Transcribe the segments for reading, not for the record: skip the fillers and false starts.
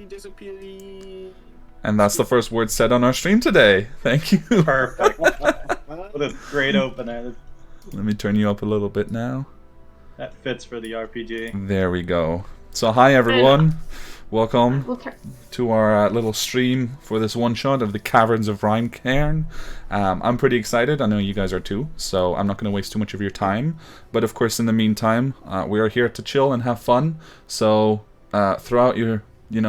disappear. And that's the first word said on our stream today. Thank you. Perfect. What a great opener. Let me turn you up a little bit now. That fits for the RPG. There we go. So hi everyone. Welcome to our little stream for this one-shot of the Caverns of Rimecairn. I'm pretty excited. I know you guys are too, so I'm not going to waste too much of your time. But of course, in the meantime, we are here to chill and have fun. So throw out your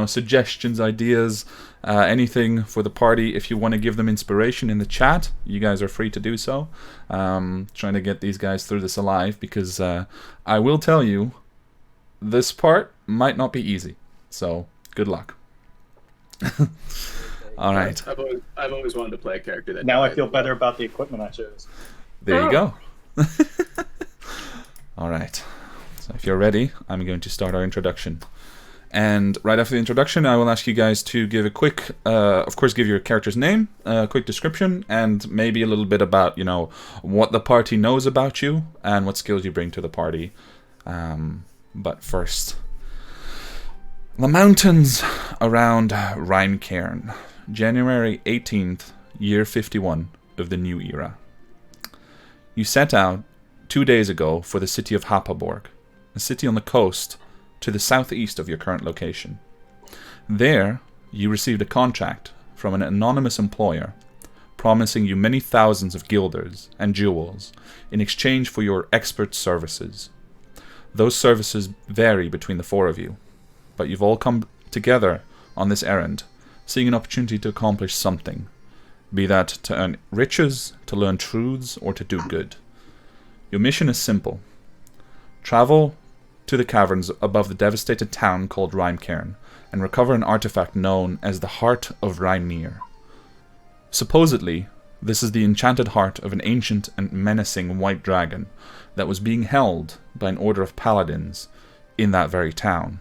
suggestions, ideas, anything for the party. If you want to give them inspiration in the chat, you guys are free to do so. Trying to get these guys through this alive, because I will tell you, this part might not be easy. So, good luck. All right. I've always wanted to play a character that. Now I feel better about the equipment I chose. There you go. All right. So if you're ready, I'm going to start our introduction. And right after the introduction, I will ask you guys to give a quick, of course, give your character's name, a quick description, and maybe a little bit about, what the party knows about you and what skills you bring to the party. But first, the mountains around Rimecairn, January 18th, year 51 of the new era. You set out 2 days ago for the city of Hapaborg, a city on the coast to the southeast of your current location. There, you received a contract from an anonymous employer, promising you many thousands of guilders and jewels in exchange for your expert services. Those services vary between the four of you, but you've all come together on this errand, seeing an opportunity to accomplish something, be that to earn riches, to learn truths, or to do good. Your mission is simple. Travel to the caverns above the devastated town called Rimecairn and recover an artifact known as the Heart of Rymir. Supposedly, this is the enchanted heart of an ancient and menacing white dragon that was being held by an order of paladins in that very town.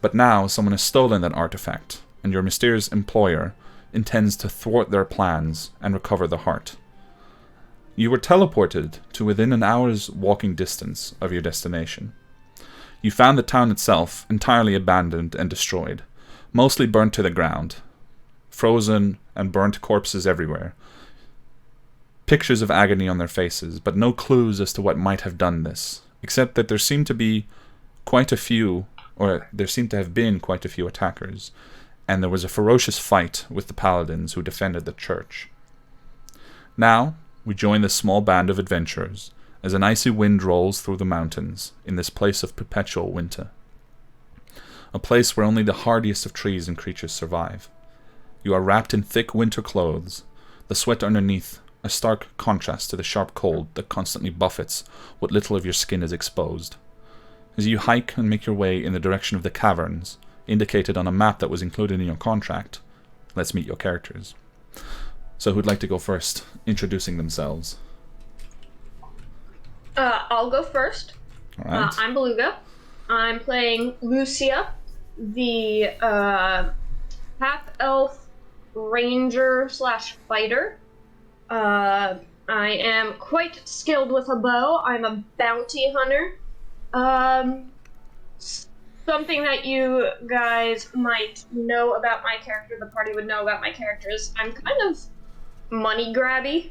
But now someone has stolen that artifact, and your mysterious employer intends to thwart their plans and recover the heart. You were teleported to within an hour's walking distance of your destination. You found the town itself entirely abandoned and destroyed, mostly burnt to the ground, frozen and burnt corpses everywhere. Pictures of agony on their faces, but no clues as to what might have done this, except that there seemed to have been quite a few attackers, and there was a ferocious fight with the paladins who defended the church. Now, we join this small band of adventurers as an icy wind rolls through the mountains in this place of perpetual winter. A place where only the hardiest of trees and creatures survive. You are wrapped in thick winter clothes, the sweat underneath a stark contrast to the sharp cold that constantly buffets what little of your skin is exposed. As you hike and make your way in the direction of the caverns, indicated on a map that was included in your contract, let's meet your characters. So who'd like to go first, introducing themselves? I'll go first. All right. I'm Beluga. I'm playing Lucia, the half-elf ranger/fighter. I am quite skilled with a bow. I'm a bounty hunter. Something that you guys might know about my character, the party would know about my character, is I'm kind of money grabby.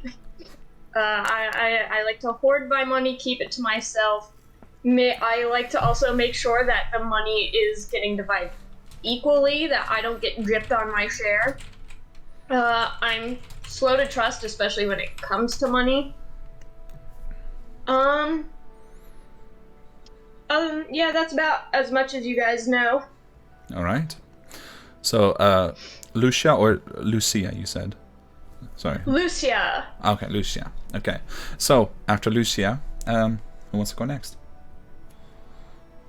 I like to hoard my money, keep it to myself. I like to also make sure that the money is getting divided equally, that I don't get gypped on my share. I'm slow to trust, especially when it comes to money. Yeah, that's about as much as you guys know. All right. So, Lucia or Lucia, you said? Sorry. Lucia. Okay, Lucia. Okay. So, after Lucia, who wants to go next?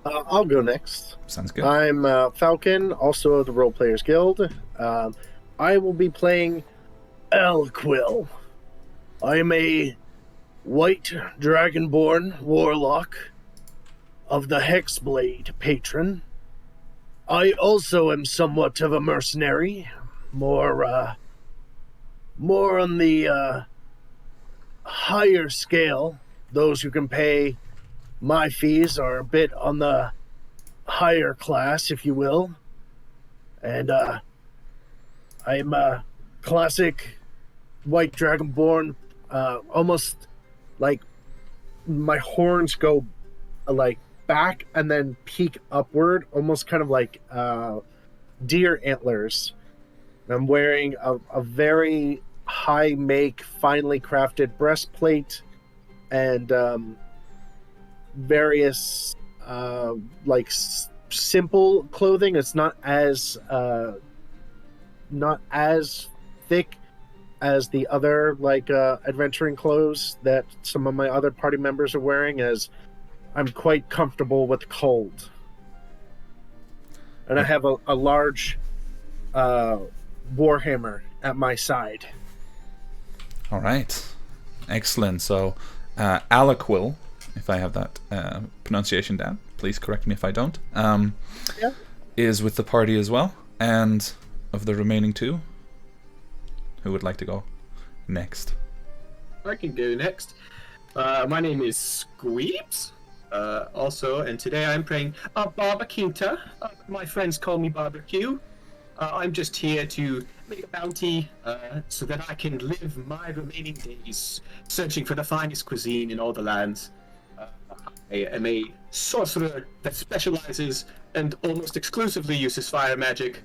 I'll go next. Sounds good. I'm Falcone, also of the Rollplayers Guild. I will be playing Elquill. I am a white dragonborn warlock of the Hexblade patron. I also am somewhat of a mercenary, more on the higher scale. Those who can pay my fees are a bit on the higher class, if you will. and I'm a classic white dragonborn. Almost like my horns go like back and then peak upward, almost kind of like deer antlers. I'm wearing a very high make, finely crafted breastplate and various simple clothing. It's not as thick as the other adventuring clothes that some of my other party members are wearing, as I'm quite comfortable with the cold. And I have a large warhammer at my side. All right. Excellent. So, Alaquil, if I have that pronunciation down, please correct me if I don't, is with the party as well. And of the remaining two, who would like to go next? I can go next. My name is Squeeps. And today I'm playing Barbacuta. My friends call me Barbecue. I'm just here to make a bounty so that I can live my remaining days searching for the finest cuisine in all the lands. I am a sorcerer that specializes and almost exclusively uses fire magic.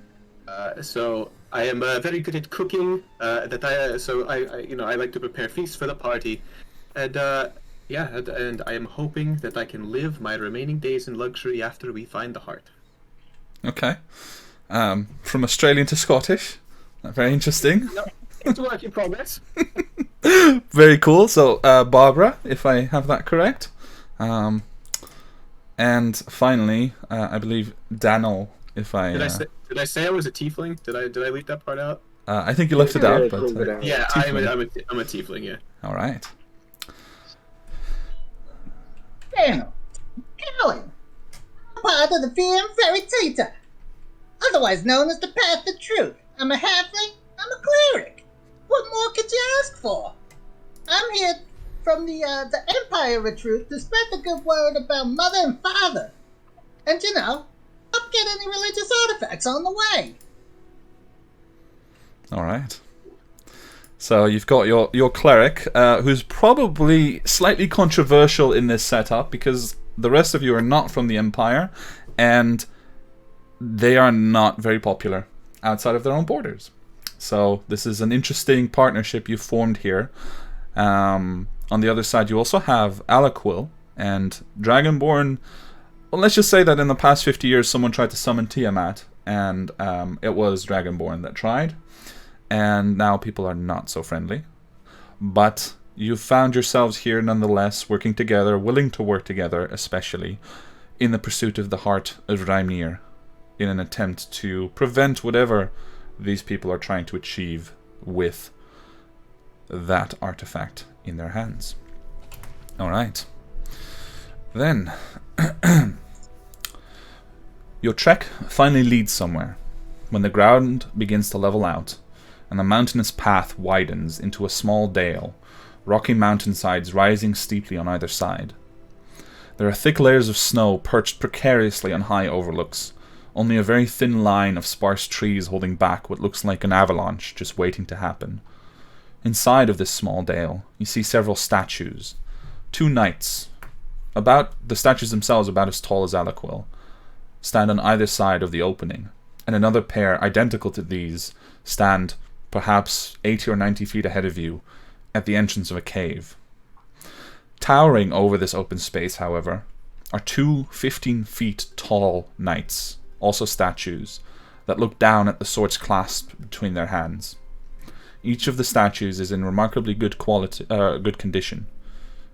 So I am very good at cooking. I like to prepare feasts for the party, and and I am hoping that I can live my remaining days in luxury after we find the heart. Okay. From Australian to Scottish. Very interesting. No, it's a work in progress. Very cool. So, Barbara, if I have that correct. And finally, I believe Daniel, if I... Did I say I was a tiefling? Did I leave that part out? I think you left it out, but... Yeah, I'm a tiefling, yeah. All right. Daniel, Colin, part of the VM Fairy Theta, otherwise known as the Path of Truth. I'm a halfling, I'm a cleric. What more could you ask for? I'm here from the Empire of Truth to spread the good word about Mother and Father. And help get any religious artifacts on the way. All right. So you've got your cleric, who's probably slightly controversial in this setup because the rest of you are not from the Empire, and they are not very popular outside of their own borders. So this is an interesting partnership you formed here. On the other side, you also have Alaquil and Dragonborn. Well, let's just say that in the past 50 years, someone tried to summon Tiamat, and it was Dragonborn that tried. And now people are not so friendly. But you've found yourselves here nonetheless, working together, willing to work together, especially in the pursuit of the heart of Rimecairn, in an attempt to prevent whatever these people are trying to achieve with that artifact in their hands. Alright. Then, your trek finally leads somewhere, when the ground begins to level out, and the mountainous path widens into a small dale, rocky mountainsides rising steeply on either side. There are thick layers of snow perched precariously on high overlooks, only a very thin line of sparse trees holding back what looks like an avalanche just waiting to happen. Inside of this small dale, you see several statues. Two knights, the statues themselves about as tall as Alaquil, stand on either side of the opening, and another pair identical to these stand perhaps 80 or 90 feet ahead of you at the entrance of a cave. Towering over this open space, however, are two 15 feet tall knights, also statues, that look down at the swords clasped between their hands. Each of the statues is in remarkably good condition,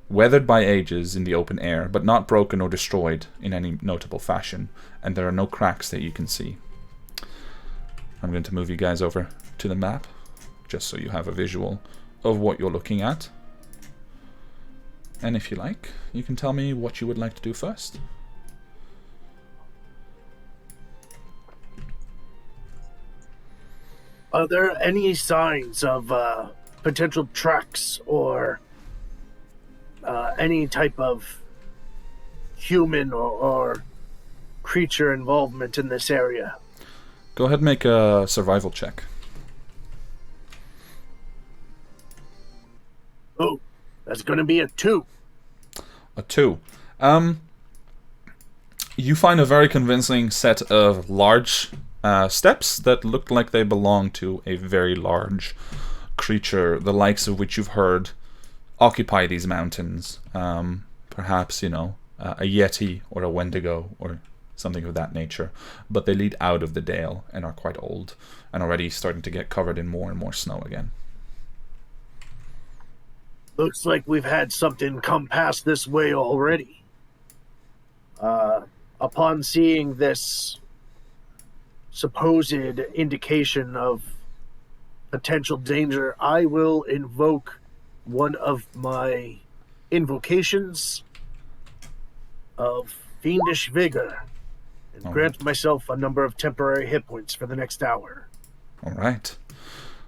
weathered by ages in the open air, but not broken or destroyed in any notable fashion, and there are no cracks that you can see. I'm going to move you guys over to the map, just so you have a visual of what you're looking at. And if you like, you can tell me what you would like to do first. Are there any signs of potential tracks or any type of human or creature involvement in this area? Go ahead and make a survival check. Oh, that's gonna be a 2. A 2. You find a very convincing set of large steps that look like they belong to a very large creature, the likes of which you've heard occupy these mountains. Perhaps, a yeti or a wendigo or something of that nature. But they lead out of the dale and are quite old and already starting to get covered in more and more snow again. Looks like we've had something come past this way already. Upon seeing this supposed indication of potential danger, I will invoke one of my invocations of Fiendish Vigor and grant myself a number of temporary hit points for the next hour. All right.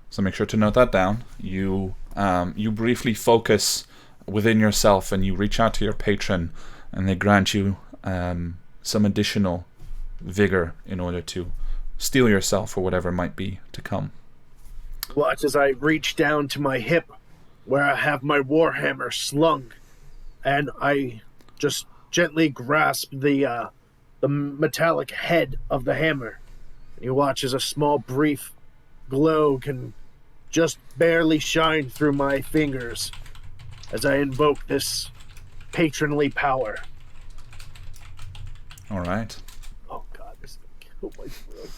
So make sure to note that down. You briefly focus within yourself and you reach out to your patron and they grant you some additional vigor in order to steel yourself for whatever might be to come. Watch as I reach down to my hip where I have my warhammer slung and I just gently grasp the metallic head of the hammer. You watch as a small brief glow can just barely shine through my fingers as I invoke this patronly power. All right. Oh god, this is gonna kill my throat.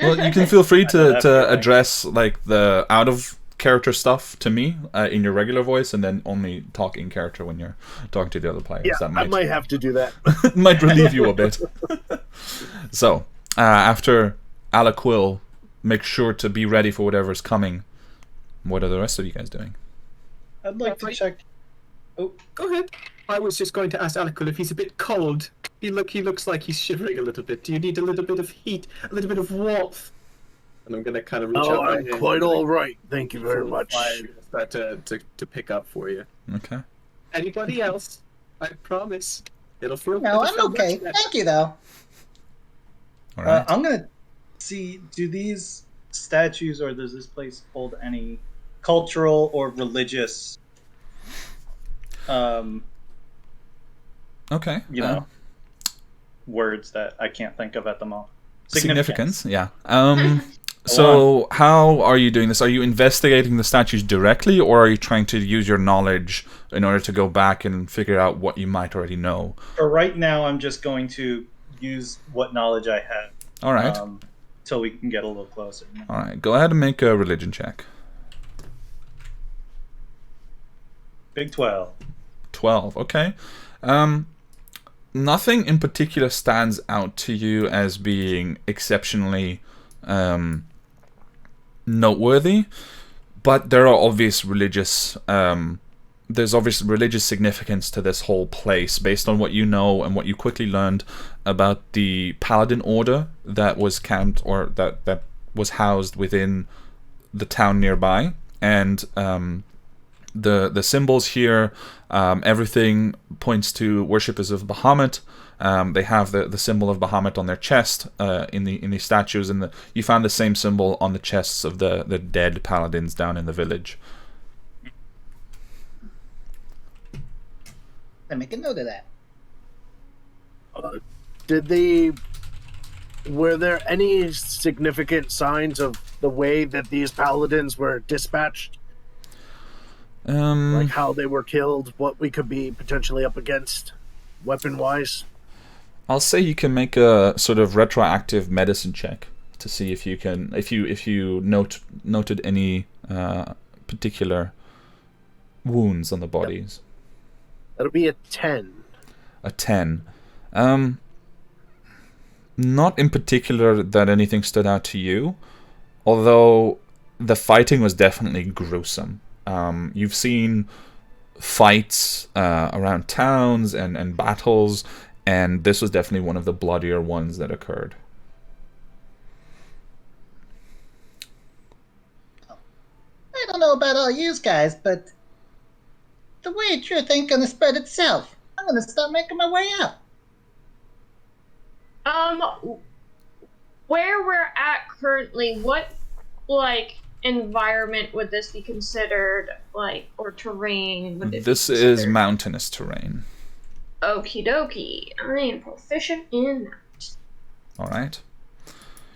Well, you can feel free to address like the out of character stuff to me in your regular voice, and then only talk in character when you're talking to the other players. Yeah, I might have to do that. might relieve you a bit. So after Alaquil, make sure to be ready for whatever's coming. What are the rest of you guys doing? I'd like to check. Oh, Go ahead. I was just going to ask Alakul if he's a bit cold. He looks like he's shivering a little bit. Do you need a little bit of heat, a little bit of warmth? And I'm gonna kind of reach out. I'm quite all right. Thank you very much. Start to pick up for you. Okay. Anybody else? I promise. It'll feel. No, it'll I'm feel okay. much better. Thank you, though. All right. I'm gonna see. Do these statues or does this place hold any cultural or religious? Okay. Words that I can't think of at the moment. Significance, yeah. So how are you doing this? Are you investigating the statues directly, or are you trying to use your knowledge in order to go back and figure out what you might already know? For right now, I'm just going to use what knowledge I have. All right. Till we can get a little closer. All right. Go ahead and make a religion check. Big 12. 12. Okay. Nothing in particular stands out to you as being exceptionally noteworthy, but there are obvious religious there's obvious religious significance to this whole place based on what you know and what you quickly learned about the paladin order that was camped or that was housed within the town nearby, and the symbols here, everything points to worshippers of Bahamut. They have the symbol of Bahamut on their chest in the statues, and you found the same symbol on the chests of the dead paladins down in the village. I make a note of that. Were there any significant signs of the way that these paladins were dispatched? Like how they were killed, what we could be potentially up against, weapon-wise? I'll say you can make a sort of retroactive medicine check to see if you can, if you noted any particular wounds on the bodies. That'll be a 10. A 10. Not in particular that anything stood out to you, although the fighting was definitely gruesome. You've seen fights around towns and battles, and this was definitely one of the bloodier ones that occurred. I don't know about all you guys, but the weird truth ain't gonna spread itself. I'm gonna start making my way out. Where we're at currently, what, like, environment would this be considered, like, or terrain would it This be is considered? mountainous terrain. Okie dokie. I am proficient in that. Alright.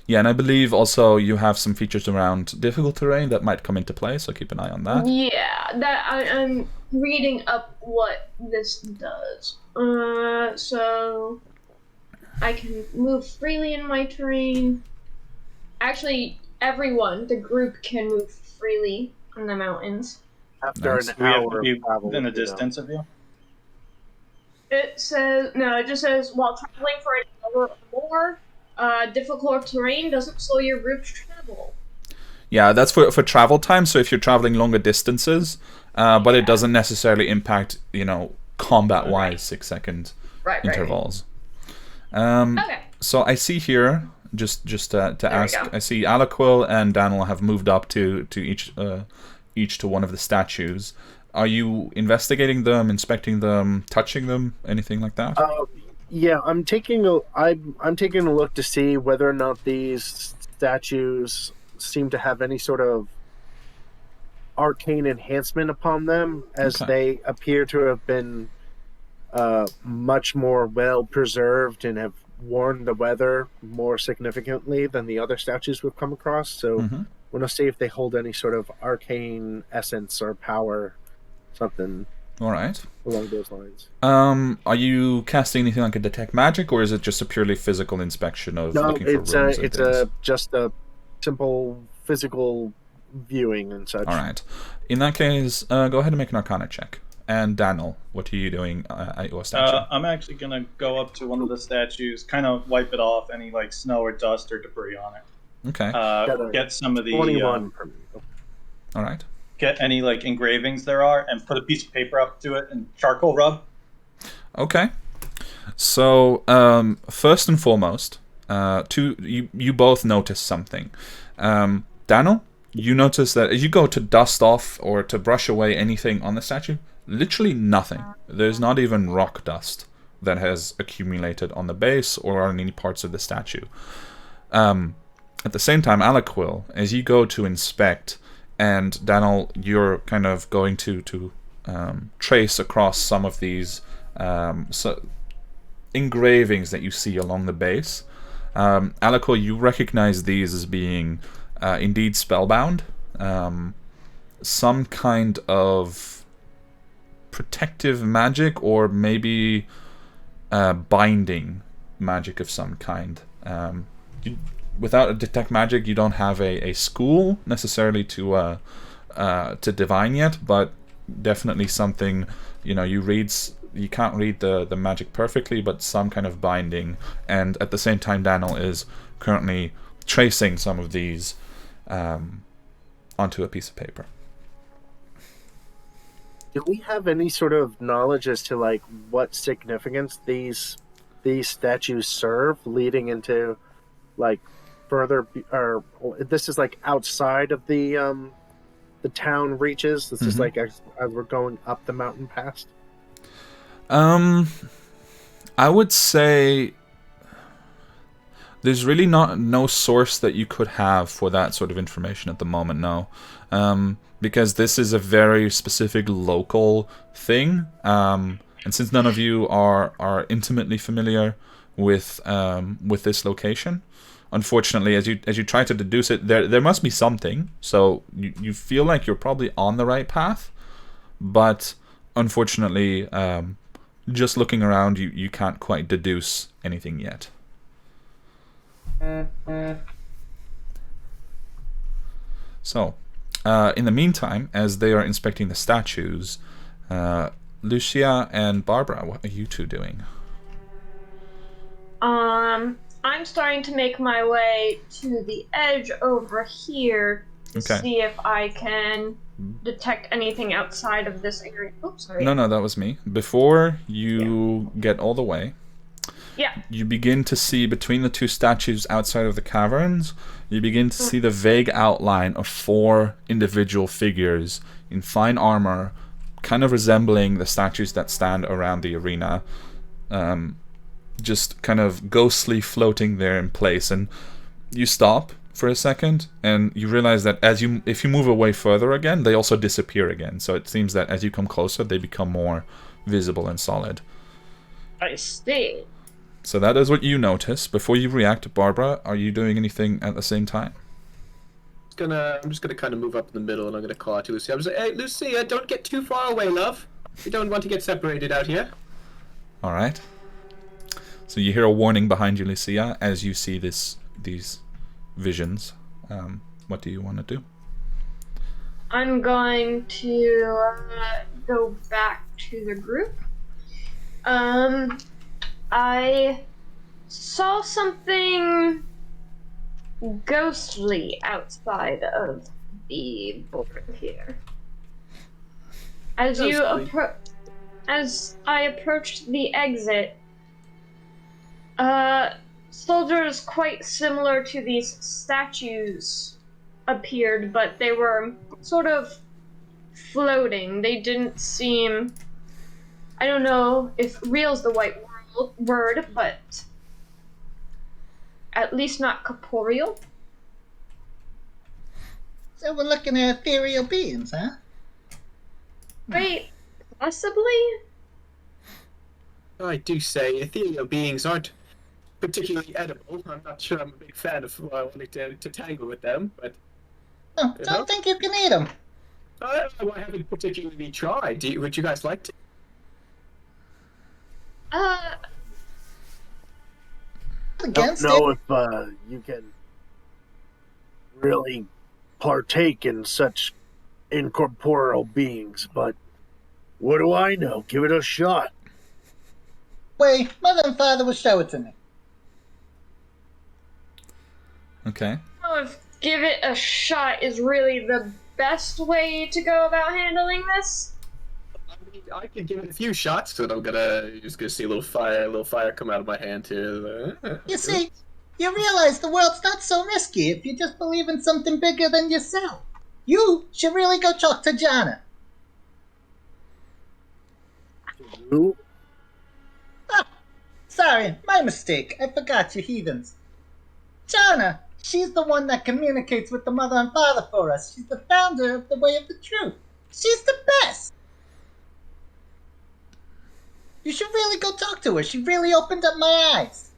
Yeah, and I believe also you have some features around difficult terrain that might come into play, so keep an eye on that. Yeah, I'm reading up what this does. So I can move freely in my terrain. Actually, everyone, the group can move freely on the mountains. After Nice. an Do we have hour to of be travel, within a you know. distance of you? It says, no, it just says, while traveling for an hour or more, difficult terrain doesn't slow your group's travel. Yeah, that's for travel time, so if you're traveling longer distances, but it doesn't necessarily impact, combat-wise 6-second Right. intervals. Okay. So I see here, just to ask, go. I see Alaquil and Daniel have moved up to each to one of the statues. Are you investigating them, inspecting them, touching them, anything like that? Yeah, I'm taking a look to see whether or not these statues seem to have any sort of arcane enhancement upon them, as Okay. they appear to have been much more well preserved and have worn the weather more significantly than the other statues we've come across. So Mhm. we're gonna see if they hold any sort of arcane essence or power, something All right. along those lines. Are you casting anything like a detect magic, or is it just a purely physical inspection of No, looking for it's runes and things? just a simple physical viewing and such. All right. In that case, go ahead and make an Arcana check. And Daniel, what are you doing at your statue? I'm actually gonna go up to one of the statues, kind of wipe it off any like snow or dust or debris on it. Okay. Get some of the 21 for me. All right. get any like engravings there are, and put a piece of paper up to it and charcoal rub. Okay. So, first and foremost, you both notice something. Daniel, you notice that as you go to dust off or to brush away anything on the statue, literally nothing. There's not even rock dust that has accumulated on the base or on any parts of the statue. At the same time, Alaquil, as you go to inspect, and Daniel, you're kind of going to trace across some of these engravings that you see along the base. Alaquil, you recognize these as being indeed spellbound. Some kind of protective magic, or maybe binding magic of some kind. Without a detect magic, you don't have a school necessarily to divine yet, but definitely something, you can't read the magic perfectly, but some kind of binding. And at the same time, Daniel is currently tracing some of these onto a piece of paper. Do we have any sort of knowledge as to like what significance these statues serve, leading into like further, or this is like outside of the town reaches? This is like as we're going up the mountain past. I would say there's really no source that you could have for that sort of information at the moment, no. Because this is a very specific local thing, and since none of you are intimately familiar with this location, unfortunately, as you try to deduce it, there must be something. So you feel like you're probably on the right path, but unfortunately, just looking around, you can't quite deduce anything yet. So, in the meantime, as they are inspecting the statues, Lucia and Barbara, what are you two doing? I'm starting to make my way to the edge over here to Okay. see if I can detect anything outside of this area. Oops, sorry. No, that was me. Before you get all the way, Yeah. you begin to see between the two statues outside of the caverns, you begin to see the vague outline of 4 individual figures in fine armor, kind of resembling the statues that stand around the arena, just kind of ghostly floating there in place. And you stop for a second, and you realize that if you move away further again, they also disappear again. So it seems that as you come closer, they become more visible and solid. I see. So that is what you notice. Before you react, Barbara, are you doing anything at the same time? I'm just gonna kind of move up in the middle, and I'm gonna call out to Lucia. I'm just like, hey, Lucia, don't get too far away, love. We don't want to get separated out here. All right. So you hear a warning behind you, Lucia, as you see these visions. What do you want to do? I'm going to go back to the group. I saw something ghostly outside of the board here. As I approached the exit, soldiers quite similar to these statues appeared, but they were sort of floating. They didn't seem... I don't know if real's the right word, but at least not corporeal. So we're looking at ethereal beings, huh? Wait, possibly? I do say ethereal beings aren't particularly edible. I'm not sure I'm a big fan of wanting to tangle with them, but... Oh, don't think you can eat them. I haven't particularly tried. Would you guys like to? I don't Against know it. if you can really partake in such incorporeal beings, but what do I know? Give it a shot. Wait, mother and father will show it to me. Okay. Oh, if give it a shot is really the best way to go about handling this. I could give it a few shots, but I'm just gonna see a little fire come out of my hand here. You see, you realize the world's not so risky if you just believe in something bigger than yourself. You should really go talk to Jana. Who? Ah, sorry, my mistake. I forgot you heathens. Jana, she's the one that communicates with the mother and father for us. She's the founder of the Way of the Truth. She's the best. You should really go talk to her. She really opened up my eyes.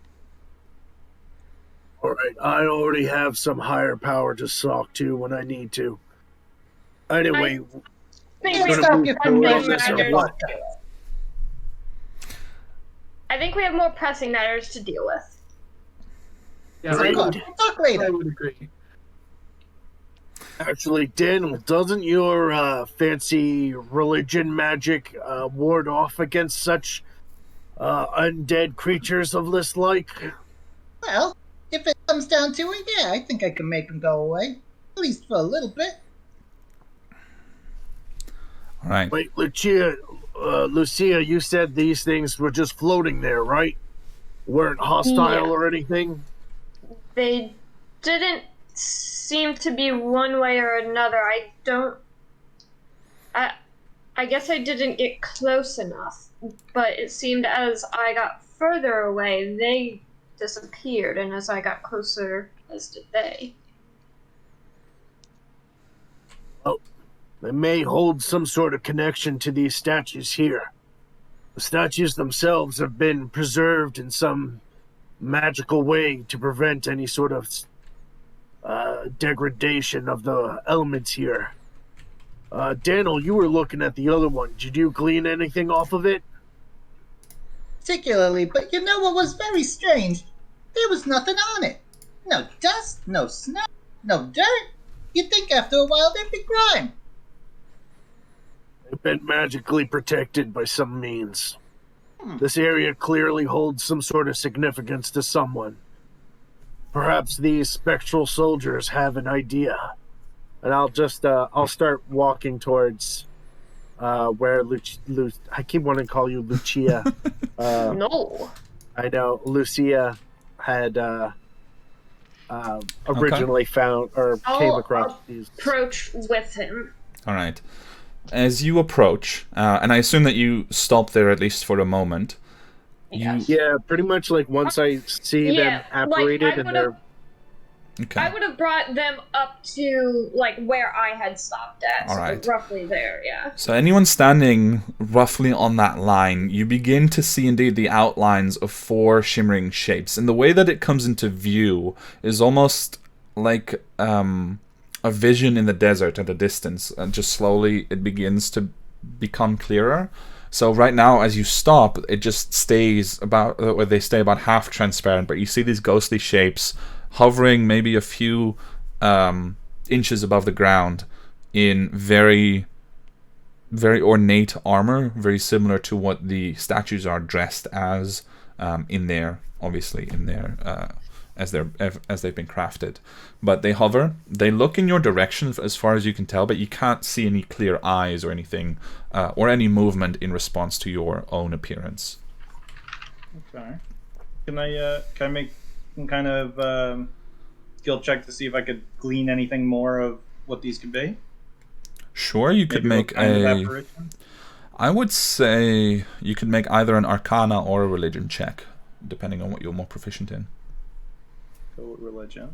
Alright, I already have some higher power to talk to when I need to. Anyway, I we're think gonna we move have forward more on this or matters. what? I think we have more pressing matters to deal with. Yeah, Great. We'll talk I later. would agree. Actually, Daniel, doesn't your fancy religion magic ward off against such undead creatures of this like? Well, if it comes down to it, yeah, I think I can make them go away. At least for a little bit. All right. Wait, Lucia, you said these things were just floating there, right? Weren't hostile Yeah. or anything? They didn't seem to be one way or another. I guess I didn't get close enough, but it seemed as I got further away, they disappeared, and as I got closer, as did they. They may hold some sort of connection to these statues here. The statues themselves have been preserved in some magical way to prevent any sort of degradation of the elements here. Daniel, you were looking at the other one. Did you glean anything off of it? Particularly, but you know what was very strange? There was nothing on it. No dust, no snow, no dirt. You'd think after a while there'd be grime. They've been magically protected by some means. This area clearly holds some sort of significance to someone. Perhaps these spectral soldiers have an idea. And I'll start walking towards where I keep wanting to call you Lucia. No. I know Lucia had originally found or came across these. Approach with him. All right. As you approach, and I assume that you stop there at least for a moment. Yes. Yeah, pretty much like once I see them apparated and they're... Okay. I would have brought them up to like where I had stopped at. All so right. roughly there, yeah. So anyone standing roughly on that line, you begin to see indeed the outlines of 4 shimmering shapes. And the way that it comes into view is almost like a vision in the desert at a distance. And just slowly it begins to become clearer. So right now, as you stop, it just stays about, or they stay about half transparent, but you see these ghostly shapes hovering maybe a few inches above the ground in very, very ornate armor, very similar to what the statues are dressed as in there, obviously in there as they've been crafted. But they hover, they look in your direction as far as you can tell, but you can't see any clear eyes or anything, or any movement in response to your own appearance. Okay. Can I make some kind of skill check to see if I could glean anything more of what these could be? Sure, you could Maybe make what kind of a... apparition? I would say you could make either an Arcana or a Religion check, depending on what you're more proficient in. Go with religion.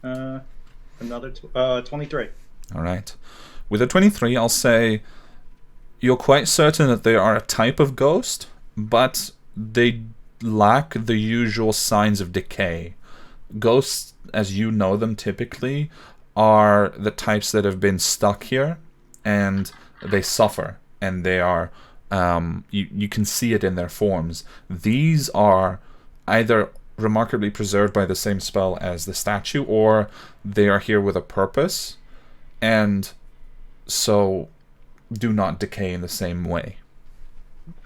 Another 23. All right. With a 23, I'll say you're quite certain that they are a type of ghost, but they lack the usual signs of decay. Ghosts, as you know them typically, are the types that have been stuck here, and they suffer, and they are... you can see it in their forms. These are either remarkably preserved by the same spell as the statue, or they are here with a purpose, and so do not decay in the same way.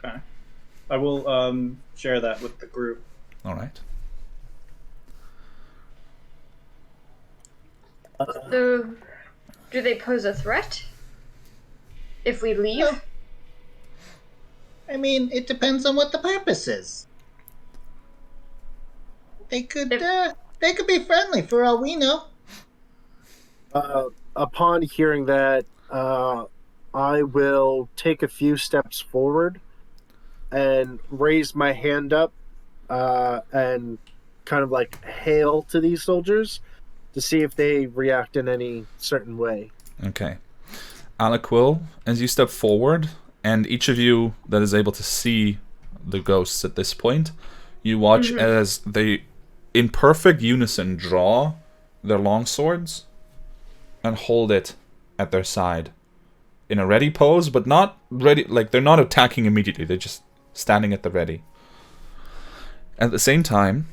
Okay. I will share that with the group. All right. So, do they pose a threat? If we leave? No. I mean, it depends on what the purpose is. They could be friendly for all we know. Upon hearing that, I will take a few steps forward and raise my hand up and kind of like hail to these soldiers to see if they react in any certain way. Okay. Alaquil, as you step forward, and each of you that is able to see the ghosts at this point, you watch as they, in perfect unison, draw their long swords and hold it at their side in a ready pose, but not ready, like they're not attacking immediately, they're just standing at the ready. At the same time,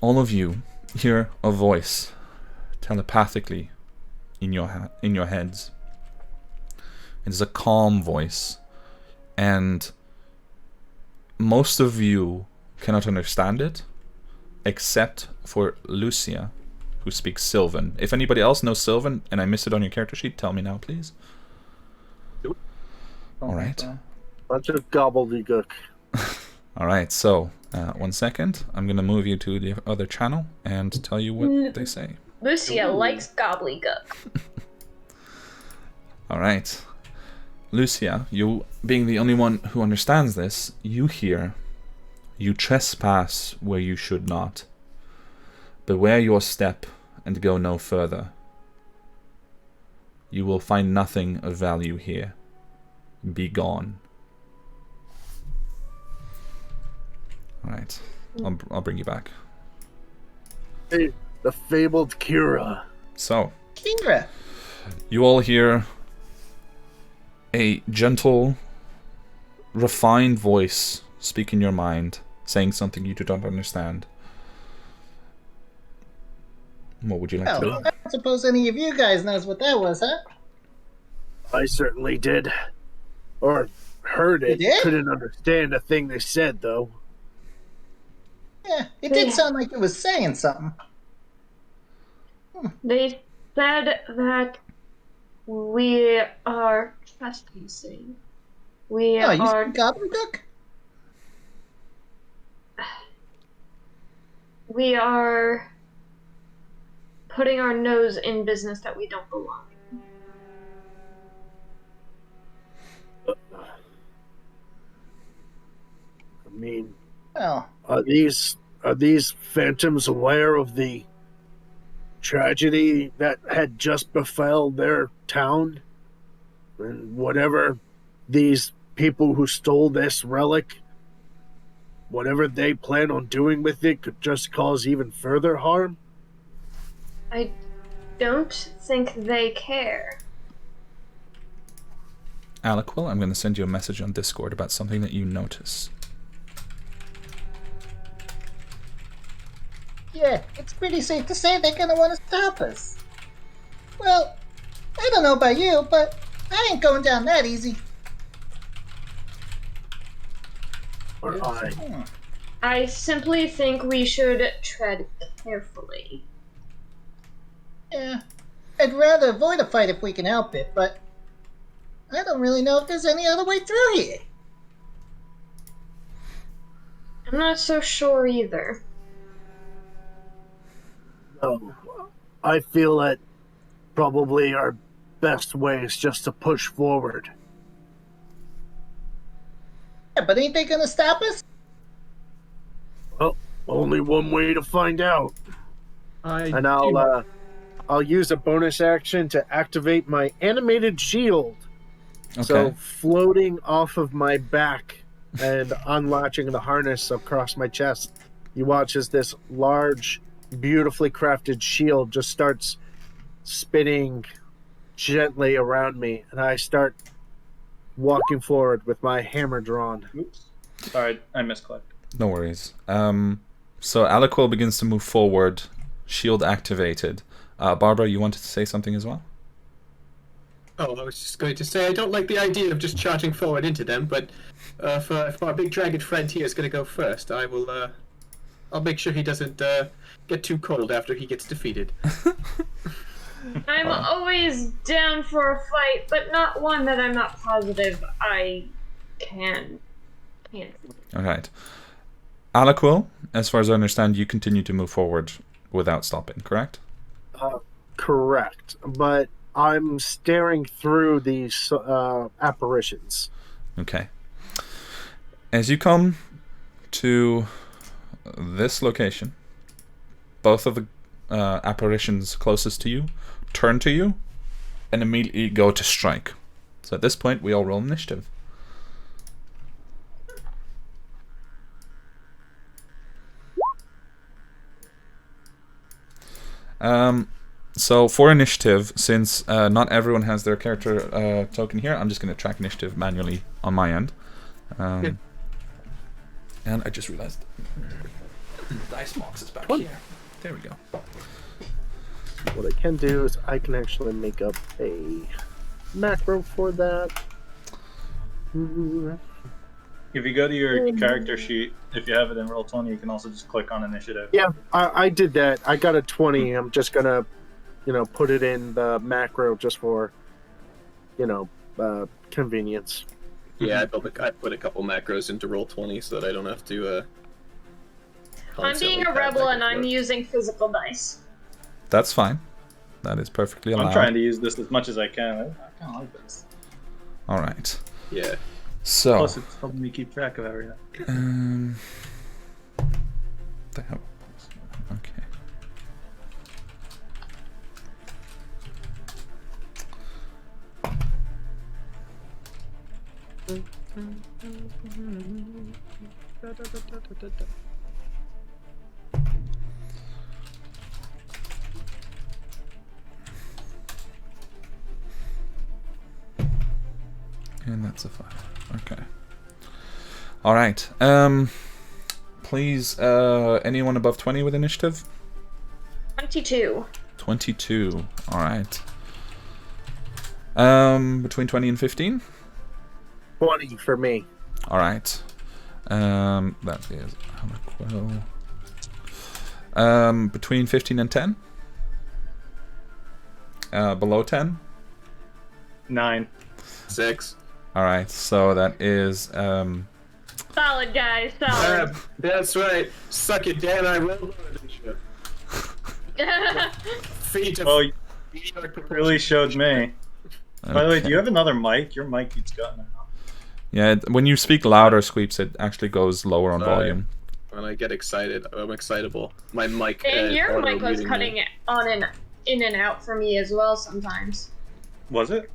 all of you hear a voice telepathically in your heads. It is a calm voice, and most of you cannot understand it, except for Lucia, who speaks Sylvan. If anybody else knows Sylvan, and I missed it on your character sheet, tell me now, please. All right. Bunch of gobbledygook. All right, so 1 second. I'm going to move you to the other channel and tell you what they say. Lucia likes gobbledygook. All right. Lucia, you being the only one who understands this, you hear, "You trespass where you should not. Beware your step and go no further. You will find nothing of value here. Be gone." All right, I'll bring you back. Hey, the fabled Kira. So, Kira. you all hear a gentle, refined voice speak in your mind, saying something you do not understand. What would you like to do? Well, I don't suppose any of you guys knows what that was, huh? I certainly did. Or heard it. You did? Couldn't understand a thing they said, though. Yeah, it did sound like it was saying something. They said that we are trespassing. We Oh, you are. said gobbledygook? We are putting our nose in business that we don't belong in. I mean, Well, are these Are these phantoms aware of the tragedy that had just befell their town? And whatever these people who stole this relic, whatever they plan on doing with it, could just cause even further harm? I don't think they care. Aliquil, I'm going to send you a message on Discord about something that you notice. Yeah, it's pretty safe to say they're gonna want to stop us. Well, I don't know about you, but I ain't going down that easy. Or I? I simply think we should tread carefully. Yeah, I'd rather avoid a fight if we can help it, but I don't really know if there's any other way through here. I'm not so sure either. No. I feel that probably our best way is just to push forward. Yeah, but ain't they gonna stop us? Well, only one way to find out. And I'll use a bonus action to activate my animated shield. Okay. So floating off of my back and unlatching the harness across my chest, you watch as this large, beautifully crafted shield just starts spinning gently around me, and I start walking forward with my hammer drawn. Oops. Sorry, I misclicked. No worries. So Aliquil begins to move forward, shield activated. Barbara, you wanted to say something as well? Oh, I was just going to say I don't like the idea of just charging forward into them, but if our big dragon friend here is going to go first, I'll make sure he doesn't get too cold after he gets defeated. I'm always down for a fight, but not one that I'm not positive I can. Alright. Aliquil, as far as I understand, you continue to move forward without stopping, correct? Correct, but I'm staring through these apparitions. Okay. As you come to this location, both of the apparitions closest to you turn to you and immediately go to strike. So at this point, we all roll initiative. So for initiative, since not everyone has their character token here, I'm just going to track initiative manually on my end. And I just realized the dice box is back here. There we go. What I can do is I can actually make up a macro for that. If you go to your character sheet, if you have it in Roll20, you can also just click on initiative. Yeah, I did that. I got a 20. I'm just gonna, put it in the macro just for, convenience. Yeah, I put a couple macros into Roll20 so that I don't have to. I'm being a rebel and I'm using physical dice. That's fine. That is perfectly allowed. I'm trying to use this as much as I can. I kind of like this. All right. Yeah. So. Plus, it's helping me keep track of everything. The hell? Okay. And that's a 5. Okay. All right. Please, anyone above 20 with initiative? 22. 22. All right. Between 20 and 15? 20 for me. All right. That is Aliquil. Between 15 and 10? Below 10? 9. 6. All right. So that is Solid, guys. Solid. That's right. Suck it, Dan. I rolled and shit. Feet of Oh, you mediocre proportion. really showed me. okay. By the way, do you have another mic? Your mic keeps cutting out. Yeah, when you speak louder, Squeeps, it actually goes lower on Sorry. volume. When I get excited, I'm excitable. My mic. And your auto mic was muting cutting me. it on and in and out for me as well sometimes. Was it?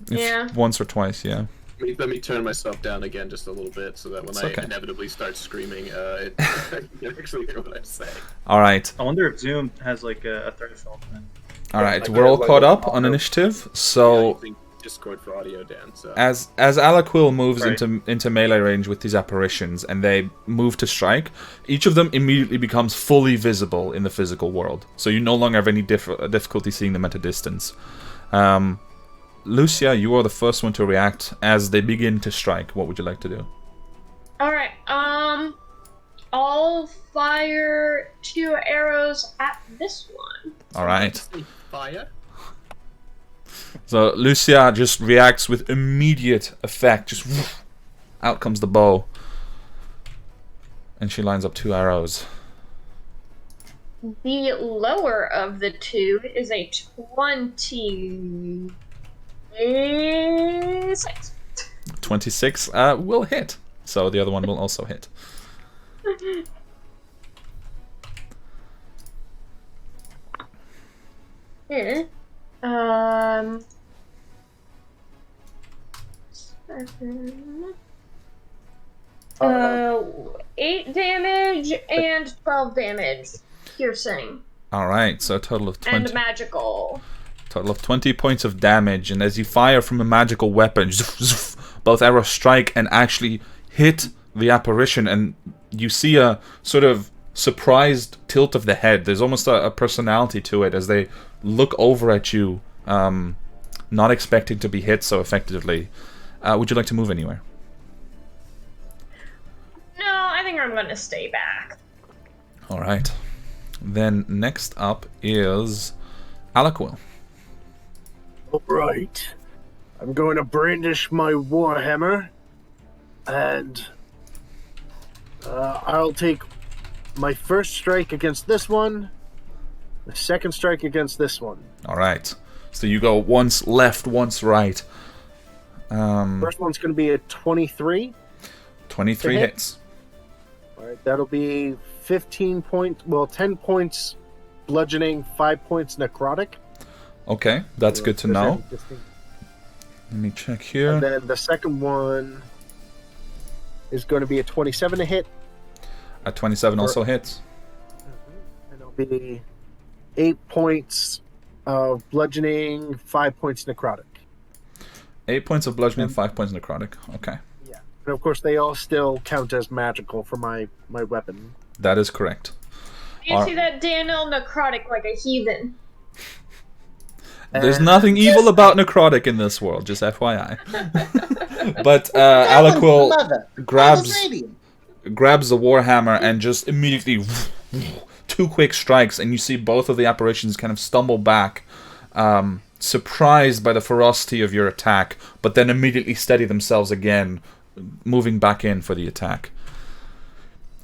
Yeah. Once or twice, yeah. Let me turn myself down again just a little bit so that when It's I okay. inevitably start screaming, I can actually hear what I'm saying. Alright. I wonder if Zoom has like a threshold thing. Alright, I we're all like caught it. up on initiative, Yeah, so... using Discord for audio, Dan. So. As Alaquil moves Right. into melee range with these apparitions and they move to strike, each of them immediately becomes fully visible in the physical world. So you no longer have any difficulty seeing them at a distance. Lucia, you are the first one to react as they begin to strike. What would you like to do? Alright, I'll fire 2 arrows at this one. Alright. Fire. So Lucia just reacts with immediate effect. Just woof, out comes the bow. And she lines up 2 arrows. The lower of the 2 is a 26. 26 will hit. So the other one will also hit. Here. 8 damage and 12 damage. Piercing. Alright, so a total of 20. And magical. Total of 20 points of damage, and as you fire from a magical weapon, both arrows strike and actually hit the apparition, and you see a sort of surprised tilt of the head. There's almost a personality to it as they look over at you, not expecting to be hit so effectively. Would you like to move anywhere? No, I think I'm gonna stay back. Alright. Then next up is Alaquil. Alright. I'm going to brandish my warhammer, and I'll take my first strike against this one, the second strike against this one. Alright. So you go once left, once right. First one's going to be a 23. 23 To hit. hits. Alright, that'll be 10 points bludgeoning, 5 points necrotic. Okay, that's good to know. Let me check here. And then the second one is going to be a 27 to hit. At 27 also hits. And it'll be 8 points of bludgeoning, 5 points necrotic. 8 points of bludgeoning, 5 points necrotic. Okay. Yeah. And of course, they all still count as magical for my weapon. That is correct. You see that Daniel necrotic like a heathen. There's nothing evil about necrotic in this world, just FYI. But Alaquil Mother, grabs Mother's radiant. grabs the warhammer and just immediately 2 quick strikes, and you see both of the apparitions kind of stumble back, surprised by the ferocity of your attack, but then immediately steady themselves again, moving back in for the attack.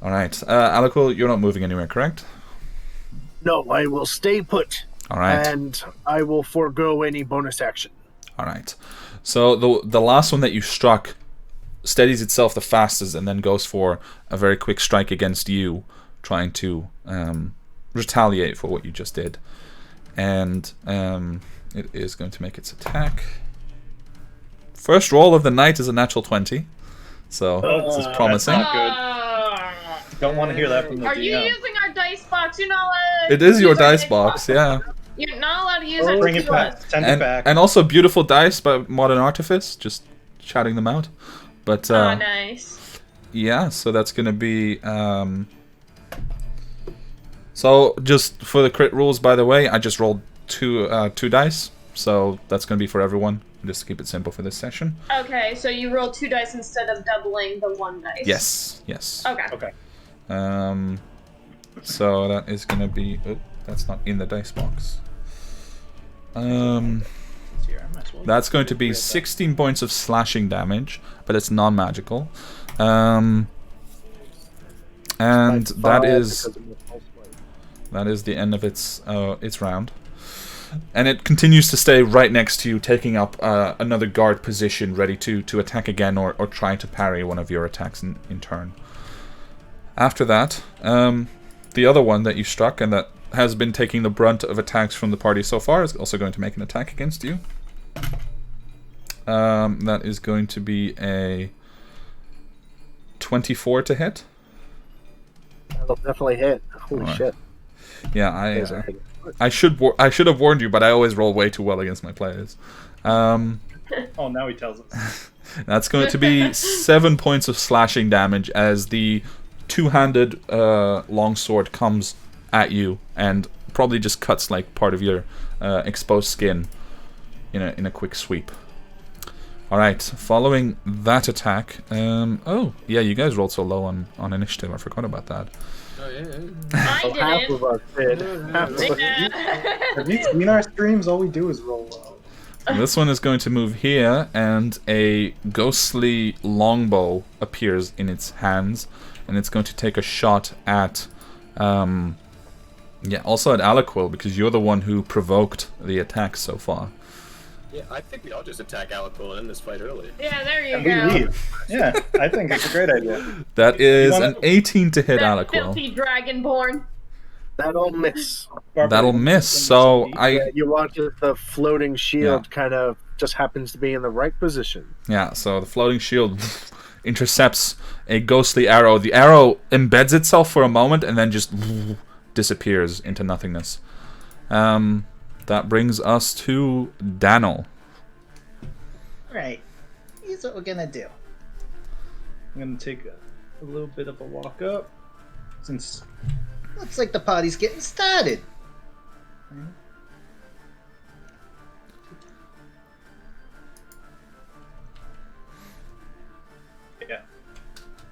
Alright, Alaquil, you're not moving anywhere, correct? No, I will stay put. Alright. And I will forego any bonus action. Alright. So the last one that you struck steadies itself the fastest and then goes for a very quick strike against you, trying to retaliate for what you just did. And it is going to make its attack. First roll of the night is a natural 20. So this is promising. That's not Don't want to hear that from the Are you DM. using our dice box? You're not allowed. It is your use our dice box, yeah. You're not allowed to use it. Bring it back. Send it back. And also beautiful dice by Modern Artifice, just shouting them out. But Oh, nice. yeah, so that's gonna be so just for the crit rules, by the way, I just rolled two dice, so that's gonna be for everyone, just to keep it simple for this session. Okay, so you roll 2 dice instead of doubling the 1 dice. Yes. Okay. Okay. So that is gonna be that's not in the dice box. That's going to be 16 points of slashing damage, but it's non-magical. And that is the end of its round. And it continues to stay right next to you, taking up another guard position, ready to attack again or try to parry one of your attacks in turn. After that, the other one that you struck and that has been taking the brunt of attacks from the party so far is also going to make an attack against you. That is going to be a 24 to hit. That'll definitely hit. Holy shit. Yeah, I should have warned you, but I always roll way too well against my players. Oh, now he tells us. That's going to be 7 points of slashing damage as the two-handed longsword comes at you and probably just cuts like part of your exposed skin in a quick sweep. All right, following that attack. Oh yeah, you guys rolled so low on initiative. I forgot about that. Oh, yeah. I Half didn't. of us did. Half of us. Have you seen our streams? All we do is roll low. This one is going to move here, and a ghostly longbow appears in its hands, and it's going to take a shot at, also at Aliquil, because you're the one who provoked the attack so far. Yeah, I think we all just attack Aliquil and end this fight early. Yeah, there you And we go. leave. Yeah, I think it's a great idea. That is wanna- an 18 to hit That Aliquil. filthy dragonborn. That'll miss. That'll miss. So Yeah, you want the floating shield kind of just happens to be in the right position. So the floating shield intercepts a ghostly arrow. The arrow embeds itself for a moment and then just disappears into nothingness. That brings us to Daniel. Right. Here's what we're gonna do. I'm gonna take a little bit of a walk up, since Looks like the party's getting started. yeah.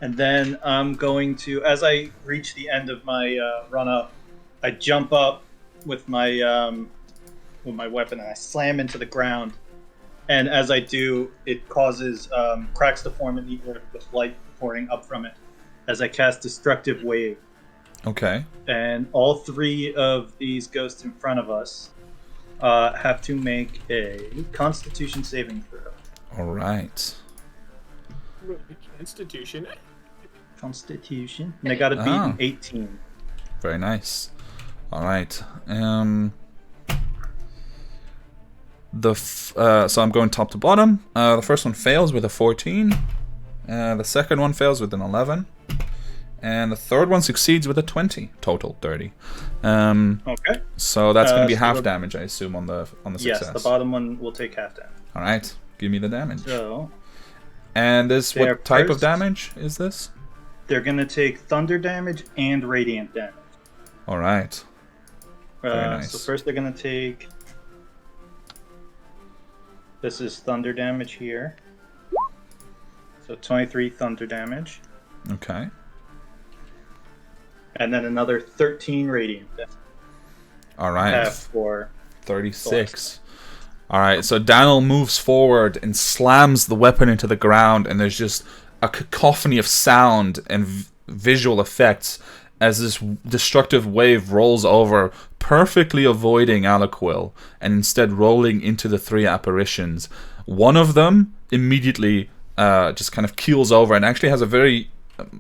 And then I'm going to, as I reach the end of my run up, I jump up with my weapon and I slam into the ground. And as I do, it causes cracks to form in the earth with light pouring up from it as I cast Destructive Wave. Okay. And all three of these ghosts in front of us have to make a Constitution saving throw. All right. Institution. Constitution. And they got to beat an 18. Very nice. All right. So I'm going top to bottom. The first one fails with a 14. The second one fails with an 11. And the third one succeeds with a 20. Total 30. Okay. So that's going to be so half the- damage, I assume, on the success. Yes, the bottom one will take half damage. All right. Give me the damage. So And this, They're what type of first- damage is this? they're going to take thunder damage and radiant damage. All right. Very nice. So first they're going to take... This is thunder damage here. So 23 thunder damage. Okay. And then another 13 radiant damage. All right. Half for... 36. Alright, so Daniel moves forward and slams the weapon into the ground, and there's just a cacophony of sound and visual effects as this destructive wave rolls over, perfectly avoiding Aliquil, and instead rolling into the three apparitions. One of them immediately just kind of keels over and actually has a very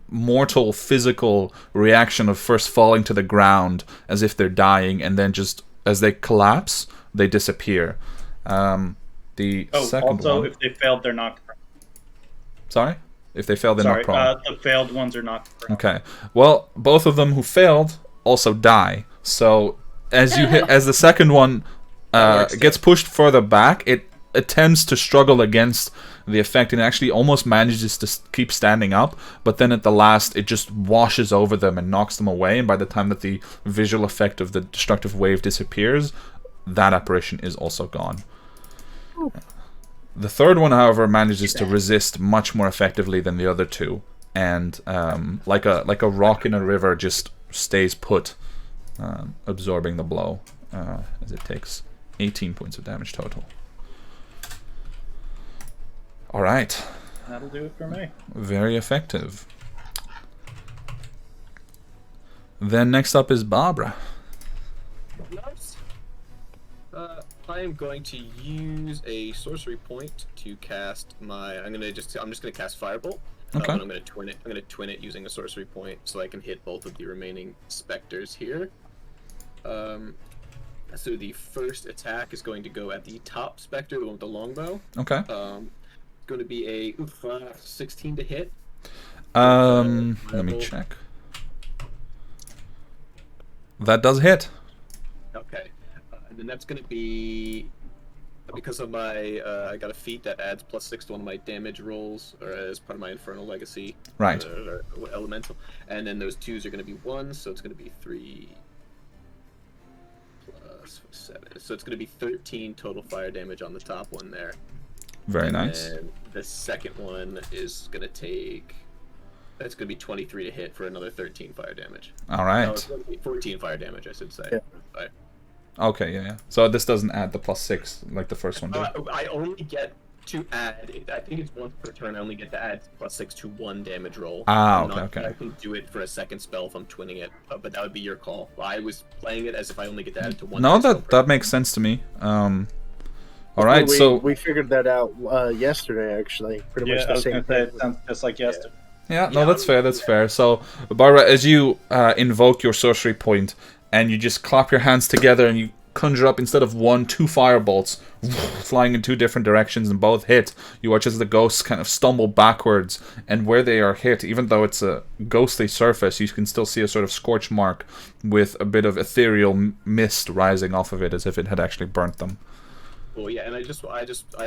mortal physical reaction of first falling to the ground as if they're dying, and then just as they collapse, they disappear. The second also, one... if they failed, they're knocked prone. Sorry? If they fail, they're Sorry, not prone. the failed ones are knocked prone. Okay. Well, both of them who failed also die. So as you hit, as the second one gets pushed further back, it attempts to struggle against the effect and actually almost manages to keep standing up, but then at the last it just washes over them and knocks them away, and by the time that the visual effect of the destructive wave disappears, that apparition is also gone. The third one, however, manages to resist much more effectively than the other two, and like a rock in a river, just stays put, absorbing the blow as it takes 18 points of damage total. All right. That'll do it for me. Very effective. Then next up is Barbara. Nice. I am going to use a sorcery point to cast my. I'm just gonna cast Firebolt. Okay. But I'm gonna twin it. I'm gonna twin it using a sorcery point, so I can hit both of the remaining specters here. So the first attack is going to go at the top specter, the one with the longbow. Okay. It's going to be a 16 to hit. Let me check. That does hit. Okay. And then that's going to be, because of my, I got a feat that adds +6 to one of my damage rolls, or as part of my Infernal Legacy. Right. Or Elemental. And then those 2s are going to be 1s, so it's going to be 3 plus 7. So it's going to be 13 total fire damage on the top one there. Very nice. And the second one is going to take, that's going to be 23 to hit for another 13 fire damage. All right. No, it's going to be 14 fire damage, I should say. Yeah. Right. Okay, yeah. So this doesn't add the +6 like the first one did. I only get to add, I think it's once per turn, I only get to add +6 to one damage roll. Okay. I can do it for a second spell if I'm twinning it, but that would be your call. I was playing it as if I only get to add it to one. No, that makes sense to me. All right, we figured that out yesterday, actually. Pretty much the same thing. It sounds just like yesterday. Yeah, no, that's fair. That's fair. So, Barbara, as you invoke your sorcery point, and you just clap your hands together, and you conjure up, instead of 1, 2 firebolts flying in 2 different directions, and both hit. You watch as the ghosts kind of stumble backwards, and where they are hit, even though it's a ghostly surface, you can still see a sort of scorch mark with a bit of ethereal mist rising off of it, as if it had actually burnt them. Well, yeah, and I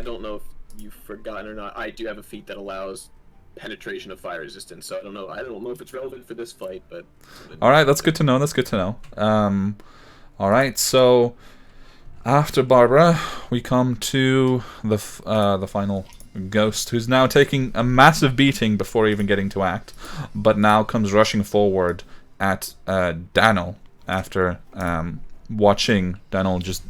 don't know if you've forgotten or not. I do have a feat that allows penetration of fire resistance, so I don't know if it's relevant for this fight, but. All right, that's good to know. That's good to know. All right, so after Barbara, we come to the final ghost, who's now taking a massive beating before even getting to act, but now comes rushing forward at Daniel after watching Daniel just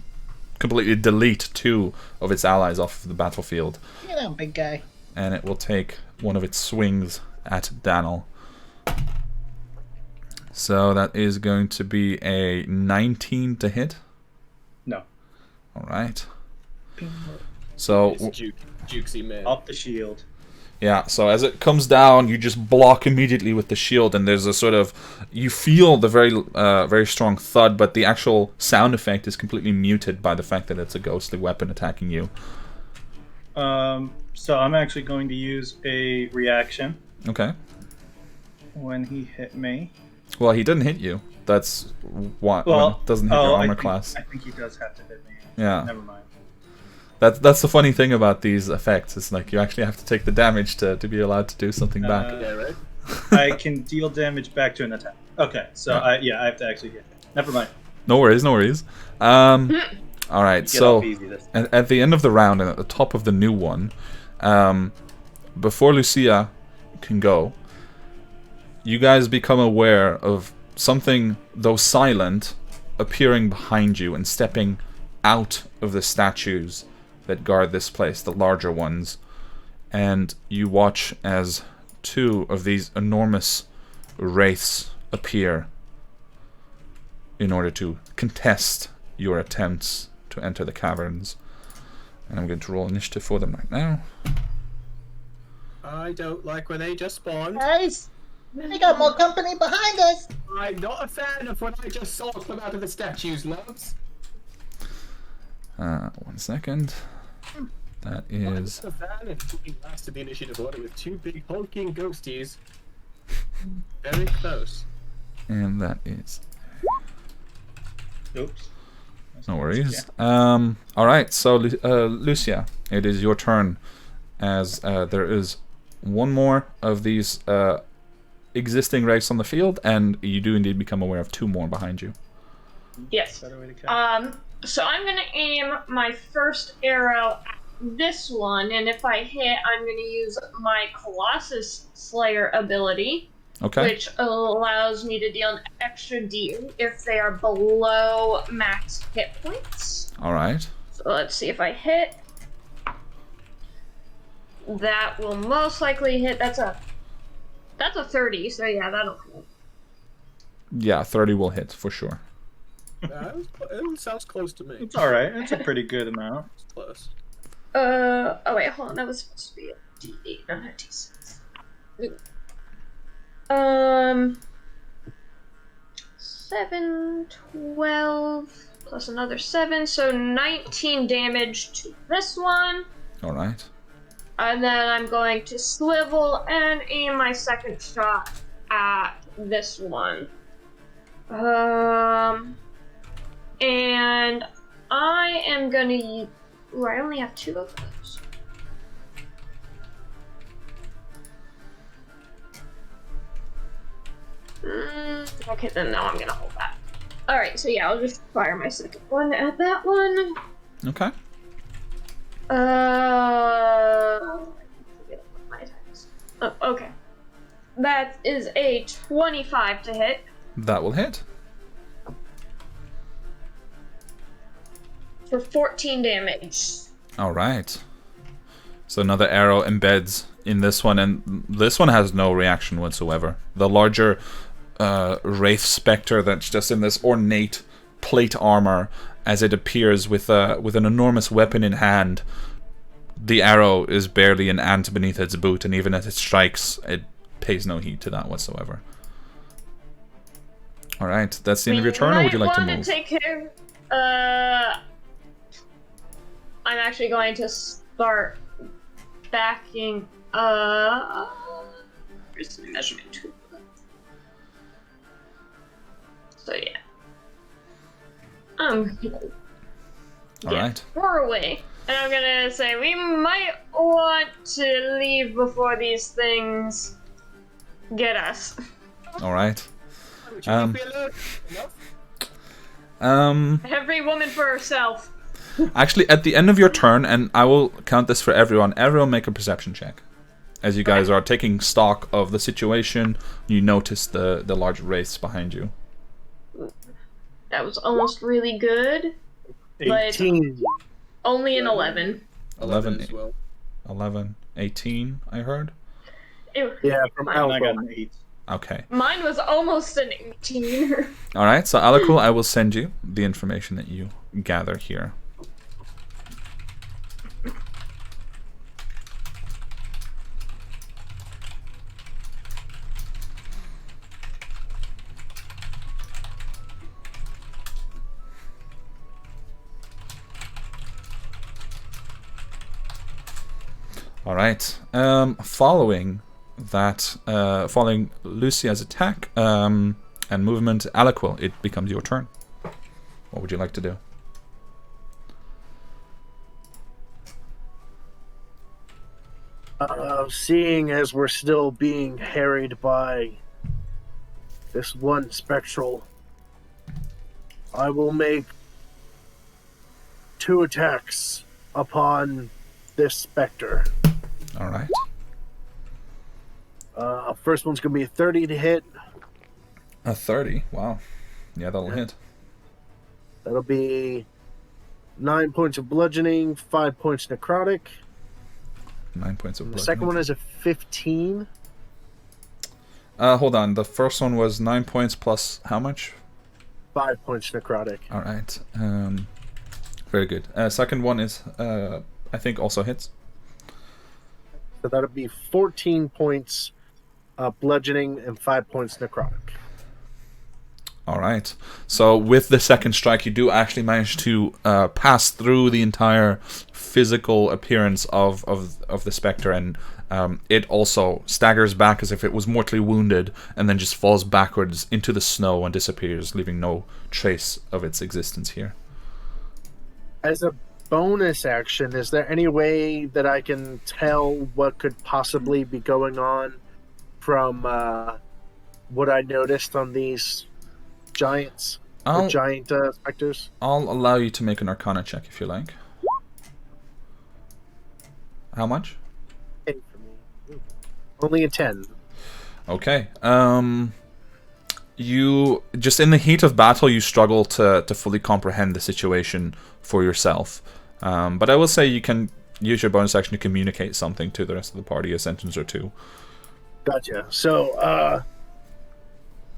completely delete 2 of its allies off of the battlefield. Get out, big guy. And it will take one of its swings at Daniel. So that is going to be a 19 to hit. No. All right. So Jukesy man. Up the shield. yeah, so as it comes down, you just block immediately with the shield, and there's a sort of, you feel the very strong thud, but the actual sound effect is completely muted by the fact that it's a ghostly weapon attacking you. So I'm actually going to use a reaction Okay. when he hit me. Well, he didn't hit you. That's what doesn't hit your armor class. I think he does have to hit me. Yeah. Never mind. That's the funny thing about these effects. It's like you actually have to take the damage to be allowed to do something back. Yeah, right? I can deal damage back to an attack. Okay, so Yeah. I have to actually hit him. Never mind. No worries, no worries. All right, Get so off easy this time. at the end of the round and at the top of the new one, before Lucia can go, you guys become aware of something, though silent, appearing behind you and stepping out of the statues that guard this place, the larger ones. And you watch as 2 of these enormous wraiths appear in order to contest your attempts to enter the caverns. And I'm going to roll initiative for them right now. I don't like where they just spawned. Guys, we got more company behind us. I'm not a fan of what I just saw come out of the statues, loves. 1 second. That is... I'm not a fan of being last to the initiative order with 2 big hulking ghosties. Very close. And that is... Oops. No worries. Alright, so Lucia, it is your turn, as there is one more of these existing wraiths on the field, and you do indeed become aware of 2 more behind you. Yes. Better way to count. So I'm gonna aim my first arrow at this one, and if I hit, I'm gonna use my Colossus Slayer ability, Okay. which allows me to deal an extra D if they are below max hit points. Alright. So let's see if I hit. That will most likely hit. That's a 30. So yeah, that'll hit. Yeah, 30 will hit, for sure. It sounds close to me. It's alright. It's a pretty good amount. It's close. Oh wait, hold on. That was supposed to be a D8, not a D6. 7, 12, plus another 7, so 19 damage to this one. All right. And then I'm going to swivel and aim my second shot at this one. And I am gonna use... Ooh, I only have 2 of those. Okay, then no, I'm gonna hold that. Alright, so yeah, I'll just fire my second one at that one. Okay. Oh, okay. That is a 25 to hit. That will hit. For 14 damage. All right. So another arrow embeds in this one, and this one has no reaction whatsoever. The larger Wraith Spectre that's just in this ornate plate armor, as it appears with an enormous weapon in hand, the arrow is barely an ant beneath its boot, and even as it strikes, it pays no heed to that whatsoever. All right, that's the end of your turn, or would you like to move? Take care. I'm actually going to start backing up. Where's the measurement tool? So yeah. I'm gonna Alright. far away. And I'm gonna say we might want to leave before these things get us. Alright. Would you leave me alone? Enough? Every woman for herself. Actually, at the end of your turn, and I will count this for everyone make a perception check. As you guys are taking stock of the situation, you notice the large wraiths behind you. That was almost really good. 18. But only an 11. 11 as well. 11, 18, I heard. Yeah, from And I got Alpha. an 8. Okay. Mine was almost an 18. Alright, so Alakul, I will send you the information that you gather here. Alright, following Lucia's attack and movement, Alaquil, it becomes your turn. What would you like to do? Seeing as we're still being harried by this one spectral, I will make 2 attacks upon this specter. Alright. First one's going to be a 30 to hit. A 30, wow. Yeah, that'll hit. That'll be 9 points of bludgeoning, 5 points necrotic. 9 points of The bludgeoning. second one is a 15. Hold on, the first one was 9 points plus how much? 5 points necrotic. Alright, very good. Second one is, I think also hits. So that'll be 14 points bludgeoning and 5 points necrotic. Alright, so with the second strike, you do actually manage to pass through the entire physical appearance of the Spectre, and it also staggers back as if it was mortally wounded, and then just falls backwards into the snow and disappears, leaving no trace of its existence here. As a bonus action, is there any way that I can tell what could possibly be going on from what I noticed on these giants? Giant specters? I'll allow you to make an Arcana check if you like. How much? 10 for me. Only a 10. Okay. You just in the heat of battle, you struggle to fully comprehend the situation for yourself. But I will say you can use your bonus action to communicate something to the rest of the party, a sentence or two. Gotcha. So,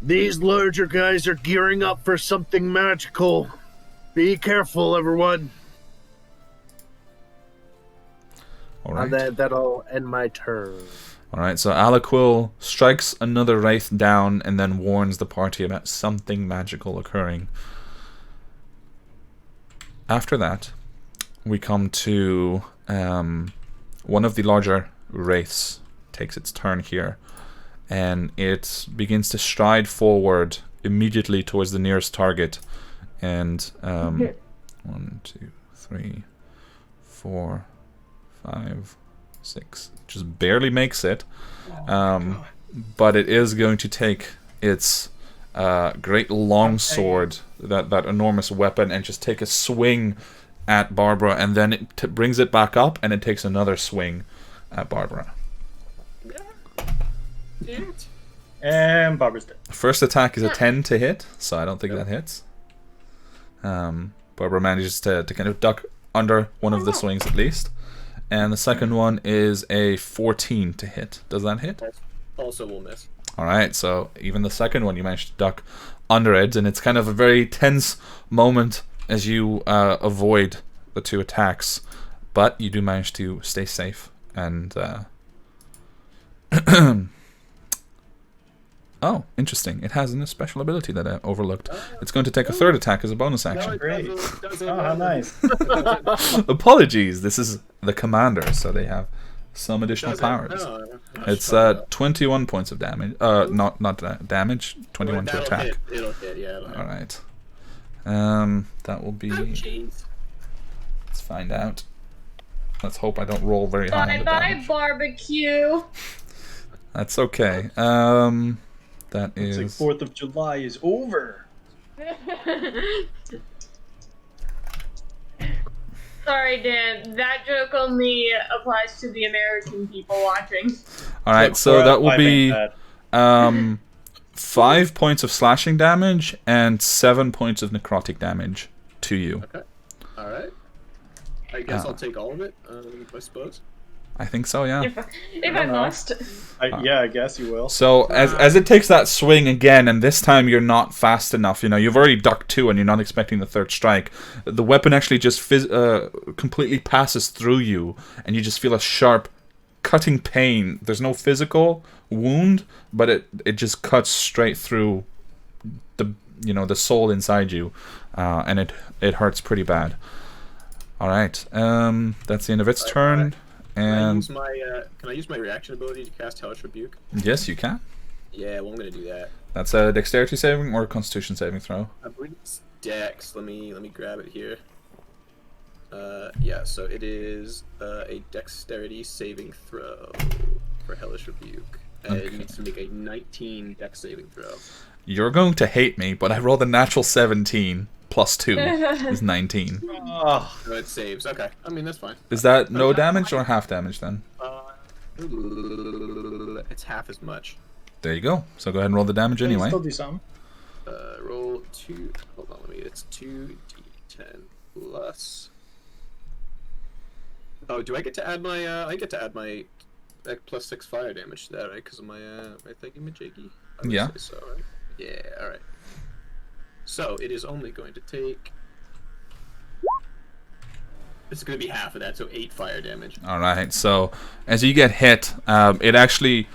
these larger guys are gearing up for something magical. Be careful, everyone. All right. And then that'll end my turn. Alright, so Alaquil strikes another wraith down and then warns the party about something magical occurring. After that, we come to one of the larger wraiths takes its turn here, and it begins to stride forward immediately towards the nearest target. And 1, 2, 3, 4, 5, 6. Just barely makes it. But it is going to take its great long sword, that enormous weapon, and just take a swing at Barbara, and then it brings it back up, and it takes another swing at Barbara. And Barbara's dead. First attack is a 10 to hit, so I don't think that hits. Barbara manages to kind of duck under one of the swings at least. And the second one is a 14 to hit. Does that hit? Also will miss. Alright, so even the second one you managed to duck under it, and it's kind of a very tense moment as you avoid the two attacks. But you do manage to stay safe. And oh, interesting. It has a special ability that I overlooked. It's going to take a third attack as a bonus action. Great. Oh, how nice. Apologies. This is the commander, so they have some additional powers. It's 21 points of damage. Not damage. 21 to attack. It'll hit, yeah. All right. That will be. Let's find out. Let's hope I don't roll very high on the damage. Bye, barbecue. That's okay. That is. It's like 4th of July is over. Sorry, Dan. That joke only applies to the American people watching. All right, so that will be 5 points of slashing damage and 7 points of necrotic damage to you. Okay. All right. I guess I'll take all of it. I suppose. I think so, yeah. If I must. Yeah, I guess you will. So as it takes that swing again, and this time you're not fast enough. You know, you've already ducked 2, and you're not expecting the third strike. The weapon actually just completely passes through you, and you just feel a sharp, cutting pain. There's no physical wound, but it just cuts straight through the soul inside you, and it hurts pretty bad. All right, that's the end of its turn. And can I use my reaction ability to cast Hellish Rebuke? Yes, you can. Yeah, well, I'm gonna do that. That's a dexterity saving or a constitution saving throw. I believe it's Dex. Let me grab it here. Yeah, so it is a dexterity saving throw for Hellish Rebuke. And it needs to make a 19 dex saving throw. You're going to hate me, but I rolled a natural 17 plus 2 is 19. Oh. So it saves. Okay, I mean that's fine. Is that no damage or half damage then? It's half as much. There you go. So go ahead and roll the damage anyway. Still do something. Roll 2. Hold on, it's 2d10 plus. Oh, do I get to add my? I get to add my plus 6 fire damage to that, right? Because of my thingy-majiggy. Yeah. So, right? Yeah. All right. So it is only going to take. It's going to be half of that, so 8 fire damage. All right. So as you get hit, it actually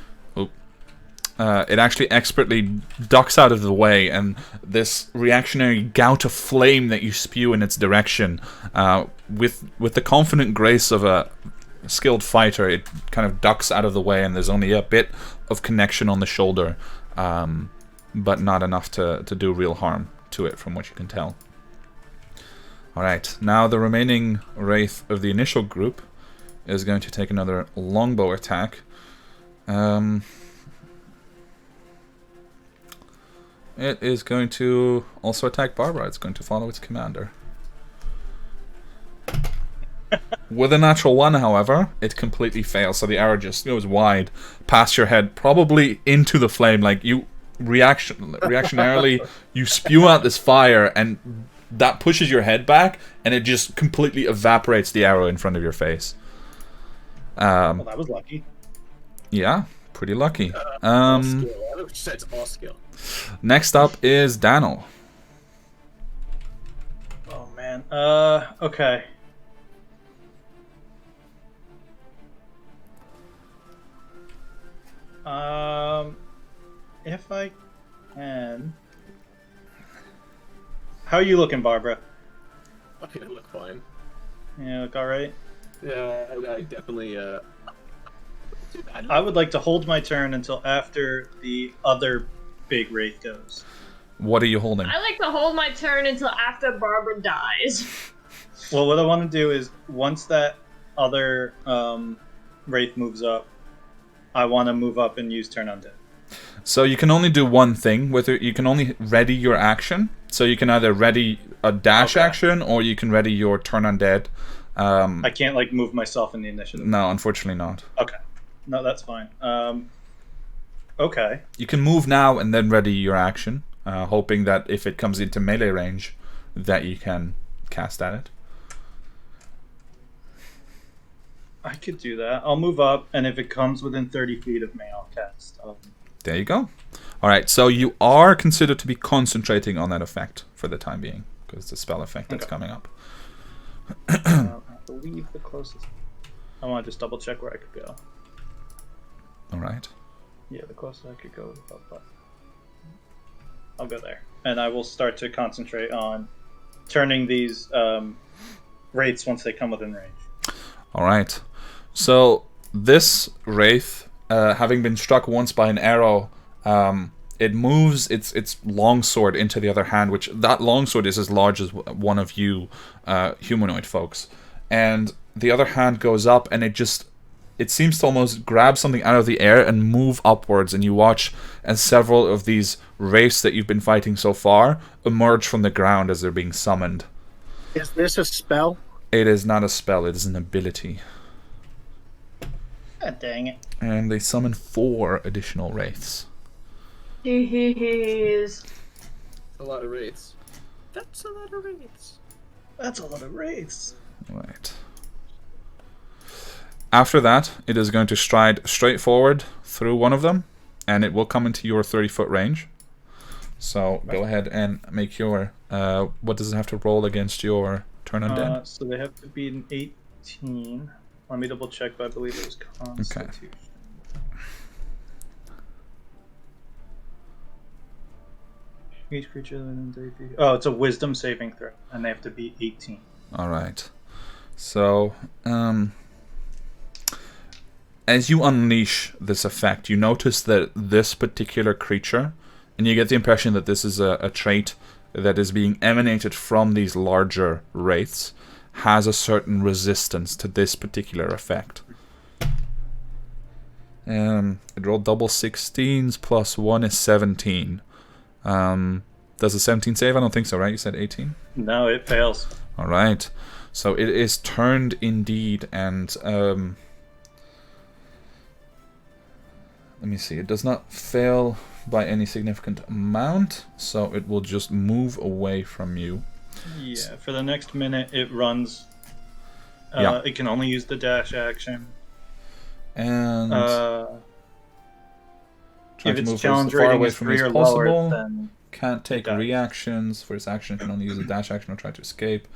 expertly ducks out of the way, and this reactionary gout of flame that you spew in its direction, with the confident grace of a skilled fighter, it kind of ducks out of the way, and there's only a bit of connection on the shoulder, but not enough to do real harm to it, from what you can tell. Alright, now the remaining wraith of the initial group is going to take another longbow attack. It is going to also attack Barbara. It's going to follow its commander. With a natural 1, however, it completely fails, so the arrow just goes wide past your head, probably into the flame. Like, you reactionarily you spew out this fire, and that pushes your head back, and it just completely evaporates the arrow in front of your face. Well, that was lucky. Yeah, pretty lucky. All skill. I would say it's all skill. Next up is Daniel. Oh man. Okay. If I can. How are you looking, Barbara? Okay, I look fine. Yeah, look alright? Yeah, I definitely, I would like to hold my turn until after the other big wraith goes. What are you holding? I like to hold my turn until after Barbara dies. Well, what I want to do is, once that other wraith moves up, I want to move up and use Turn Undead. So you can only do one thing. You can only ready your action. So you can either ready a dash action, or you can ready your Turn Undead. I can't, like, move myself in the initiative. No, unfortunately not. Okay. No, that's fine. Okay. You can move now and then ready your action, hoping that if it comes into melee range, that you can cast at it. I could do that. I'll move up, and if it comes within 30 feet of me, I'll cast. There you go. Alright, so you are considered to be concentrating on that effect for the time being, because it's a spell effect that's coming up. I believe the closest. I want to just double check where I could go. Alright. Yeah, the closest I could go is about 5. I'll go there. And I will start to concentrate on turning these wraiths once they come within range. Alright. So, this wraith, having been struck once by an arrow, it moves its longsword into the other hand, which that longsword is as large as one of you humanoid folks. And the other hand goes up, and it seems to almost grab something out of the air and move upwards, and you watch as several of these wraiths that you've been fighting so far emerge from the ground as they're being summoned. Is this a spell? It is not a spell, it is an ability. God dang it. And they summon 4 additional wraiths. Jeez. a lot of wraiths. That's a lot of wraiths. That's a lot of wraiths. Right. After that, it is going to stride straight forward through one of them, and it will come into your 30-foot range. So go ahead and make your... what does it have to roll against your turn undead? So they have to be an 18. Let me double check, but I believe it was Constitution. Each creature within 30 feet. Oh, it's a Wisdom saving throw, and they have to be 18. All right. So, as you unleash this effect, you notice that this particular creature, and you get the impression that this is a trait that is being emanated from these larger wraiths, has a certain resistance to this particular effect. It rolled double 16s, plus 1 is 17. Does a 17 save? I don't think so, right? You said 18? No, it fails. Alright. So it is turned indeed, and let me see, it does not fail by any significant amount, so it will just move away from you. Yeah, for the next minute it runs. Yeah. It can only use the dash action. And if its challenge rating is 3 or lower, then can't take reactions. For its action, it can only use a dash action or try to escape.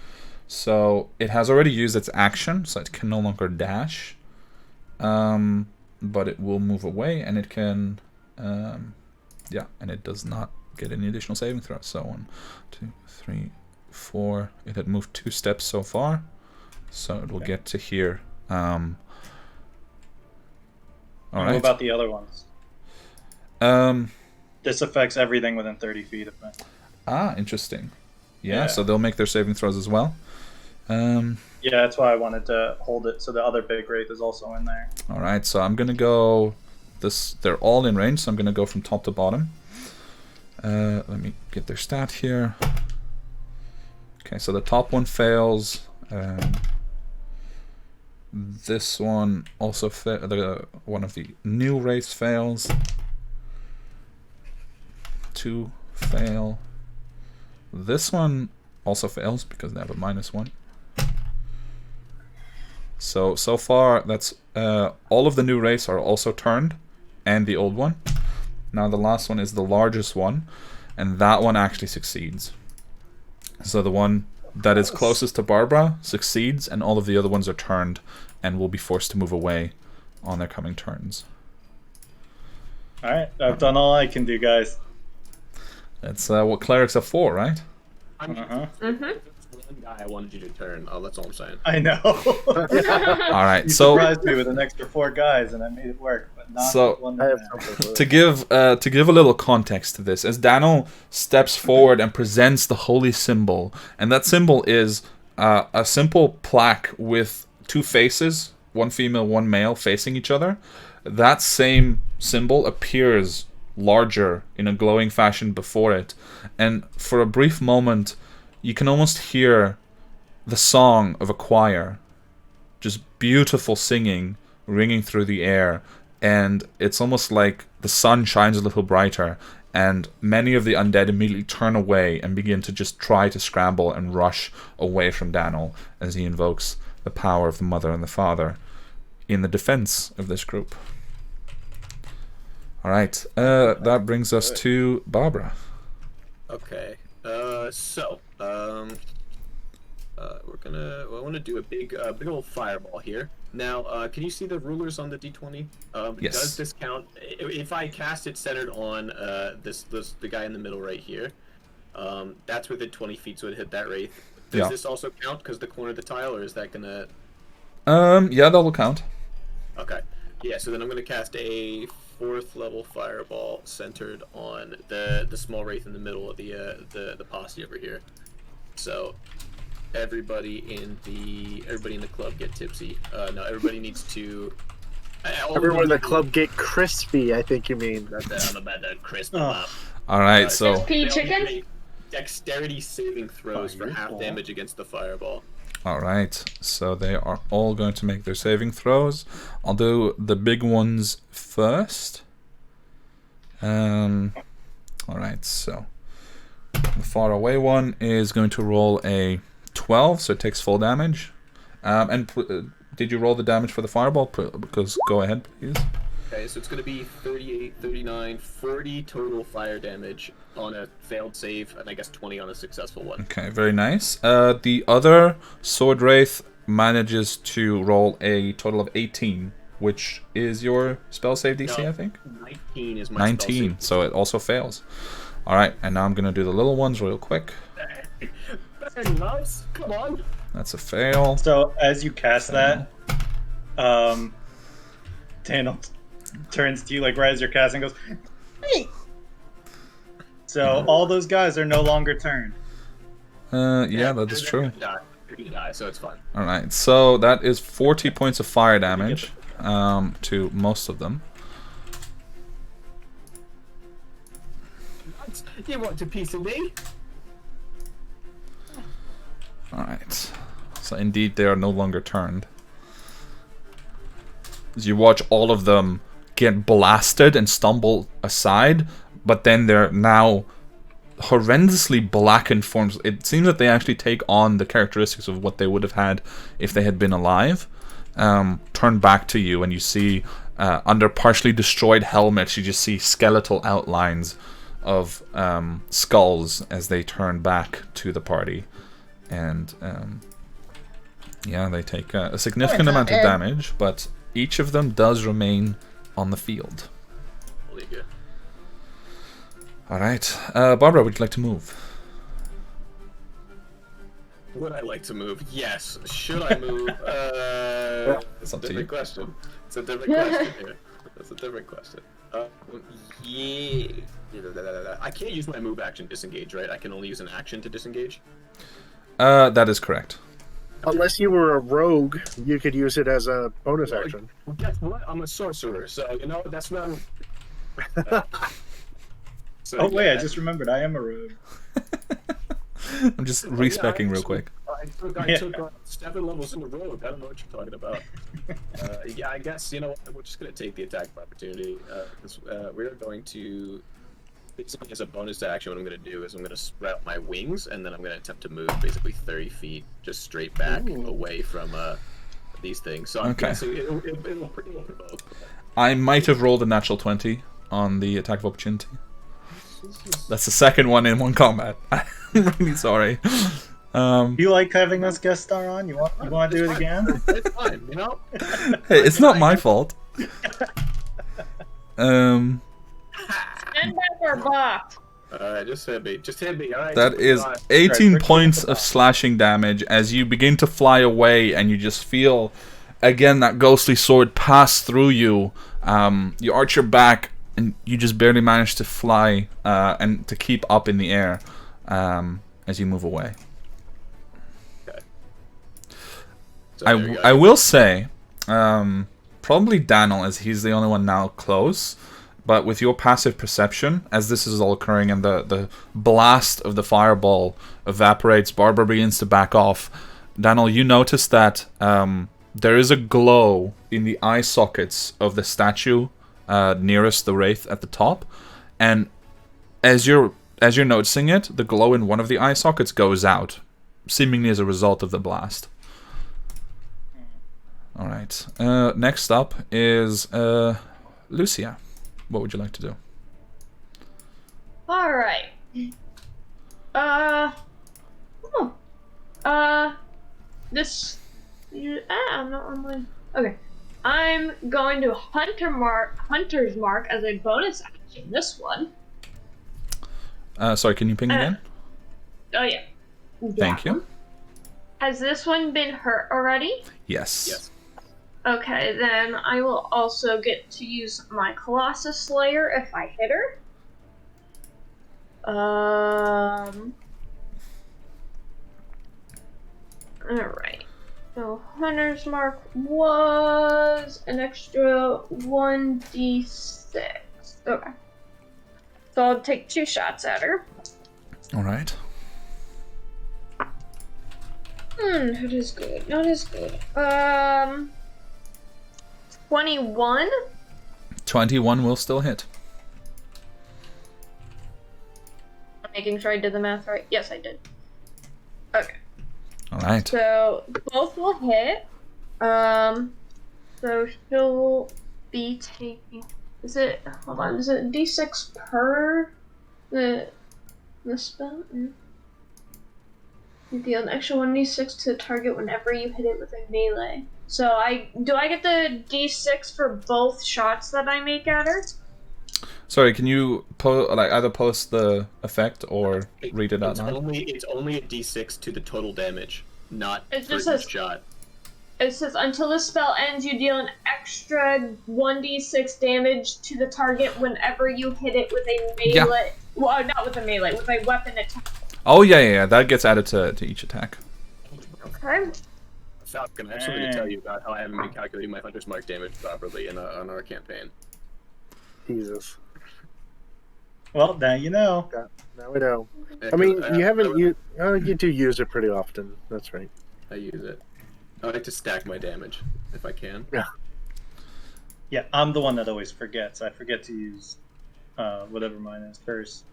So it has already used its action, so it can no longer dash. But it will move away, and it can, yeah, and it does not get any additional saving throws. So 1, 2, 3, 4. It had moved 2 steps so far, so it will get to here. All right. What about the other ones? This affects everything within 30 feet of me. Ah, interesting. Yeah, so they'll make their saving throws as well. Yeah, that's why I wanted to hold it, so the other big wraith is also in there. Alright, so I'm gonna go... They're all in range, so I'm gonna go from top to bottom. Let me get their stat here. Okay, so the top one fails. This one also one of the new wraiths fails. 2 fail. This one also fails because they have a -1. So far, that's all of the new wraiths are also turned, and the old one. Now the last one is the largest one, and that one actually succeeds. So the one that is closest to Barbara succeeds, and all of the other ones are turned and will be forced to move away on their coming turns. All right, I've done all I can do, guys. That's what clerics are for, right? Uh-huh. Mm-hmm. One guy I wanted you to turn. Oh, that's all I'm saying. I know. All right, You so surprised me with an extra 4 guys, and I made it work, but not So- with one I have man. something. to give a little context to this, as Daniel steps forward and presents the holy symbol, and that symbol is a simple plaque with 2 faces, one female, one male, facing each other. That same symbol appears larger in a glowing fashion before it, and for a brief moment, you can almost hear the song of a choir, just beautiful singing ringing through the air, and it's almost like the sun shines a little brighter, and many of the undead immediately turn away and begin to just try to scramble and rush away from Daniel as he invokes the power of the Mother and the Father in the defense of this group. Alright, that brings us to Barbara. Okay. I want to do a big old fireball here. Now, can you see the rulers on the D20? Yes. Does this count? If I cast it centered on the guy in the middle right here, that's within 20 feet, so it hit that wraith. Does Yeah. this also count because the corner of the tile, or is that gonna? Yeah, that'll count. Okay. Yeah. So then I'm gonna cast a 4th level fireball centered on the small wraith in the middle of the posse over here. So everybody in the club get tipsy. No, everybody needs to. Everyone in the club get crispy, I think you mean. I'm about to crisp Oh. up. Alright, so Crispy They all chicken? make Dexterity saving throws for half Fireball. damage against the fireball. alright, so they are all going to make their saving throws. I'll do the big ones first. Alright, so the far away one is going to roll a 12, so it takes full damage. Did you roll the damage for the fireball? Because go ahead, please. Okay, so it's going to be 38, 39, 40 total fire damage on a failed save, and I guess 20 on a successful one. Okay, very nice. The other sword wraith manages to roll a total of 18, which is your spell save DC, No, I think. 19 is my 19, so it also fails. Alright, and now I'm going to do the little ones real quick. Very nice. Come on. That's a fail. So as you cast that, Daniel turns to you like right as you're casting, goes, "Hey!" So all those guys are no longer turned. Yeah, that is They're true. gonna die. They're gonna die, so it's fine. Alright, so that is 40 points of fire damage to most of them. You want a piece of me? Alright. So indeed they are no longer turned. As you watch all of them get blasted and stumble aside, but then they're now horrendously blackened forms. It seems that they actually take on the characteristics of what they would have had if they had been alive. Turn back to you, and you see under partially destroyed helmets, you just see skeletal outlines of skulls as they turn back to the party. And yeah, they take a significant amount of damage, but each of them does remain on the field. Holy good. Alright, Barbara, would you like to move? Would I like to move? Yes. Should I move? It's a up to different you. question. It's a different question here. That's a different question. Yeah. I can't use my move action disengage, right? I can only use an action to disengage. That is correct. Unless you were a rogue, you could use it as a bonus action. Well, guess what? I'm a sorcerer, so you know that's not. So, Oh wait, yeah, I just remembered I am a rogue. I'm just respecing real quick. I took 7 levels in a row. I don't know what you're talking about. Yeah, I guess, you know, we're just going to take the attack of opportunity. We're going to, basically as a bonus action, what I'm going to do is I'm going to spread out my wings, and then I'm going to attempt to move basically 30 feet just straight back away from these things. So I'm Okay. guessing it'll provoke. I might have rolled a natural 20 on the attack of opportunity. That's the second one in one combat. I'm really sorry. You like having us guest star on? You want to do it again? It's fine, you know? Hey, it's not my fault. Send back our box. Alright, just hit me. Just hit me, alright? That is 18 points of slashing damage as you begin to fly away, and you just feel, again, that ghostly sword pass through you. You arch your back, and you just barely manage to fly and to keep up in the air as you move away. Okay. So I will say, probably Daniel, as he's the only one now close, but with your passive perception, as this is all occurring and the blast of the fireball evaporates, Barbara begins to back off. Daniel, you notice that there is a glow in the eye sockets of the statue nearest the wraith at the top, and as you're noticing it, the glow in one of the eye sockets goes out, seemingly as a result of the blast. Alright, next up is Lucia. What would you like to do? Alright. This... I'm not on my... Okay. I'm going to Hunter's Mark as a bonus action, this one. Sorry, can you ping again? Oh, yeah. Thank you. Has this one been hurt already? Yes. Yes. Okay, then I will also get to use my Colossus Slayer if I hit her. Alright. So, Hunter's Mark was an extra 1d6. Okay. So I'll take 2 shots at her. Alright. Not as good. Not as good. 21? 21 will still hit. I'm making sure I did the math right. Yes, I did. Okay. Alright. So, both will hit. So she'll be taking... Is it... Hold on. Is it d6 per the spell? You deal an extra 1d6 to the target whenever you hit it with a melee. So do I get the d6 for both shots that I make at her? Sorry, can you either post the effect or read it out loud? It's only a d6 to the total damage, not It for just each says- shot. It says, until the spell ends, you deal an extra 1d6 damage to the target whenever you hit it with a melee... Yeah. Well, not with a melee, with a weapon attack. Oh, yeah. That gets added to each attack. Okay. Falcone, I actually going to tell you about how I haven't been calculating my Hunter's Mark damage properly on our campaign. Jesus. Well, now you know. Yeah, now we know. Yeah, I mean, 'cause you haven't you do use it pretty often. That's right. I use it. I like to stack my damage, if I can. Yeah, I'm the one that always forgets. I forget to use whatever mine is first.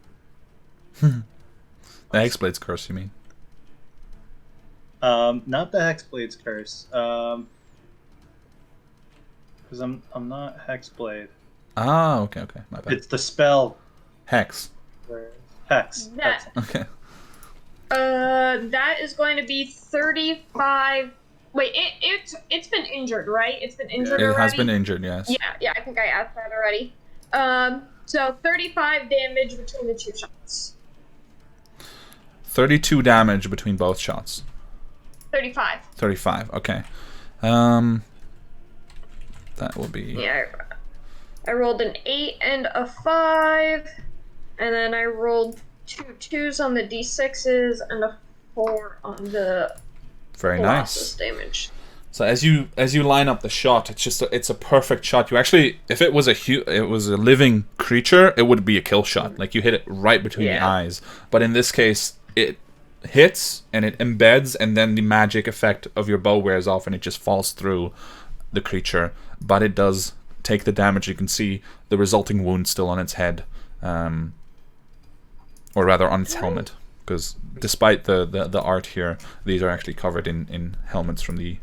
The Hexblade's curse, you mean? Not the Hexblade's curse. Because I'm not Hexblade. Ah, okay, my bad. It's the spell Hex. Hex. That- That's it. Okay. That is going to be 35... Wait, it's been injured, right? It's been injured It already? has been injured, yes. Yeah, I think I asked that already. So 35 damage between the 2 shots. 32 damage between both shots. 35. 35, okay. That will be... Yeah, I rolled an 8 and a 5, and then I rolled 2 2s on the d6s and a 4 on the Very Colossus nice. damage. So as you line up the shot, it's a perfect shot. You actually, if it was a living creature, it would be a kill shot. Like you hit it right between the eyes. But in this case, it hits and it embeds, and then the magic effect of your bow wears off, and it just falls through the creature. But it does take the damage. You can see the resulting wound still on its head, or rather on its helmet. Because despite the art here, these are actually covered in helmets from the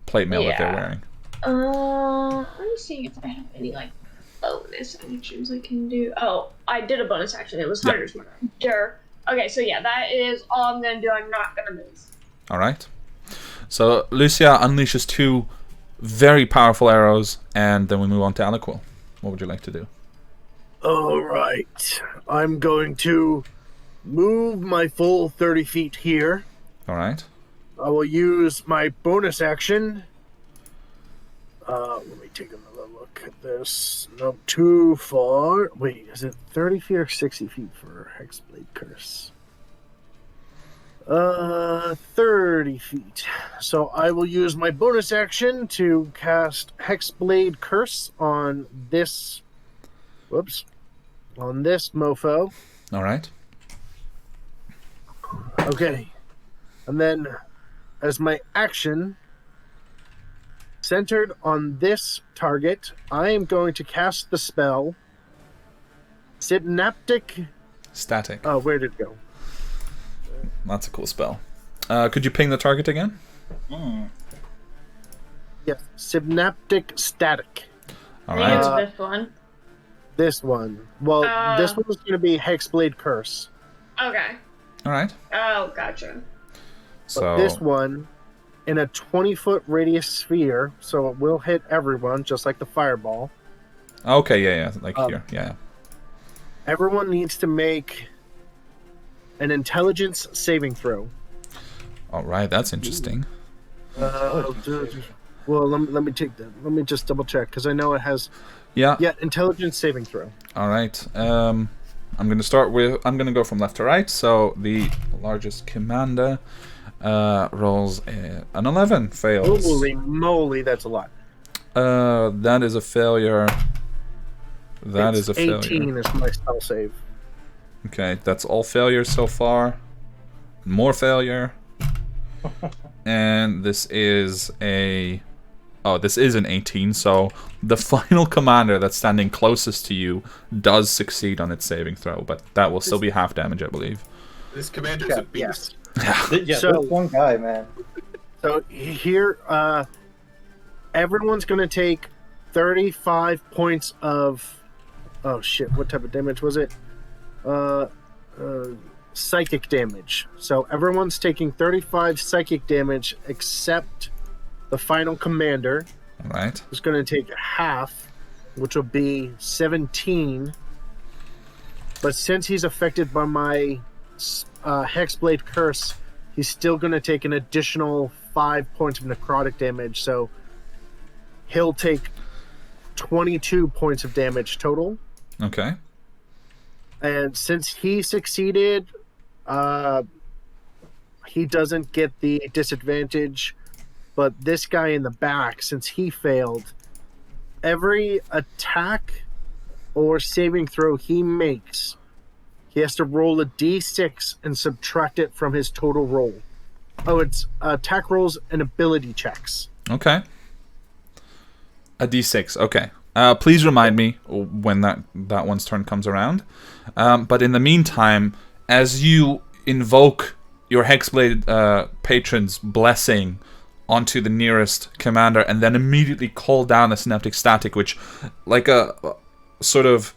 plate mail that they're wearing. Let me see if I have any bonus actions I can do. Oh, I did a bonus action. It was Hunter's Mark. Sure. Okay, so yeah, that is all I'm gonna do. I'm not gonna move. All right. So Lucia unleashes 2 very powerful arrows, and then we move on to Aliquil. What would you like to do? All right. I'm going to move my full 30 feet here. All right. I will use my bonus action. Let me take another look at this. Not too far. Wait, is it 30 feet or 60 feet for Hexblade Curse? 30 feet. So I will use my bonus action to cast Hexblade Curse on this. Whoops. On this mofo. All right. Okay. And then, as my action, centered on this target, I am going to cast the spell Synaptic. Static. Oh, where did it go? That's a cool spell. Could you ping the target again? Yes, Synaptic Static. All I think right. it's this one. This one. Well, this one is going to be Hexblade Curse. Okay. All right. Oh, gotcha. So But this one, in a 20-foot radius sphere, so it will hit everyone, just like the fireball. Okay, yeah, like here, yeah. Everyone needs to make an intelligence saving throw. All right, that's interesting. Well, let me take that. Let me just double check because I know it has. Yeah. Yeah, intelligence saving throw. All right. I'm gonna start with. I'm gonna go from left to right. So the largest commander rolls an 11, fails. Holy moly, that's a lot. That is a failure. That is a failure. 18 is my spell save. Okay, that's all failures so far. More failure. And this is a... Oh, this is an 18, so the final commander that's standing closest to you does succeed on its saving throw, but that will still be half damage, I believe. This commander's a beast. Yeah, So- this one guy, man. So here, everyone's going to take 35 points of... Oh shit, what type of damage was it? Psychic damage. So everyone's taking 35 psychic damage except the final commander, All right. who's going to take half, which will be 17. But since he's affected by my Hexblade Curse, he's still going to take an additional 5 points of necrotic damage. So he'll take 22 points of damage total. Okay. And since he succeeded, he doesn't get the disadvantage. But this guy in the back, since he failed, every attack or saving throw he makes, he has to roll a d6 and subtract it from his total roll. Oh, it's attack rolls and ability checks. Okay. A d6, okay. Please remind me when that one's turn comes around. But in the meantime, as you invoke your Hexblade patron's blessing onto the nearest commander, and then immediately call down a Synaptic Static, which, like a sort of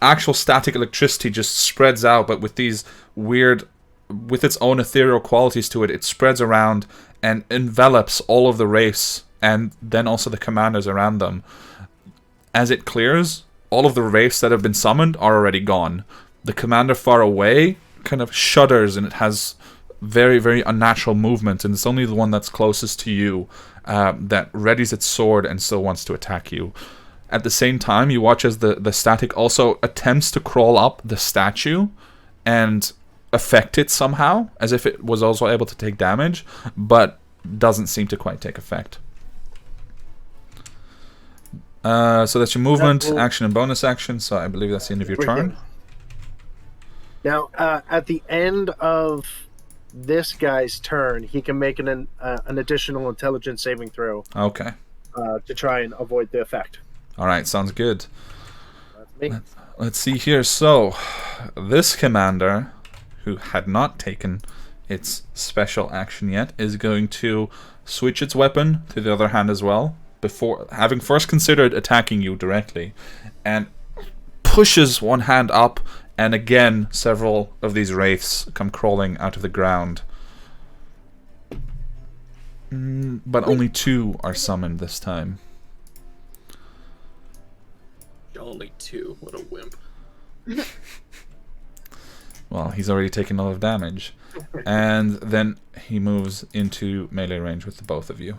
actual static electricity, just spreads out, but with these weird, with its own ethereal qualities to it, it spreads around and envelops all of the wraiths, and then also the commanders around them. As it clears, all of the wraiths that have been summoned are already gone. The commander far away kind of shudders, and it has very, very unnatural movement, and it's only the one that's closest to you that readies its sword and still wants to attack you. At the same time, you watch as the static also attempts to crawl up the statue and affect it somehow, as if it was also able to take damage, but doesn't seem to quite take effect. So that's your movement, action, and bonus action, so I believe that's the end of your turn. Now, at the end of this guy's turn, he can make an additional intelligence saving throw Okay. to try and avoid the effect. Alright, sounds good. That's me. Let's see here. So, this commander, who had not taken its special action yet, is going to switch its weapon to the other hand as well, before having first considered attacking you directly, and pushes one hand up, and again several of these wraiths come crawling out of the ground. But only 2 are summoned this time. Y'all only 2. What a wimp. Well, he's already taken a lot of damage. And then he moves into melee range with the both of you.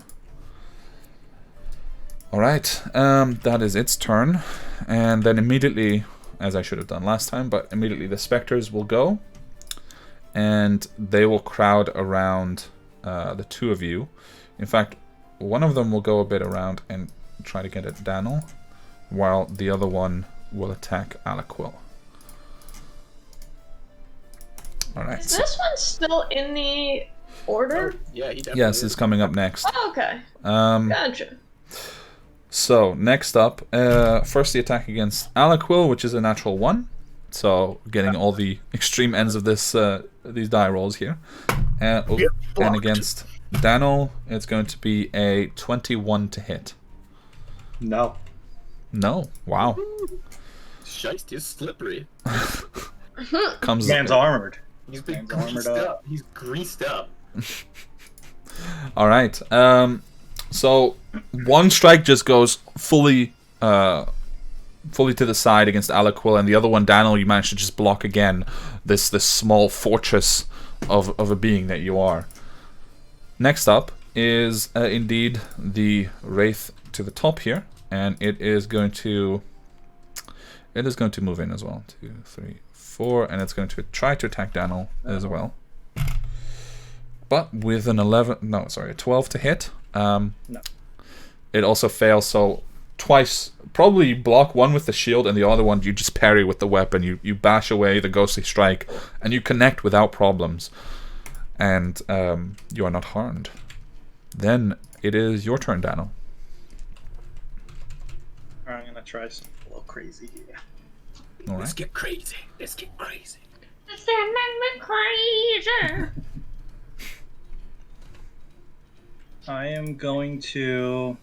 Alright, that is its turn. And then immediately, as I should have done last time, but immediately the specters will go. And they will crowd around the 2 of you. In fact, one of them will go a bit around and try to get at Daniel, while the other one will attack Alaquil. Alright. Is this one still in the order? Yeah, he definitely Yes, is. it's coming up next. Oh, okay. Gotcha. So, next up, first the attack against Alaquil, which is a natural 1. So, getting all the extreme ends of this these die rolls here. And against Daniel, it's going to be a 21 to hit. No. No. Wow. Shiest is slippery. Comes Man's armored. He's been Man's armored greased up. up. He's greased up. All right. So one strike just goes fully to the side against Alaquil, and the other one, Daniel, you manage to just block again. This small fortress of a being that you are. Next up is indeed the wraith to the top here, and it is going to move in as well. 2, 3, 4, and it's going to try to attack Daniel as well. But with an 12 to hit. No. It also fails, so twice, probably block one with the shield and the other one you just parry with the weapon. You bash away the ghostly strike and you connect without problems. And you are not harmed. Then it is your turn, Daniel. Alright, I'm gonna try something a little crazy here. All Let's right. get crazy. Let's get crazy. I am going to...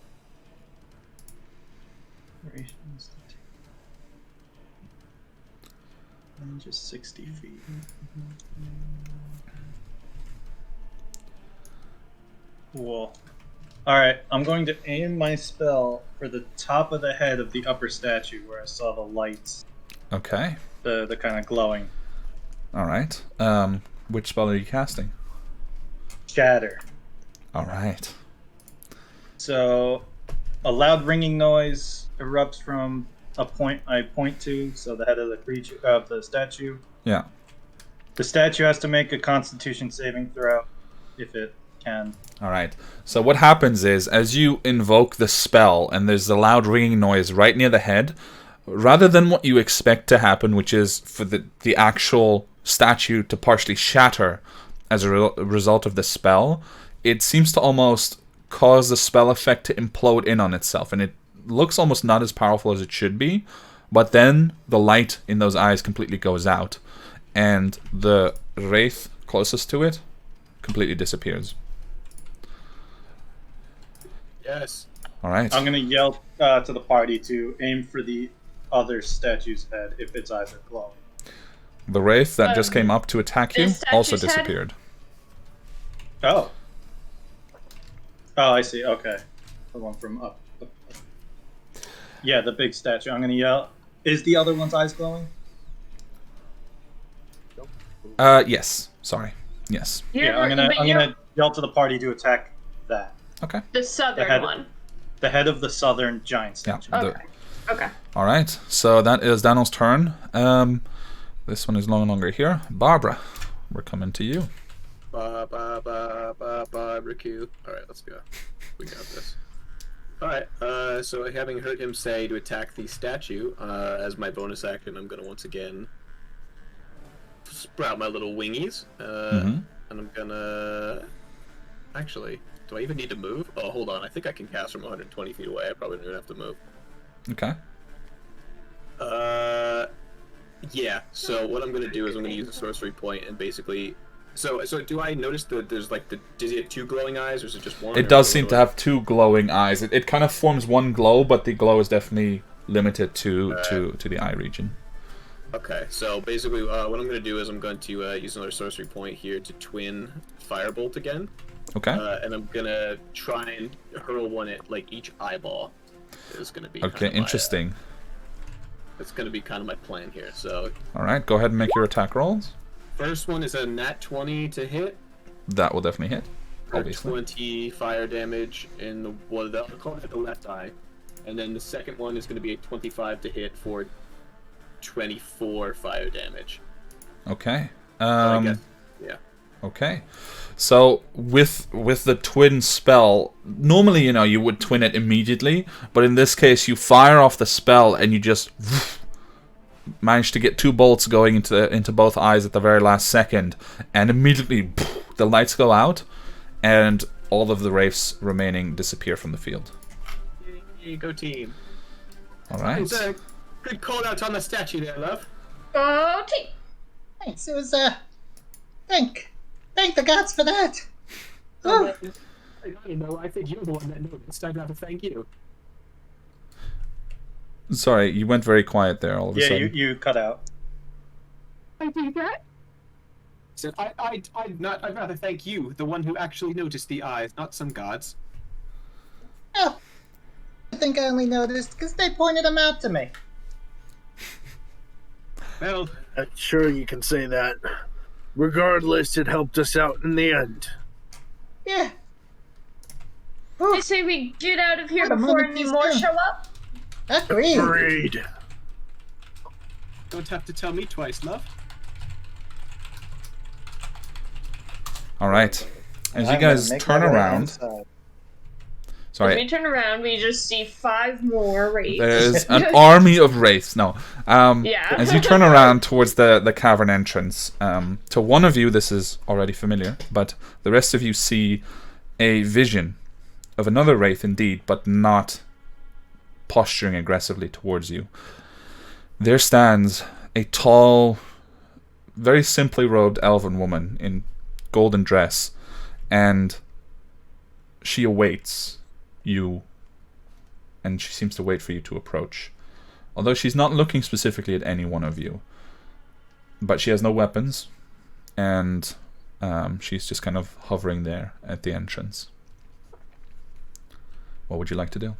Just 60 feet. Cool. Alright, I'm going to aim my spell for the top of the head of the upper statue where I saw the lights, Okay. the kind of glowing. All right. Which spell are you casting? Shatter. All right. So, a loud ringing noise erupts from a point I point to, so the head of the creature, of the statue. Yeah. The statue has to make a Constitution saving throw, if it can. All right. So what happens is, as you invoke the spell, and there's a loud ringing noise right near the head, rather than what you expect to happen, which is for the actual statue to partially shatter as a result of the spell, it seems to almost cause the spell effect to implode in on itself, and it looks almost not as powerful as it should be. But then the light in those eyes completely goes out, and the wraith closest to it completely disappears. Yes. All right. I'm going to yell to the party to aim for the other statue's head if its eyes are glowing. The wraith that just came up to attack you the also statue's head? disappeared. Oh. Oh, I see. Okay. The one from up. Yeah, the big statue. I'm going to yell. Is the other one's eyes glowing? Yes. Sorry. Yes. Yeah, I'm gonna yell to the party to attack that. Okay. The southern head- one. The head of the southern giant Yeah. statue. Okay. Okay. All right. So that is Daniel's turn. This one is no longer here. Barbara, we're coming to you. Barbecue. Alright, let's go. We got this. Alright, so having heard him say to attack the statue, as my bonus action, I'm gonna once again sprout my little wingies, and I'm gonna... Actually, do I even need to move? Oh, hold on, I think I can cast from 120 feet away. I probably don't even have to move. Okay. Yeah, so what I'm gonna do is I'm gonna use a sorcery point and basically... So do I notice that there's like does it have 2 glowing eyes or is it just one? It does seem to have 2 glowing eyes. It kind of forms one glow, but the glow is definitely limited to the eye region. Okay, so basically what I'm going to do is I'm going to use another sorcery point here to twin Firebolt again. Okay. And I'm going to try and hurl one at like each eyeball. Is going to be Okay, kind of interesting. That's going to be kind of my plan here. So, All right, go ahead and make your attack rolls. first one is a nat 20 to hit. That will definitely hit, For obviously. 20 fire damage in the the left eye. And then the second one is going to be a 25 to hit for 24 fire damage. Okay. So I guess, yeah. Okay. So with the twin spell, normally you would twin it immediately, but in this case you fire off the spell and you just manage to get 2 bolts going into both eyes at the very last second, and immediately the lights go out and all of the wraiths remaining disappear from the field. Yay, go team. All right. It's a good call out on the statue there, love. Oh, team. Thanks. It was thank the gods for that. I don't know. I think you're the one that noticed. I'd have to thank you. Sorry, you went very quiet there all of a Yeah, sudden. you cut out. I do that. So I'd rather thank you, the one who actually noticed the eyes, not some gods. Oh, I think I only noticed because they pointed them out to me. Well, Sure, you can say that. Regardless, it helped us out in the end. Yeah. I say we get out of here What a before moment any he's more done. show up. Agreed. Agreed. don't have to tell me twice, love. All right. As you I'm guys gonna make turn my way around, inside. When we sorry, turn around, we just see 5 more wraiths. there's an army of wraiths. No. Yeah. As you turn around towards the cavern entrance, to one of you this is already familiar, but the rest of you see a vision of another wraith indeed, but not posturing aggressively towards you. There stands a tall, very simply robed elven woman in golden dress, and she awaits you, and she seems to wait for you to approach. Although she's not looking specifically at any one of you. But she has no weapons, and she's just kind of hovering there at the entrance. What would you like to do?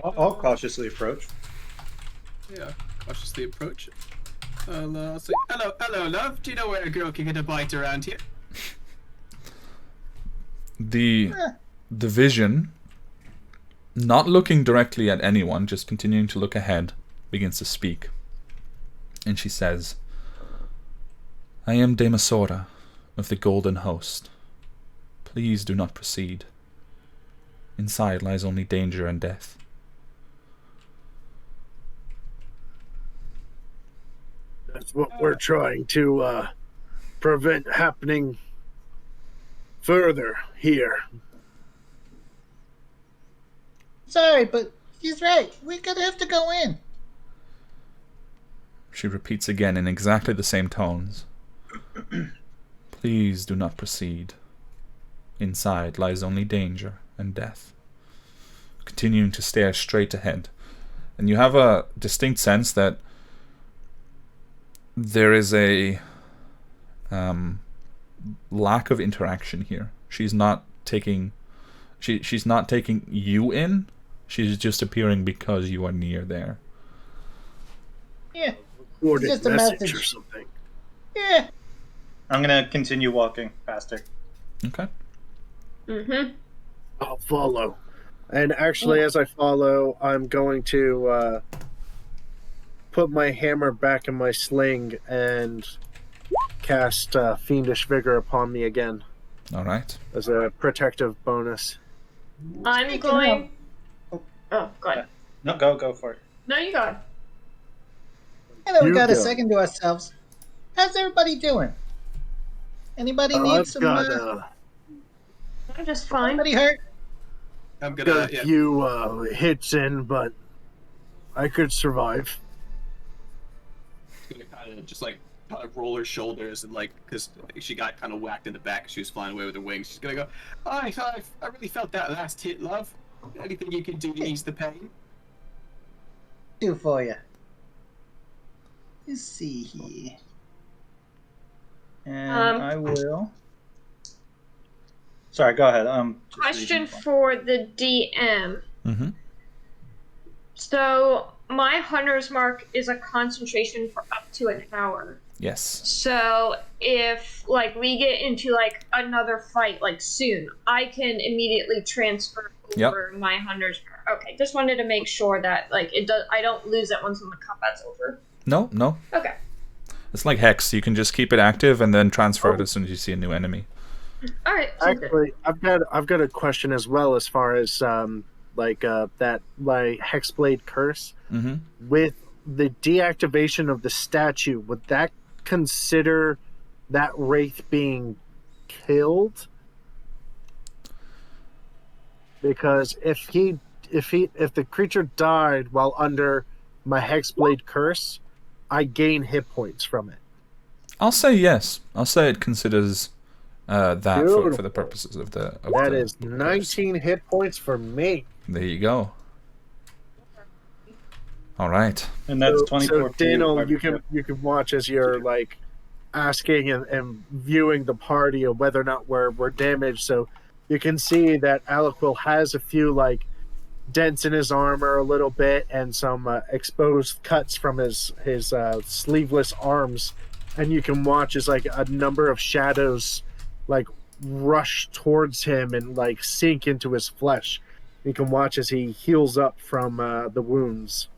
I'll cautiously approach. Yeah, cautiously approach. I'll say, hello, love. Do you know where a girl can get a bite around here? The vision, not looking directly at anyone, just continuing to look ahead, begins to speak. And she says, I am Demasora of the Golden Host. Please do not proceed. Inside lies only danger and death. That's what we're trying to prevent happening further here. Sorry, but he's right. We're gonna have to go in. She repeats again in exactly the same tones. Please do not proceed. Inside lies only danger and death. Continuing to stare straight ahead. And you have a distinct sense that there is a lack of interaction here. She's not taking she's not taking you in. She's just appearing because you are near there. Yeah. Recorded Just a message message. or something. Yeah. I'm gonna continue walking faster. Okay. Mm-hmm. I'll follow. And actually, as I follow, I'm going to put my hammer back in my sling and cast Fiendish Vigor upon me again All right. as a protective bonus. I'm Speaking going... Oh, go ahead. No, go for it. No, you go. I know we You got a go. second to ourselves. How's everybody doing? Anybody need I've some? got I'm just fine. Anybody hurt? I'm gonna, a few hits in, but I could survive. kind of just like kind of roll her shoulders and like, because she got kind of whacked in the back. She was flying away with her wings. She's gonna go, I really felt that last hit, love. Anything you can do to ease the pain? Do for you. Let's see here. And I will. Sorry, go ahead. Just Question reading. for the DM. Mm-hmm. So my hunter's mark is a concentration for up to an hour. Yes. So if like we get into like another fight like soon, I can immediately transfer over my hunter's mark. Okay, just wanted to make sure that like I don't lose it once when the combat's over. No. Okay. It's like Hex. You can just keep it active and then transfer it as soon as you see a new enemy. All right. Actually, I've got a question as well as far as that my Hexblade curse. Mm-hmm. With the deactivation of the statue, would that consider that wraith being killed? Because if the creature died while under my Hexblade curse, I gain hit points from it. I'll say yes. I'll say it considers that for the purposes of the. That is 19 hit points for me. There you go. All right. And that's 24. So Daniel, you can watch as you're like asking and viewing the party of whether or not we're damaged. So you can see that Aliquil has a few like dents in his armor a little bit and some exposed cuts from his sleeveless arms, and you can watch as like a number of shadows like rush towards him and like sink into his flesh. You can watch as he heals up from the wounds.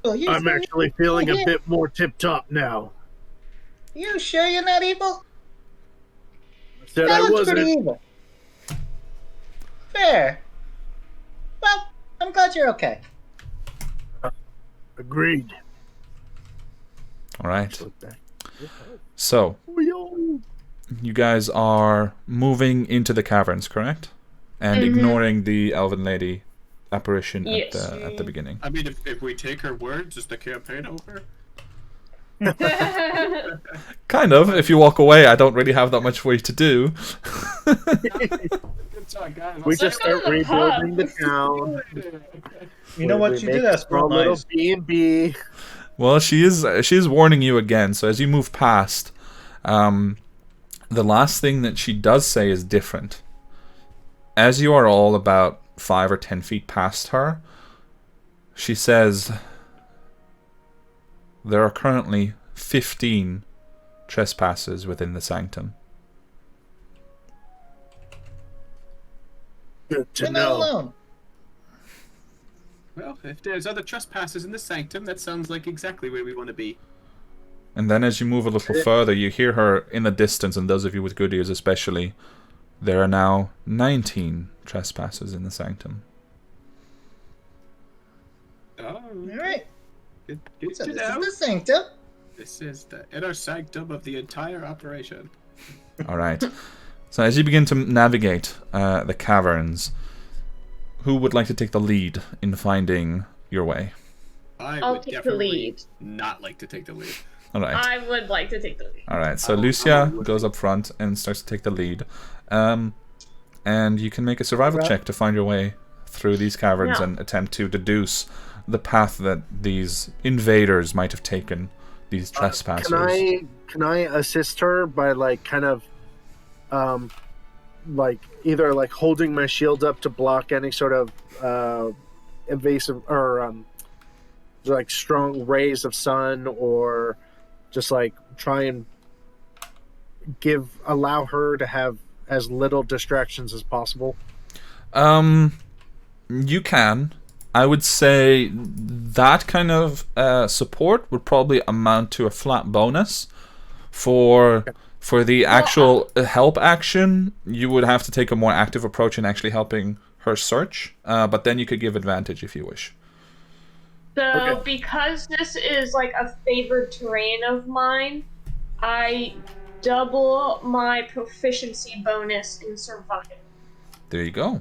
I'm actually feeling a bit more tip-top now. You sure you're not evil? Said I wasn't. Pretty evil. Fair. Well, I'm glad you're okay. Agreed. All right. So, you guys are moving into the caverns, correct? And ignoring the elven lady apparition at the beginning. I mean, if we take her words, is the campaign over? Kind of. If you walk away, I don't really have that much for you to do. We just start rebuilding the town. You know what? You did ask for a little nice. B&B. Well, she is warning you again. So as you move past, the last thing that she does say is different. As you are all about 5 or 10 feet past her, she says, there are currently 15 trespassers within the sanctum. Good to You're not know. alone. Well, if there's other trespassers in the sanctum, that sounds like exactly where we want to be. And then as you move a little further, you hear her in the distance, and those of you with good ears especially, there are now 19 trespassers in the sanctum. Oh, All right. good So to this know. is the sanctum. This is the inner sanctum of the entire operation. All right. So as you begin to navigate the caverns, who would like to take the lead in finding your way? I'll would take the definitely lead. not like to take the lead. All right. I would like to take the lead. All right. So I'm Lucia with goes up front and starts to take the lead. And you can make a survival check to find your way through these caverns and attempt to deduce the path that these invaders might have taken, these trespassers. Can I assist her by like kind of like either like holding my shield up to block any sort of invasive or like strong rays of sun, or just like try and allow her to have as little distractions as possible? You can. I would say that kind of support would probably amount to a flat bonus. For the actual help action, you would have to take a more active approach in actually helping her search. But then you could give advantage if you wish. So, because this is like a favored terrain of mine, I double my proficiency bonus in survival. There you go.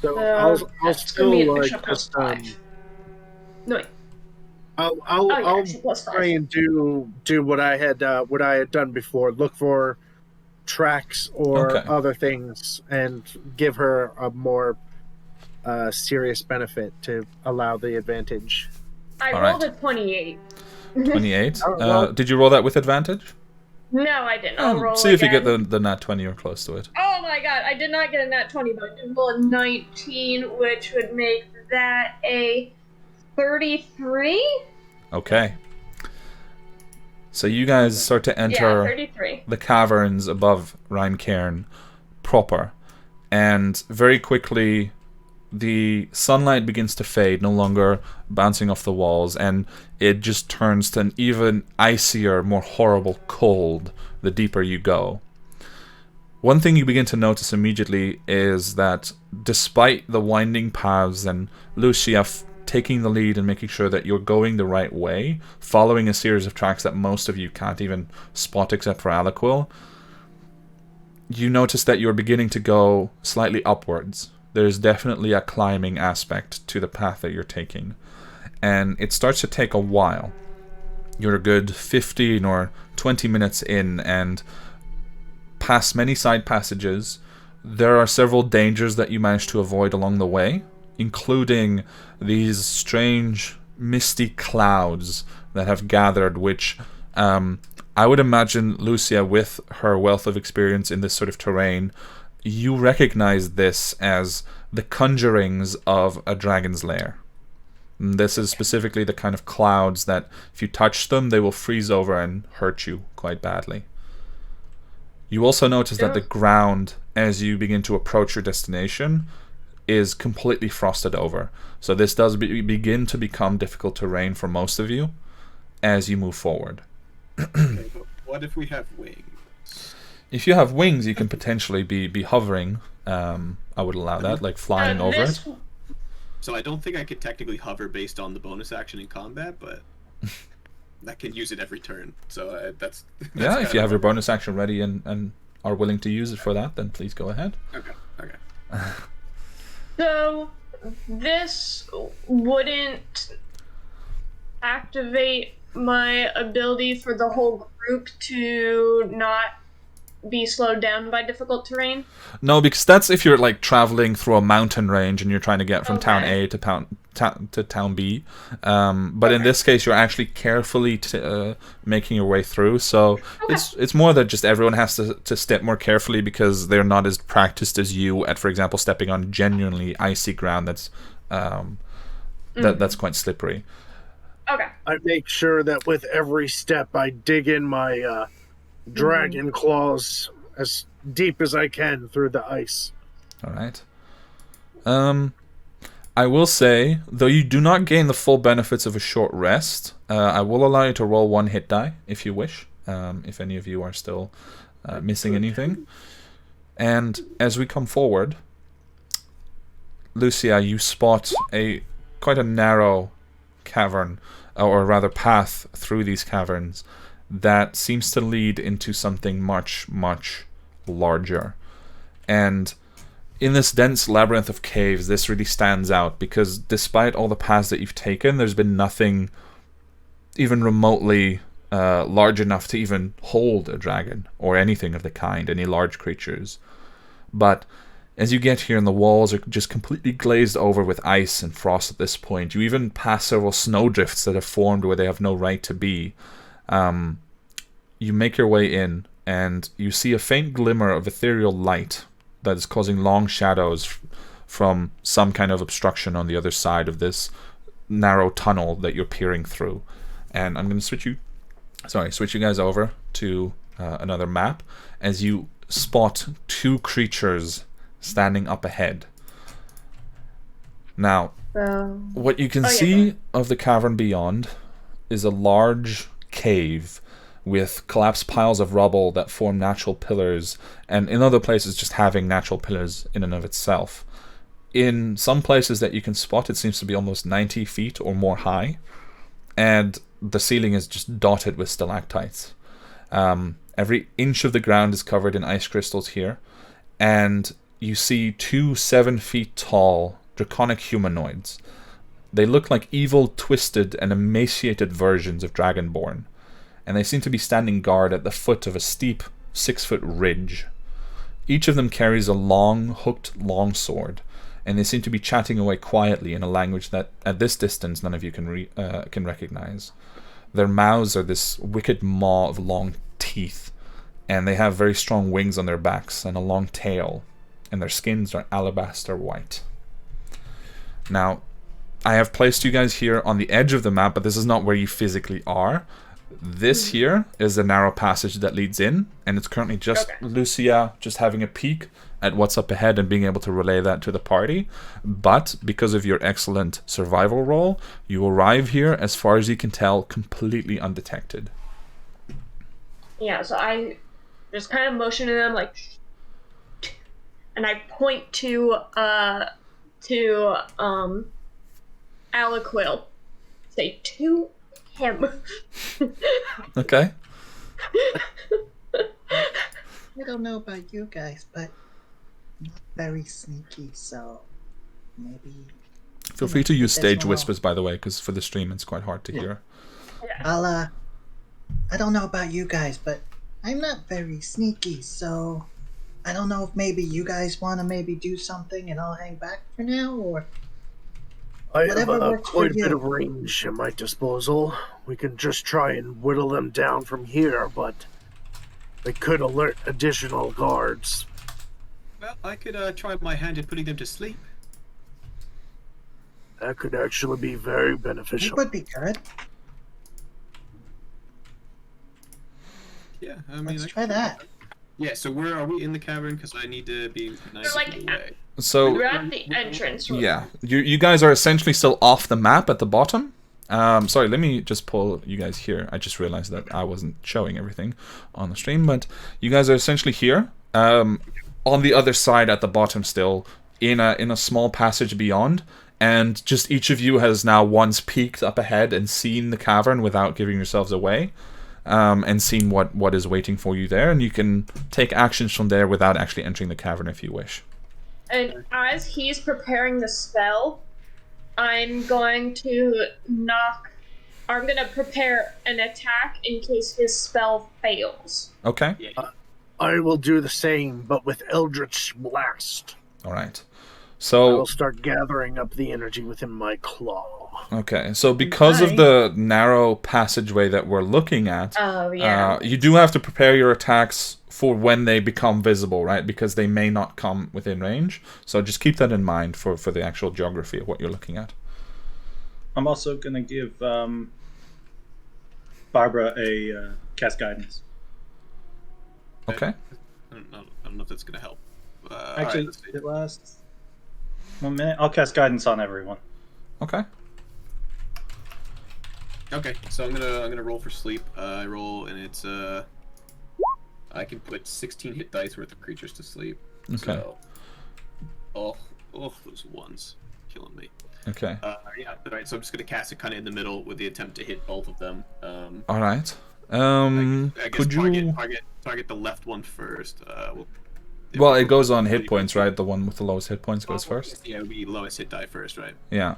So That's I'll gonna still be an like extra plus just 5. No, wait. I'll actually, plus 5. try and do what I had done before. Look for tracks or other things, and give her a more serious benefit to allow the advantage. I All rolled right. a 28. 28. well- Did you roll that with advantage? No, I didn't. I'll roll See if you again. get the nat 20 or close to it. Oh my god, I did not get a nat 20, but I did roll a 19, which would make that a 33? Okay. So you guys start to enter 33. the caverns above Rimecairn proper. And very quickly, the sunlight begins to fade, no longer bouncing off the walls, and it just turns to an even icier, more horrible cold the deeper you go. One thing you begin to notice immediately is that despite the winding paths and Lucia taking the lead and making sure that you're going the right way, following a series of tracks that most of you can't even spot except for Aliquil, you notice that you're beginning to go slightly upwards. There's definitely a climbing aspect to the path that you're taking. And it starts to take a while. You're a good 15 or 20 minutes in, and past many side passages, there are several dangers that you manage to avoid along the way, including these strange misty clouds that have gathered, which I would imagine Lucia, with her wealth of experience in this sort of terrain, you recognize this as the conjurings of a dragon's lair. And this is specifically the kind of clouds that if you touch them, they will freeze over and hurt you quite badly. You also notice that the ground, as you begin to approach your destination, is completely frosted over. So this does begin to become difficult terrain for most of you as you move forward. Okay, but what if we have wings? If you have wings, you can potentially be hovering. I would allow that, like flying over it. So I don't think I could technically hover based on the bonus action in combat, but I can use it every turn. So that's yeah, if you have your bonus action ready and are willing to use it for that, then please go ahead. Okay. So, this wouldn't activate my ability for the whole group to not be slowed down by difficult terrain? No, because that's if you're like traveling through a mountain range and you're trying to get from town A to town B. But in this case, you're actually carefully making your way through. So it's more that just everyone has to step more carefully because they're not as practiced as you at, for example, stepping on genuinely icy ground that's that's quite slippery. Okay. I make sure that with every step I dig in my dragon claws as deep as I can through the ice. All right. I will say, though you do not gain the full benefits of a short rest, I will allow you to roll one hit die if you wish, if any of you are still missing anything. And as we come forward, Lucia, you spot quite a narrow cavern, or rather path through these caverns that seems to lead into something much, much larger. And in this dense labyrinth of caves, this really stands out because despite all the paths that you've taken, there's been nothing even remotely large enough to even hold a dragon or anything of the kind, any large creatures. But as you get here and the walls are just completely glazed over with ice and frost at this point, you even pass several snowdrifts that have formed where they have no right to be. You make your way in, and you see a faint glimmer of ethereal light that is causing long shadows from some kind of obstruction on the other side of this narrow tunnel that you're peering through. And I'm going to switch you guys over to another map as you spot two creatures standing up ahead. Now, what you can see of the cavern beyond is a large cave with collapsed piles of rubble that form natural pillars, and in other places just having natural pillars in and of itself. In some places that you can spot, it seems to be almost 90 feet or more high, and the ceiling is just dotted with stalactites. Every inch of the ground is covered in ice crystals here, and you see 2 7 feet tall draconic humanoids. They look like evil, twisted, and emaciated versions of Dragonborn, and they seem to be standing guard at the foot of a steep 6-foot ridge. Each of them carries a long, hooked longsword, and they seem to be chatting away quietly in a language that, at this distance, none of you can recognize. Their mouths are this wicked maw of long teeth, and they have very strong wings on their backs and a long tail, and their skins are alabaster white. Now, I have placed you guys here on the edge of the map, but this is not where you physically are. This here is a narrow passage that leads in, and it's currently just Lucia just having a peek at what's up ahead and being able to relay that to the party. But because of your excellent survival roll, you arrive here, as far as you can tell, completely undetected. Yeah, so I just kind of motion to them like, shh, and I point to Aliquil. Say to him. Okay. I don't know about you guys, but I'm not very sneaky, so maybe... Feel free to use stage whispers, by the way, because for the stream it's quite hard to hear. I don't know about you guys, but I'm not very sneaky, so I don't know if maybe you guys want to maybe do something and I'll hang back for now, or... I Whatever have works quite a for you. bit of range at my disposal. We can just try and whittle them down from here, but they could alert additional guards. Well, I could try my hand at putting them to sleep. That could actually be very It beneficial. would be good. Yeah, I mean, Let's try that. Yeah, so where are we in the cavern? Because I need to be nice like, and away. So, We're at the entrance. yeah, you guys are essentially still off the map at the bottom. Sorry, let me just pull you guys here. I just realized that I wasn't showing everything on the stream, but you guys are essentially here, on the other side at the bottom still, in a small passage beyond, and just each of you has now once peeked up ahead and seen the cavern without giving yourselves away, and seen what is waiting for you there, and you can take actions from there without actually entering the cavern if you wish. And as he's preparing the spell, I'm going to prepare an attack in case his spell fails. Okay. I will do the same, but with Eldritch Blast. All right. I So will start gathering up the energy within my claw. okay, so because of the narrow passageway that we're looking at, you do have to prepare your attacks for when they become visible, right? Because they may not come within range. So just keep that in mind for the actual geography of what you're looking at. I'm also going to give Barbara a cast guidance. Okay. I don't know if that's going to help. Actually, let's see. it lasts 1 minute. I'll cast guidance on everyone. Okay. Okay, so I'm gonna roll for sleep. I roll, and it's I can put 16 hit dice worth of creatures to sleep. Okay. So, oh, those ones killing me. Okay. Yeah. Right. So I'm just gonna cast it kind of in the middle with the attempt to hit both of them. All right. I guess Could you? target the left one first? Well, it goes on hit points, right? The one with the lowest hit points goes first. Yeah, it would be lowest hit die first, right? Yeah.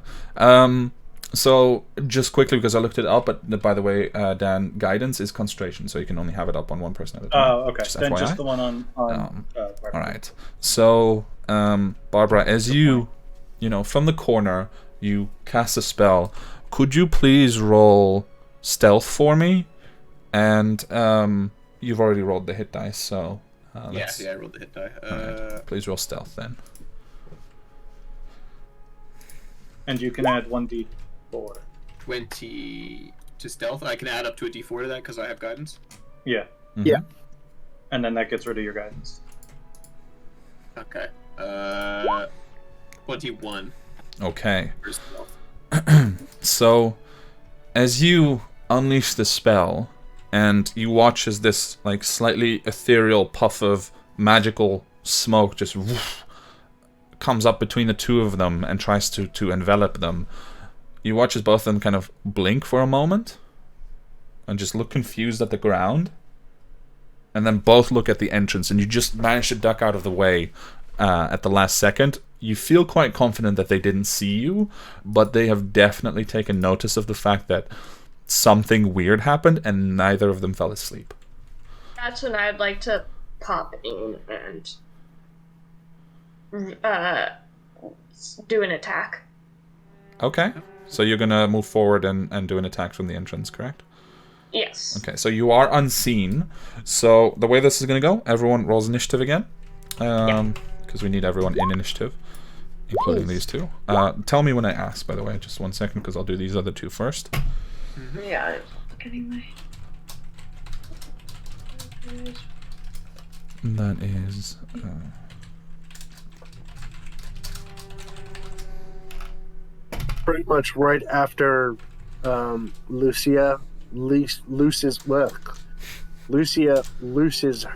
So just quickly, because I looked it up, but by the way, Dan, guidance is concentration, so you can only have it up on one person at a time. Oh, okay. Then FYI. just the one on All Barbara. right. So, Barbara, as you from the corner, you cast a spell. Could you please roll stealth for me? And you've already rolled the hit dice, so Yeah, I rolled the hit die. right. Please roll stealth then. And you can add 1d4. 20 to stealth. I can add up to a d4 to that because I have guidance. Yeah. Mhm. Yeah. And then that gets rid of your guidance. Okay. 21 Okay. for stealth. So, as you unleash the spell, and you watch as this like slightly ethereal puff of magical smoke just comes up between the two of them and tries to envelop them, you watch as both of them kind of blink for a moment and just look confused at the ground, and then both look at the entrance, and you just manage to duck out of the way at the last second. You feel quite confident that they didn't see you, but they have definitely taken notice of the fact that something weird happened, and neither of them fell asleep. That's when I'd like to pop in and do an attack. Okay, so you're gonna move forward and do an attack from the entrance, correct? Yes. Okay, so you are unseen. So the way this is going to go, everyone rolls initiative again. Because we need everyone in initiative, including these two. Tell me when I ask, by the way. Just 1 second, because I'll do these other two first. Yeah, I'm getting my... That is... Pretty much right after Lucia loses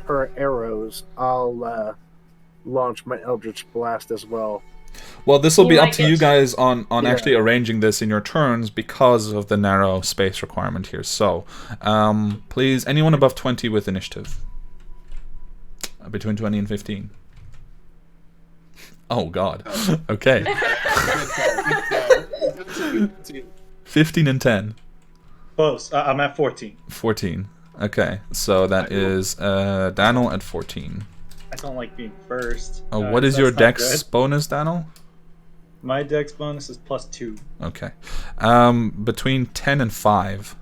her arrows, I'll launch my Eldritch Blast as well. Well, this will You be up might to get- you guys on Yeah. actually arranging this in your turns because of the narrow space requirement here. So, please, anyone above 20 with initiative? Between 20 and 15. Oh, God. Okay. 15 and 10. Close. I'm at 14. 14. Okay, so that is Daniel at 14. I don't like being first. What is that's your not dex good. bonus, Daniel? My dex bonus is +2. Okay. Between 10 and 5.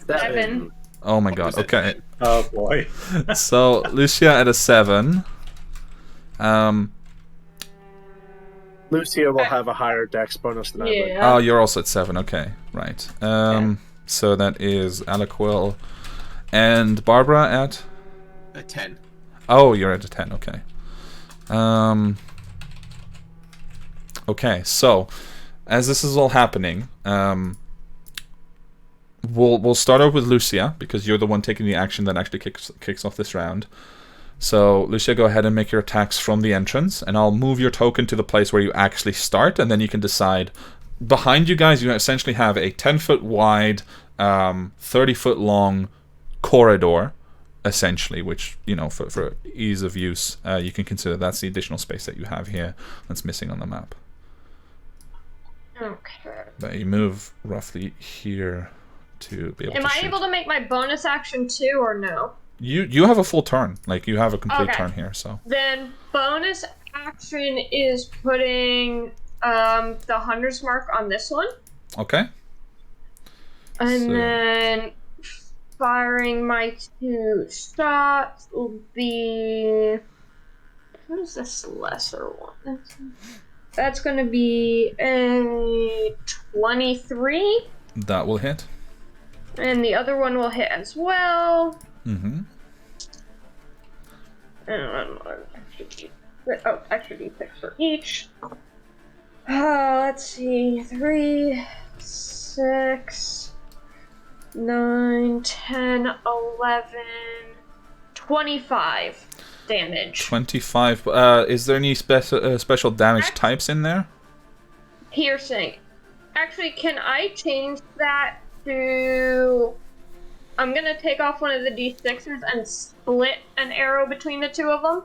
7. Oh my god, okay. Oh boy. So, Lucia at a 7. Lucia will have a higher dex bonus than I would. Yeah. Oh, you're also at 7, okay. Right. So that is Alaquil. And Barbara at? A 10. Oh, you're at a 10, okay. Okay, so, as this is all happening, we'll start out with Lucia, because you're the one taking the action that actually kicks off this round. So, Lucia, go ahead and make your attacks from the entrance, and I'll move your token to the place where you actually start, and then you can decide. Behind you guys, you essentially have a 10-foot wide, 30-foot long corridor, essentially, which, you know, for ease of use, you can consider that's the additional space that you have here that's missing on the map. Okay. But you move roughly here to be able Am to I shoot. able to make my bonus action too, or no? You have a full turn. Like, you have a complete Okay. turn here, so. Then bonus action is putting the hunter's mark on this one, Okay. and So- then firing my 2 shots will be. What is this lesser one? That's going to be a 23, That will hit. and the other one will hit as well. Mm-hmm. And extra d6 for each. Let's see. 3, 6, 9, 10, 11, 25 damage. 25. Is there any special damage types in there? Piercing. Actually, can I change that to... I'm gonna take off one of the d6s and split an arrow between the two of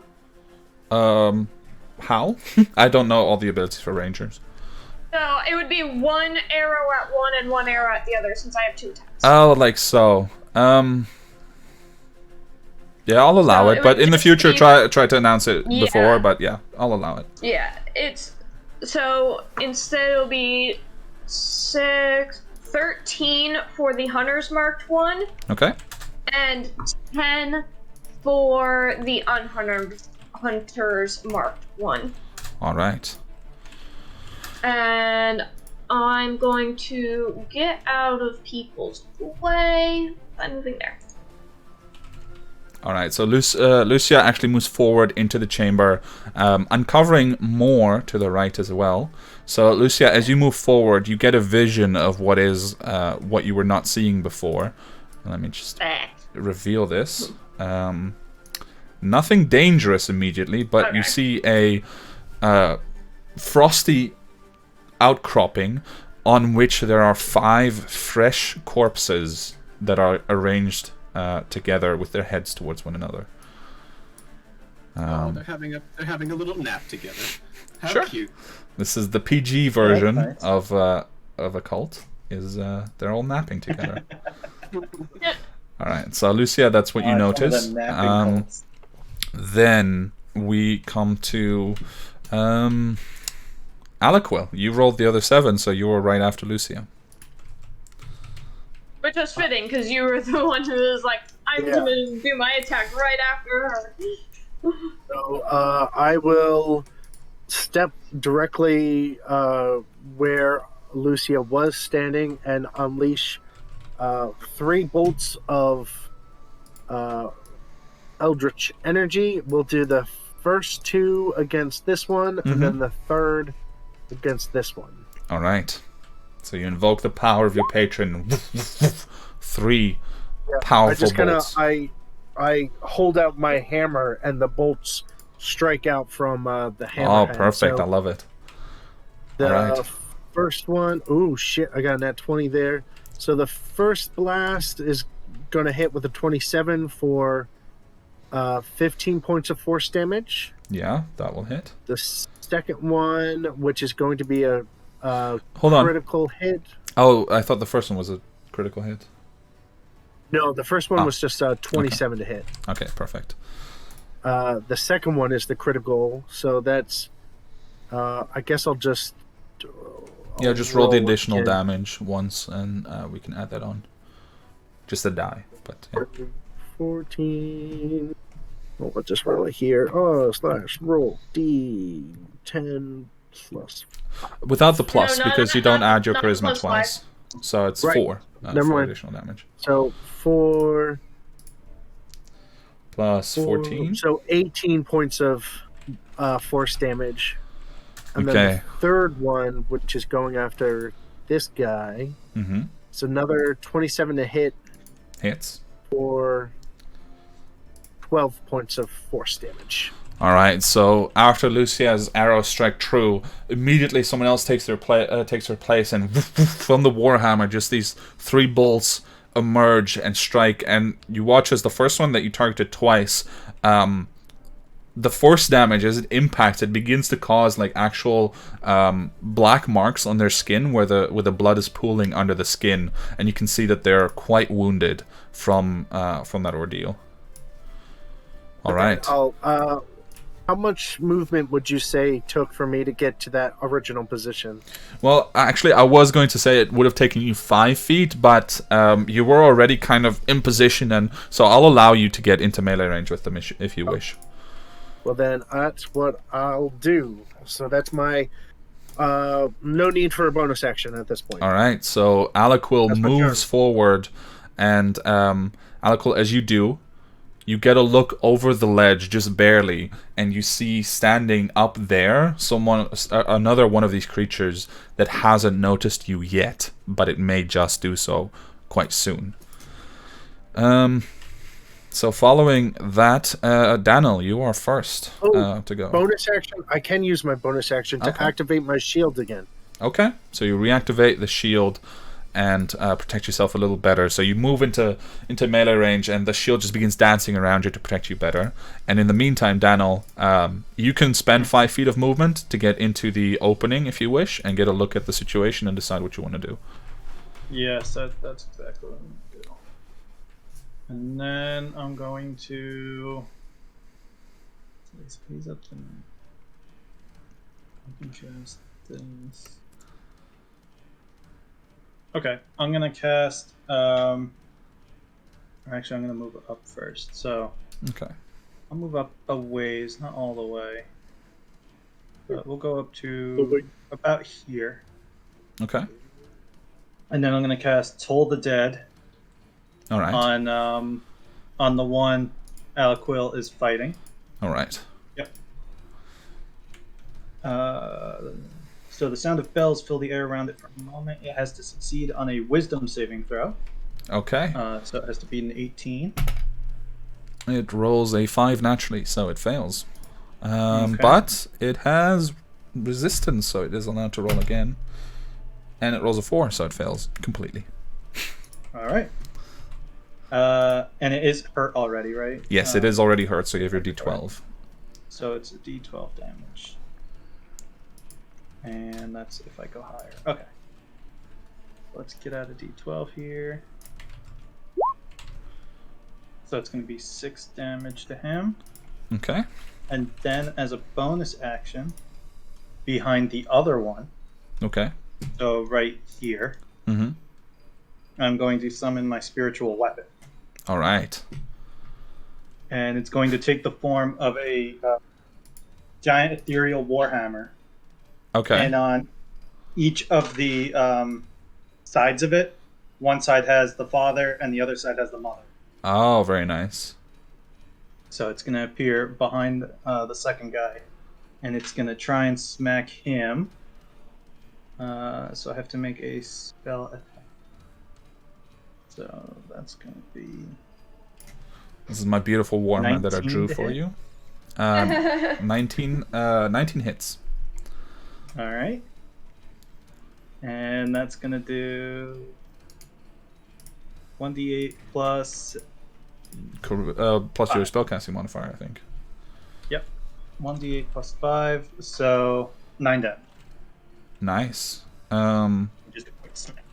them. How? I don't know all the abilities for rangers. So it would be 1 arrow at one and 1 arrow at the other, since I have 2 attacks. Oh, like so. Yeah, I'll allow So it, it but would in the just future, be- try to announce it Yeah. before. But yeah, I'll allow it. Yeah, it's... So instead it'll be 13 for the hunter's marked one, Okay. and 10 for the hunter's marked one. All right. And I'm going to get out of people's way by moving there. All right, so Lucia actually moves forward into the chamber, uncovering more to the right as well. So, Lucia, as you move forward, you get a vision of what is what you were not seeing before. Let me just reveal this. Nothing dangerous immediately, but you Okay. see a frosty outcropping on which there are 5 fresh corpses that are arranged together with their heads towards one another. They're having a little nap together. How Sure. cute. This is the PG version nice. of a cult. Is they're all napping together. All right, so Lucia, that's what you notice. Then we come to Alaquil. You rolled the other 7, so you were right after Lucia. Which was fitting, because you were the one who was like, I'm gonna do my attack right after her. So I will step directly where Lucia was standing and unleash 3 bolts of Eldritch energy. We'll do the first 2 against this one, and then the third against this one. All right. So you invoke the power of your patron. 3 powerful bolts. I hold out my hammer, and the bolts strike out from the hammer. Oh, perfect! So I love it. The first one, ooh, shit! I got a nat 20 there. So the first blast is going to hit with a 27 for 15 points of force damage. Yeah, that will hit. The second one, which is going to be a critical hit. Oh, I thought the first one was a critical hit. No, the first one was just 27 to hit. Okay, perfect. The second one is the critical, so that's... I guess I'll just... just roll the additional damage once, and we can add that on. Just a die, but... Yeah. 14... Well, I'll just roll it here. Roll D10 plus... Without the plus, because you don't add your charisma plus twice. 5. So it's Right. 4. Never 4 mind. additional damage. So 4 plus 14. So 18 points of force damage. And Okay. then the third one, which is going after this guy, it's another 27 to hit Hits. for 12 points of force damage. All right. So after Lucia's arrow strike true, immediately someone else takes their place, and from the warhammer, just these 3 bolts emerge and strike. And you watch as the first one that you targeted twice, the force damage as it impacts, it begins to cause like actual black marks on their skin where the blood is pooling under the skin, and you can see that they're quite wounded from that ordeal. All right. How much movement would you say took for me to get to that original position? Well, actually, I was going to say it would have taken you 5 feet, but you were already kind of in position, and so I'll allow you to get into melee range with them if you wish. Well, then that's what I'll do. So that's my no need for a bonus action at this point. All right. So Alaquil moves forward, and Alaquil, as you do, you get a look over the ledge just barely, and you see standing up there another one of these creatures that hasn't noticed you yet, but it may just do so quite soon. So following that, Daniel, you are first to go. Bonus action? I can use my bonus action to activate my shield again. Okay, so you reactivate the shield and protect yourself a little better. So you move into melee range, and the shield just begins dancing around you to protect you better. And in the meantime, Daniel, you can spend 5 feet of movement to get into the opening if you wish, and get a look at the situation and decide what you want to do. Yes, that's exactly what I'm going to do. And then I'm going to... He's up to... I can cast this... Okay, I'm gonna cast. Actually, I'm gonna move up first. So, okay, I'll move up a ways, not all the way, but we'll go up to about here. Okay, and then I'm gonna cast Toll the Dead. All right. On the one Alaquil is fighting. All right. Yep. So the sound of bells fill the air around it for a moment. It has to succeed on a wisdom saving throw. Okay. So it has to be an 18. It rolls a 5 naturally, so it fails. Okay. But it has resistance, so it is allowed to roll again. And it rolls a 4, so it fails completely. All right. And it is hurt already, right? Yes, it is already hurt, so you have your d12. So it's a d12 damage. And that's if I go higher. Okay. Let's get out of d12 here. So it's going to be 6 damage to him. Okay. And then as a bonus action, behind the other one. Okay. So right here. Mm-hmm. I'm going to summon my spiritual weapon. All right. And it's going to take the form of a giant ethereal warhammer. Okay. And on each of the sides of it, one side has the father and the other side has the mother. Oh, very nice. So it's going to appear behind the second guy. And it's going to try and smack him. So I have to make a spell attack. So that's going to be... This is my beautiful warhammer that I 19 drew to for hit. you. 19 hits. All right. And that's going to do 1d8 plus... Plus your 5. spellcasting modifier, I think. Yep. 1d8 plus 5, so 9 damage. Nice. Just a quick smack.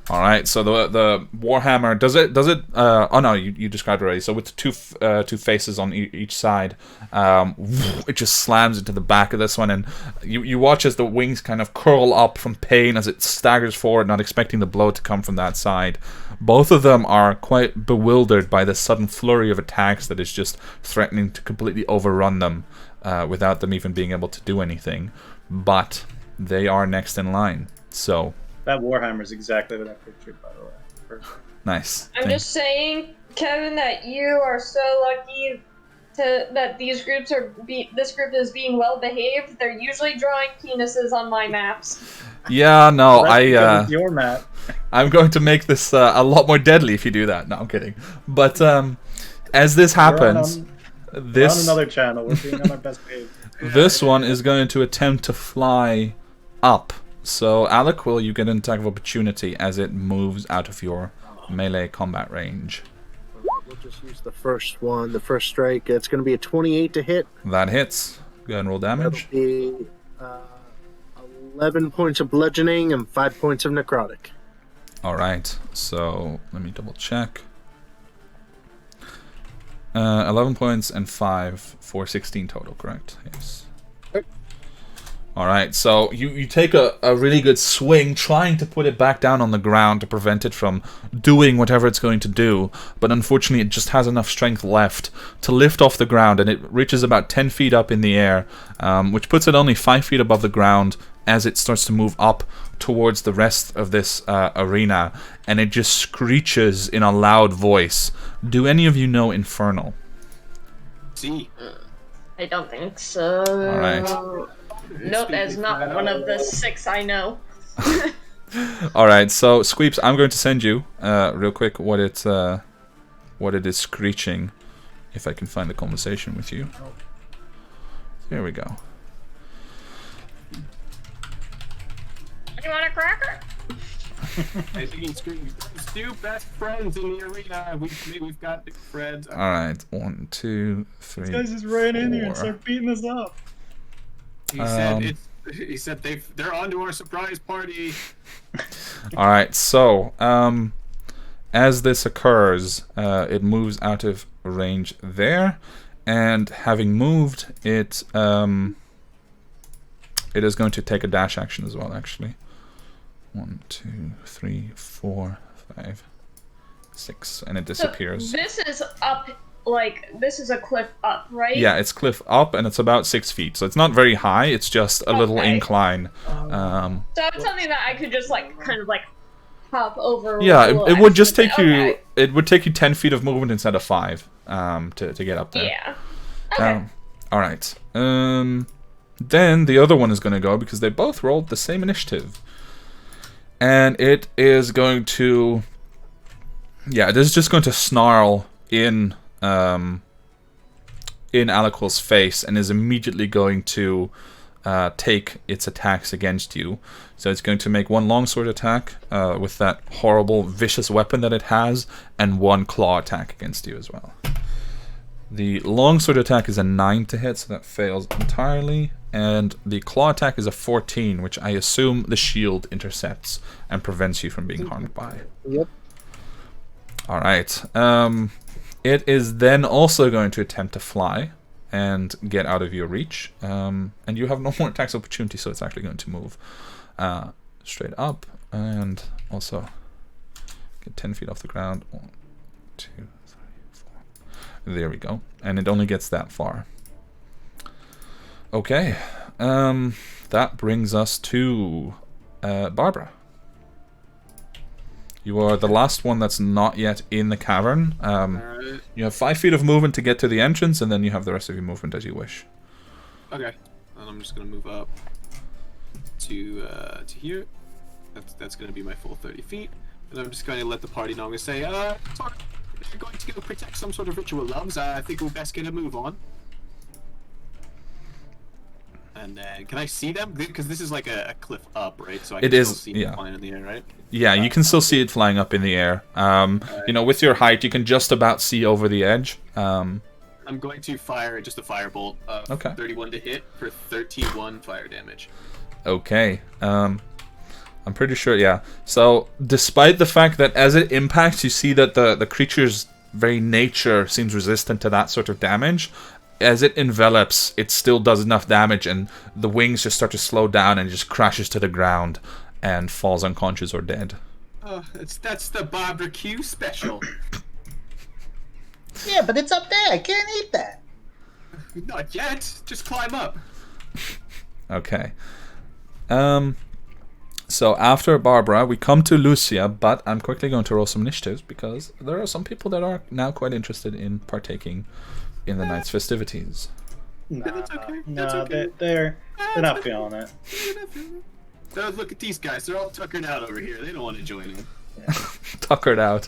All right. So the warhammer does it. Oh no, you described it already. So with two faces on each side, it just slams into the back of this one, and you watch as the wings kind of curl up from pain as it staggers forward, not expecting the blow to come from that side. Both of them are quite bewildered by this sudden flurry of attacks that is just threatening to completely overrun them, without them even being able to do anything. But they are next in line. So. That warhammer is exactly what I pictured, by the way. Perfect. Nice. I'm just saying, Kevin, that you are so lucky that this group is being well behaved. They're usually drawing penises on my maps. Yeah, no, That's because it's your map. I'm going to make this a lot more deadly if you do that. No, I'm kidding. But as this happens, We're on another channel. We're being on our best behavior. this one is going to attempt to fly up. So, Alec, will you get an attack of opportunity as it moves out of your melee combat range? We'll just use the first one, the first strike. It's going to be a 28 to hit. That hits. Go ahead and roll damage. That'll be 11 points of bludgeoning and 5 points of necrotic. Alright, so let me double check. 11 points and 5 for 16 total, correct? Yes. Alright, so you take a really good swing, trying to put it back down on the ground to prevent it from doing whatever it's going to do, but unfortunately it just has enough strength left to lift off the ground, and it reaches about 10 feet up in the air, which puts it only 5 feet above the ground as it starts to move up towards the rest of this arena, and it just screeches in a loud voice. Do any of you know Infernal? See. I don't think so. Alright. Nope, that's not one of the 6 I know. Alright, so Squeeps, I'm going to send you real quick what it is screeching, if I can find the conversation with you. There we go. You want a cracker? I think he's screaming, two best friends in the arena. We've got big friends. Alright, 1, 2, 3. These guys just ran in here and 4. started beating us up. He said they're on to our surprise party. Alright, so as this occurs, it moves out of range there, and having moved, it is going to take a dash action as well, actually. 1, 2, 3, 4, 5, 6, and it disappears. So this is up, this is a cliff up, right? Yeah, it's cliff up, and it's about 6 feet, so it's not very high, it's just a little Okay. incline. So it's something that I could just, hop over. Yeah, with a it little would just action. take you. Okay. It would take you 10 feet of movement instead of 5 to get up there. Yeah. Okay. All right. Then the other one is going to go because they both rolled the same initiative, and it is going to. Yeah, it is just going to snarl in Aliquil's face and is immediately going to take its attacks against you. So it's going to make one longsword attack with that horrible, vicious weapon that it has, and one claw attack against you as well. The longsword attack is a 9 to hit, so that fails entirely. And the claw attack is a 14, which I assume the shield intercepts and prevents you from being harmed by. Yep. Alright. It is then also going to attempt to fly and get out of your reach. And you have no more attacks of opportunity, so it's actually going to move straight up and also Get 10 feet off the ground. 1, 2, 3, 4. There we go. And it only gets that far. Okay. That brings us to Barbara. You are the last one that's not yet in the cavern. Alright. You have 5 feet of movement to get to the entrance, and then you have the rest of your movement as you wish. Okay. And I'm just gonna move up to here. That's gonna be my full 30 feet. And I'm just going to let the party know. I'm gonna say, sorry, you're going to go protect some sort of ritual loves. I think we'll best get a move on. And then, can I see them? Because this is like a cliff up, right? So I can still see them flying in the air, right? Yeah, you can still see it flying up in the air. You know, with your height, you can just about see over the edge. I'm going to fire just a firebolt of Okay. 31 to hit for 31 fire damage. Okay. I'm pretty sure, yeah. So, despite the fact that as it impacts, you see that the creature's very nature seems resistant to that sort of damage. As it envelops, it still does enough damage, and the wings just start to slow down and just crashes to the ground and falls unconscious or dead. Oh, that's the barbecue special. Yeah, but it's up there. I can't eat that. Not yet. Just climb up. Okay. So after Barbara, we come to Lucia, but I'm quickly going to roll some initiatives because there are some people that are now quite interested in partaking in the night's festivities. Nah, That's okay. no, That's okay. they're not feeling it. So look at these guys. They're all tuckered out over here. They don't want to join in. Tuckered out,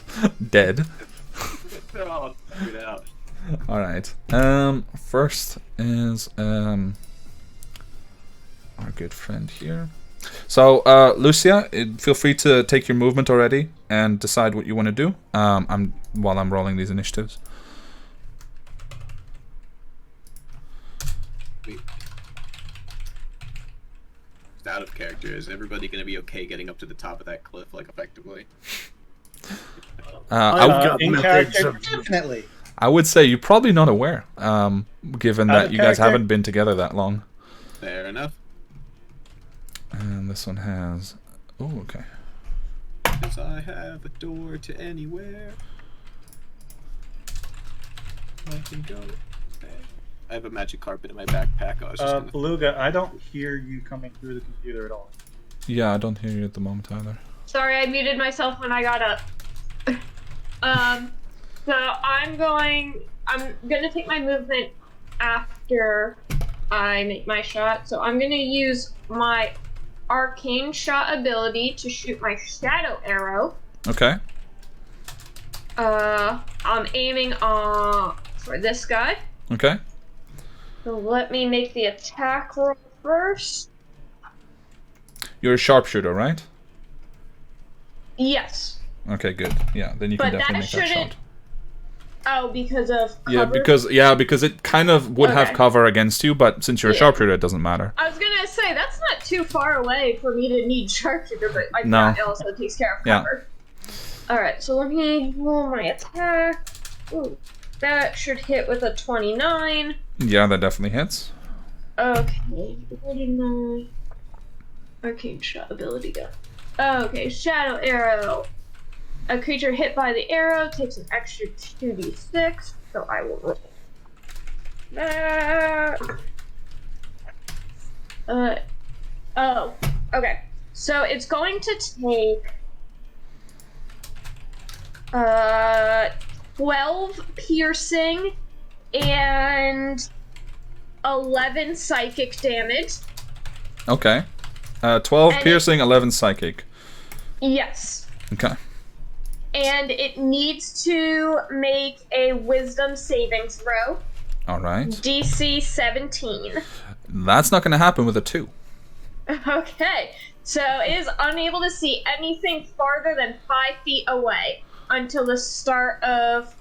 dead. They're all tuckered out. All right. First is our good friend here. So, Lucia, feel free to take your movement already and decide what you want to do. While I'm rolling these initiatives. Just out of character. Is everybody going to be okay getting up to the top of that cliff, like, effectively? In character, definitely. I would say you're probably not aware, given that you guys character. haven't been together that long. Fair enough. And this one has... Oh, okay. Because I have a door to anywhere. I can go. Okay. I have a magic carpet in my backpack. I was just gonna... Beluga, I don't hear you coming through the computer at all. Yeah, I don't hear you at the moment either. Sorry, I muted myself when I got up. So I'm gonna take my movement after I make my shot. So I'm gonna use my arcane shot ability to shoot my shadow arrow. Okay. I'm aiming for this guy. Okay. So let me make the attack roll first. You're a sharpshooter, right? Yes. Okay, good. Yeah, then you can But definitely that make that shouldn't- shot. Oh, because of cover? Yeah, because it kind of would have Okay. cover against you, but since you're a Yeah. sharpshooter, it doesn't matter. I was gonna say that's not too far away for me to need sharpshooter, but I No. it also takes care of Yeah. cover. Alright, so let me roll my attack. Ooh, that should hit with a 29. Yeah, that definitely hits. Okay, 39. Arcane shot ability go. Okay, shadow arrow. A creature hit by the arrow takes an extra 2d6, so I will roll that. Oh, okay. So it's going to take 12 piercing and 11 psychic damage. Okay. 12 And piercing, 11 psychic. Yes. Okay. And it needs to make a wisdom saving throw. All right. DC 17. That's not going to happen with a 2. Okay. So it is unable to see anything farther than 5 feet away until the start of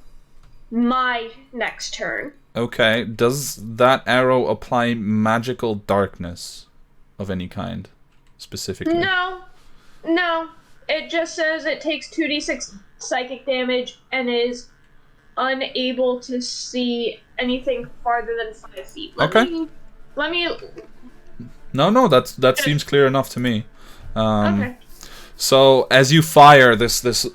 my next turn. Okay. Does that arrow apply magical darkness of any kind, specifically? No. It just says it takes 2d6 psychic damage and is unable to see anything farther than 5 feet. Let me... No, that seems clear enough to me. Okay. So as you fire, this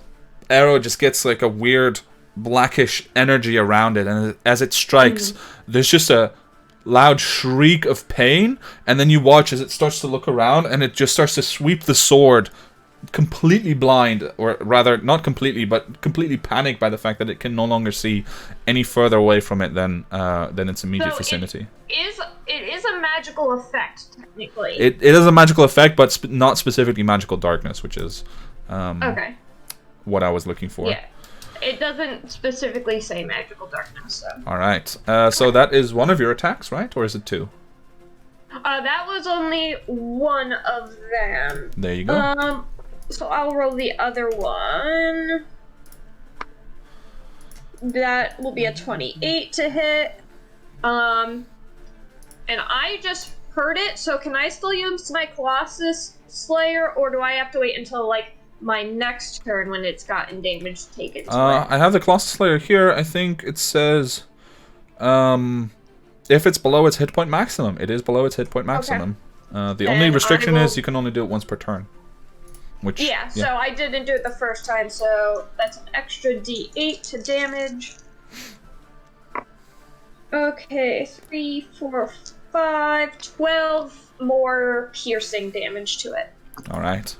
arrow just gets like a weird blackish energy around it, and as it strikes, there's just a loud shriek of pain, and then you watch as it starts to look around, and it just starts to sweep the sword, completely blind, or rather not completely, but completely panicked by the fact that it can no longer see any further away from it than its immediate vicinity. It is a magical effect, technically. It is a magical effect, but not specifically magical darkness, which is okay. What I was looking for. Yeah. It doesn't specifically say magical darkness, so. Alright. So that is one of your attacks, right? Or is it two? That was only one of them. There you go. So I'll roll the other one. That will be a 28 to hit. And I just heard it, so can I still use my Colossus Slayer, or do I have to wait until, like, my next turn when it's gotten damage taken to it? I have the Colossus Slayer here. I think it says, if it's below its hit point maximum. It is below its hit point maximum. Okay. The only restriction is you can only do it once per turn. Which, yeah, so I didn't do it the first time, so that's an extra d8 to damage. Okay, 3, 4, 5, 12 more piercing damage to it. Alright.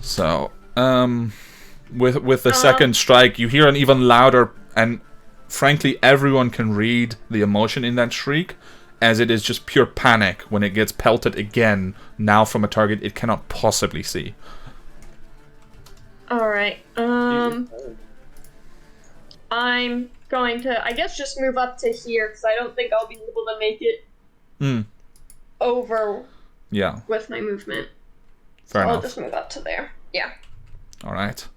So, with the second strike, you hear an even louder, and frankly, everyone can read the emotion in that shriek, as it is just pure panic when it gets pelted again, now from a target it cannot possibly see. Alright, I'm going to, I guess, just move up to here, because I don't think I'll be able to make it over with my movement. Fair enough. I'll just move up to there. Yeah. Alright.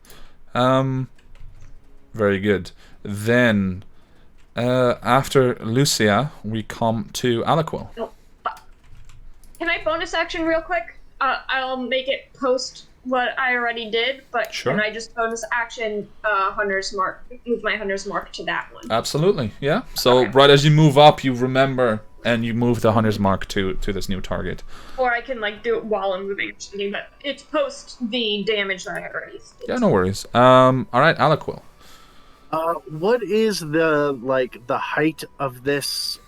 Very good. Then, after Lucia, we come to Aliquil. Oh, can I bonus action real quick? I'll make it post what I already did, but can I just bonus action Hunter's Mark, move my Hunter's Mark to that one? Absolutely, yeah. So right as you move up, you remember, and you move the Hunter's Mark to this new target. Or I can, like, do it while I'm moving or something, but it's post the damage that I already did. Yeah, no worries. Alright, Aliquil. What is the height of this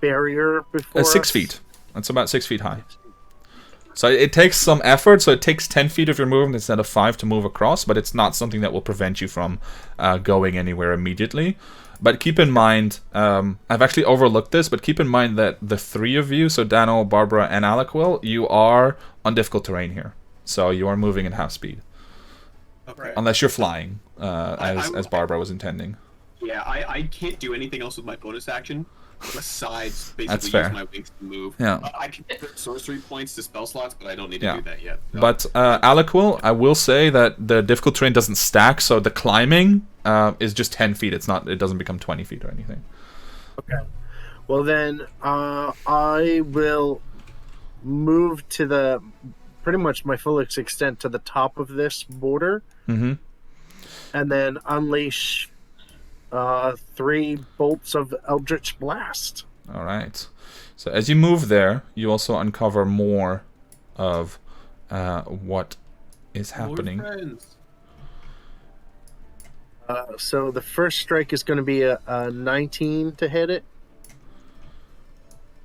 barrier before us? 6 feet. That's about 6 feet high. So it takes some effort, so it takes 10 feet of your movement instead of 5 to move across, but it's not something that will prevent you from going anywhere immediately. But keep in mind, I've actually overlooked this, but keep in mind that the three of you, so Dano, Barbara, and Aliquil, you are on difficult terrain here. So you are moving at half speed. Okay. Unless you're flying, as Barbara was intending. Yeah, I can't do anything else with my bonus action besides basically use my wings to move. Yeah. I can put sorcery points to spell slots, but I don't need to do that yet. So. But Aliquil, I will say that the difficult terrain doesn't stack, so the climbing is just 10 feet. It doesn't become 20 feet or anything. Okay. Well then, I will move to pretty much my fullest extent to the top of this border. Mm-hmm. And then unleash 3 bolts of Eldritch Blast. All right. So as you move there, you also uncover more of what is happening. More friends. So the first strike is going to be a 19 to hit it.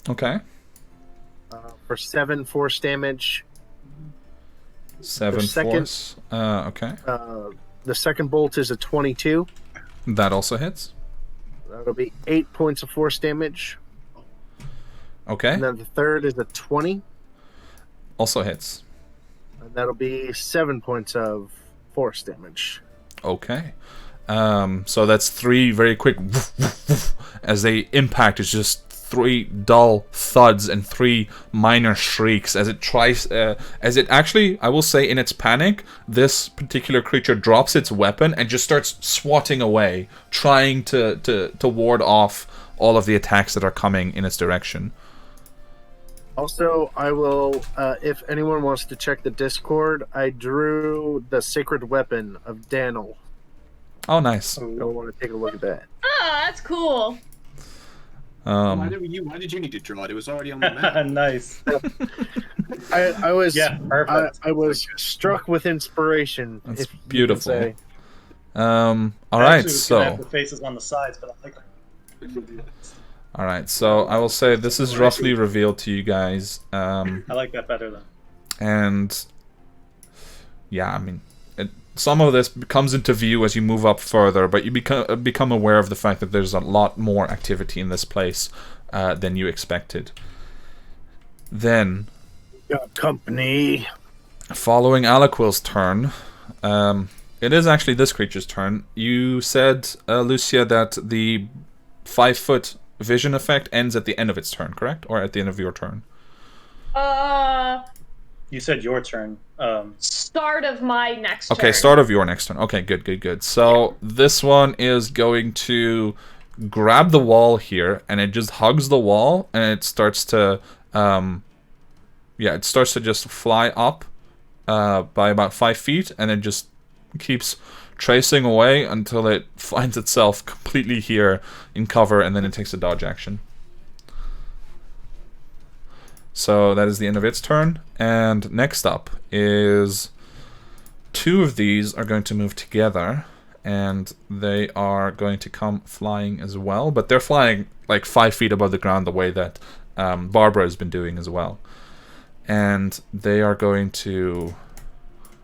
Okay. For 7 force damage. 7 force. Okay. The second bolt is a 22. That also hits. That'll be 8 points of force damage. Okay. And then the third is a 20. Also hits. And that'll be 7 points of force damage. Okay. So that's 3 very quick as they impact. It's just 3 dull thuds and 3 minor shrieks as it tries, as it actually, I will say, in its panic, this particular creature drops its weapon and just starts swatting away, trying to ward off all of the attacks that are coming in its direction. Also, I will, if anyone wants to check the Discord, I drew the sacred weapon of Daniel. Oh, nice. So you'll want to take a look at that. Oh, that's cool. Why did you need to draw it? It was already on the map. Nice. I was Yeah, perfect. I was struck with inspiration. That's if you could beautiful. say. All I right, actually was gonna have so the faces on the sides, but I like all right, so I will say this is roughly revealed to you guys. I like that better though. And yeah, I mean, some of this comes into view as you move up further, but you become aware of the fact that there's a lot more activity in this place than you expected. Then, Got company. following Alaquil's turn, it is actually this creature's turn. You said, Lucia, that the 5-foot vision effect ends at the end of its turn, correct? Or at the end of your turn? You said your turn. Start of my next turn. Okay, start of your next turn. Okay, good. So this one is going to grab the wall here, and it just hugs the wall, and it starts to, just fly up by about 5 feet, and it just keeps tracing away until it finds itself completely here in cover, and then it takes a dodge action. So that is the end of its turn. And next up is 2 of these are going to move together, and they are going to come flying as well, but they're flying like 5 feet above the ground the way that Barbara has been doing as well. And they are going to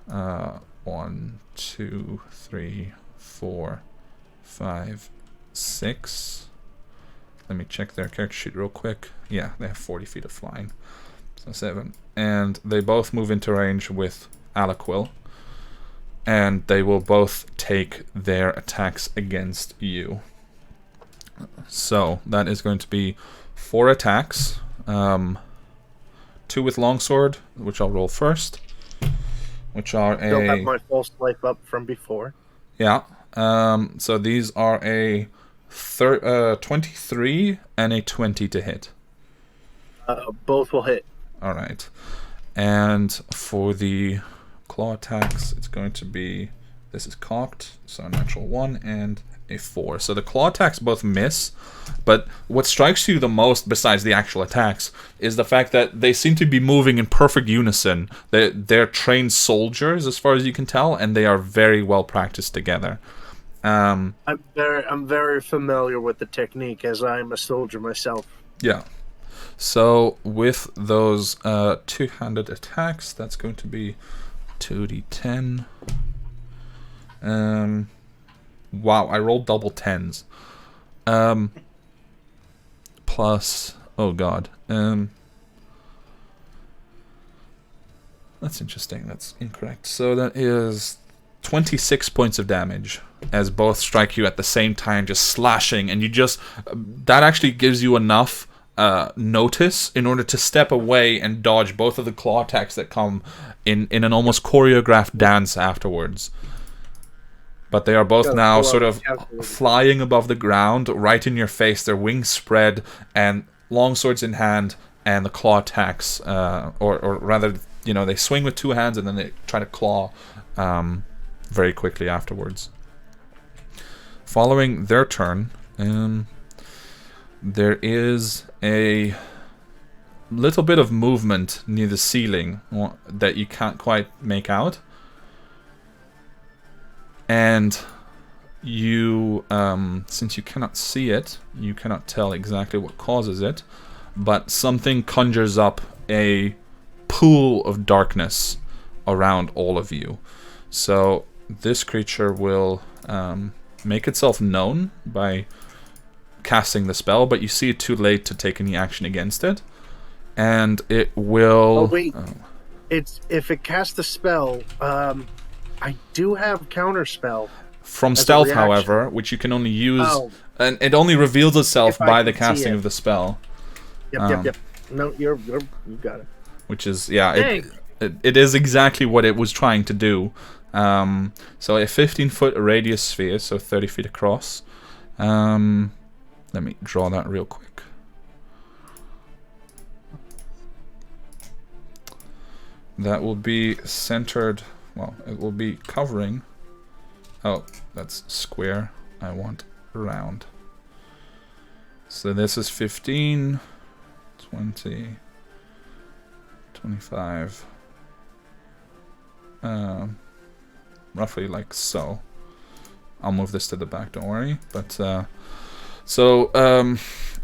1, 2, 3, 4, 5, 6. Let me check their character sheet real quick. Yeah, they have 40 feet of flying. So 7. And they both move into range with Alaquil. And they will both take their attacks against you. So that is going to be 4 attacks. 2 with longsword, which I'll roll first. Which are Still have my false life up from before. Yeah. So these are a 23 and a 20 to hit. Both will hit. All right. And for the claw attacks, it's going to be, this is cocked, so a natural 1 and a 4. So the claw attacks both miss, but what strikes you the most, besides the actual attacks, is the fact that they seem to be moving in perfect unison. They're trained soldiers, as far as you can tell, and they are very well practiced together. I'm very familiar with the technique, as I'm a soldier myself. Yeah. So with those 2-handed attacks, that's going to be 2d10. Wow, I rolled double 10s. Plus, oh god. That's interesting. That's incorrect. So that is 26 points of damage as both strike you at the same time, just slashing, and you just that actually gives you enough notice in order to step away and dodge both of the claw attacks that come in an almost choreographed dance afterwards. But they are both now sort of flying above the ground, right in your face, their wings spread, and longswords in hand, and the claw attacks, or rather, they swing with 2 hands and then they try to claw very quickly afterwards. Following their turn, there is a little bit of movement near the ceiling that you can't quite make out. And you, since you cannot see it, you cannot tell exactly what causes it, but something conjures up a pool of darkness around all of you. So this creature will make itself known by casting the spell, but you see it too late to take any action against it, and it will... Oh, wait. If it casts the spell, I do have counterspell. From stealth, however, which you can only use, and it only reveals itself by the casting of the spell. Yep. No, you got it. Which is, yeah, it is exactly what it was trying to do. So a 15-foot radius sphere, so 30 feet across. Let me draw that real quick. That will be centered, well, it will be covering. Oh, that's square. I want round. So this is 15, 20, 25. Roughly like so. I'll move this to the back, don't worry. But, oh, no,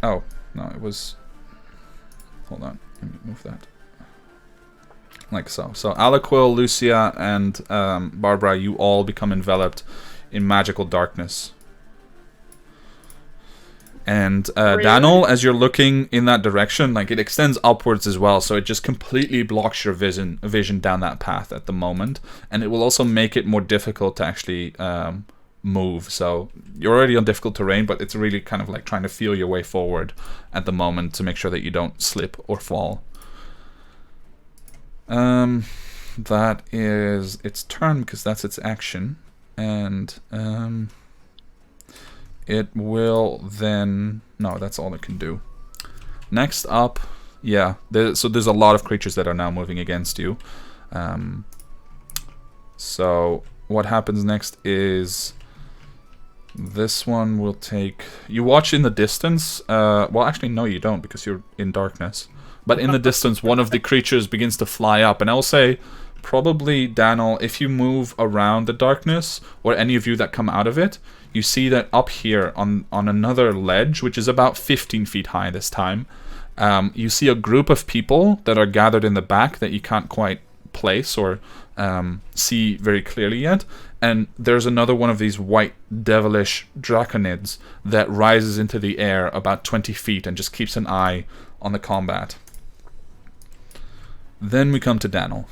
it was... Hold on, let me move that. Like so. So Alaquil, Lucia, and Barbara, you all become enveloped in magical darkness. And Daniel, as you're looking in that direction, like it extends upwards as well, so it just completely blocks your vision down that path at the moment, and it will also make it more difficult to actually move. So you're already on difficult terrain, but it's really kind of like trying to feel your way forward at the moment to make sure that you don't slip or fall. That is its turn because that's its action, and it will then... No, that's all it can do. Next up, yeah, so there's a lot of creatures that are now moving against you. So what happens next is this one will take... You watch in the distance. Well, actually, no, you don't because you're in darkness. But in the distance, one of the creatures begins to fly up. And I will say, probably, Daniel, if you move around the darkness, or any of you that come out of it, you see that up here on another ledge, which is about 15 feet high this time, you see a group of people that are gathered in the back that you can't quite place or see very clearly yet. And there's another one of these white devilish draconids that rises into the air about 20 feet and just keeps an eye on the combat. Then we come to Daniel.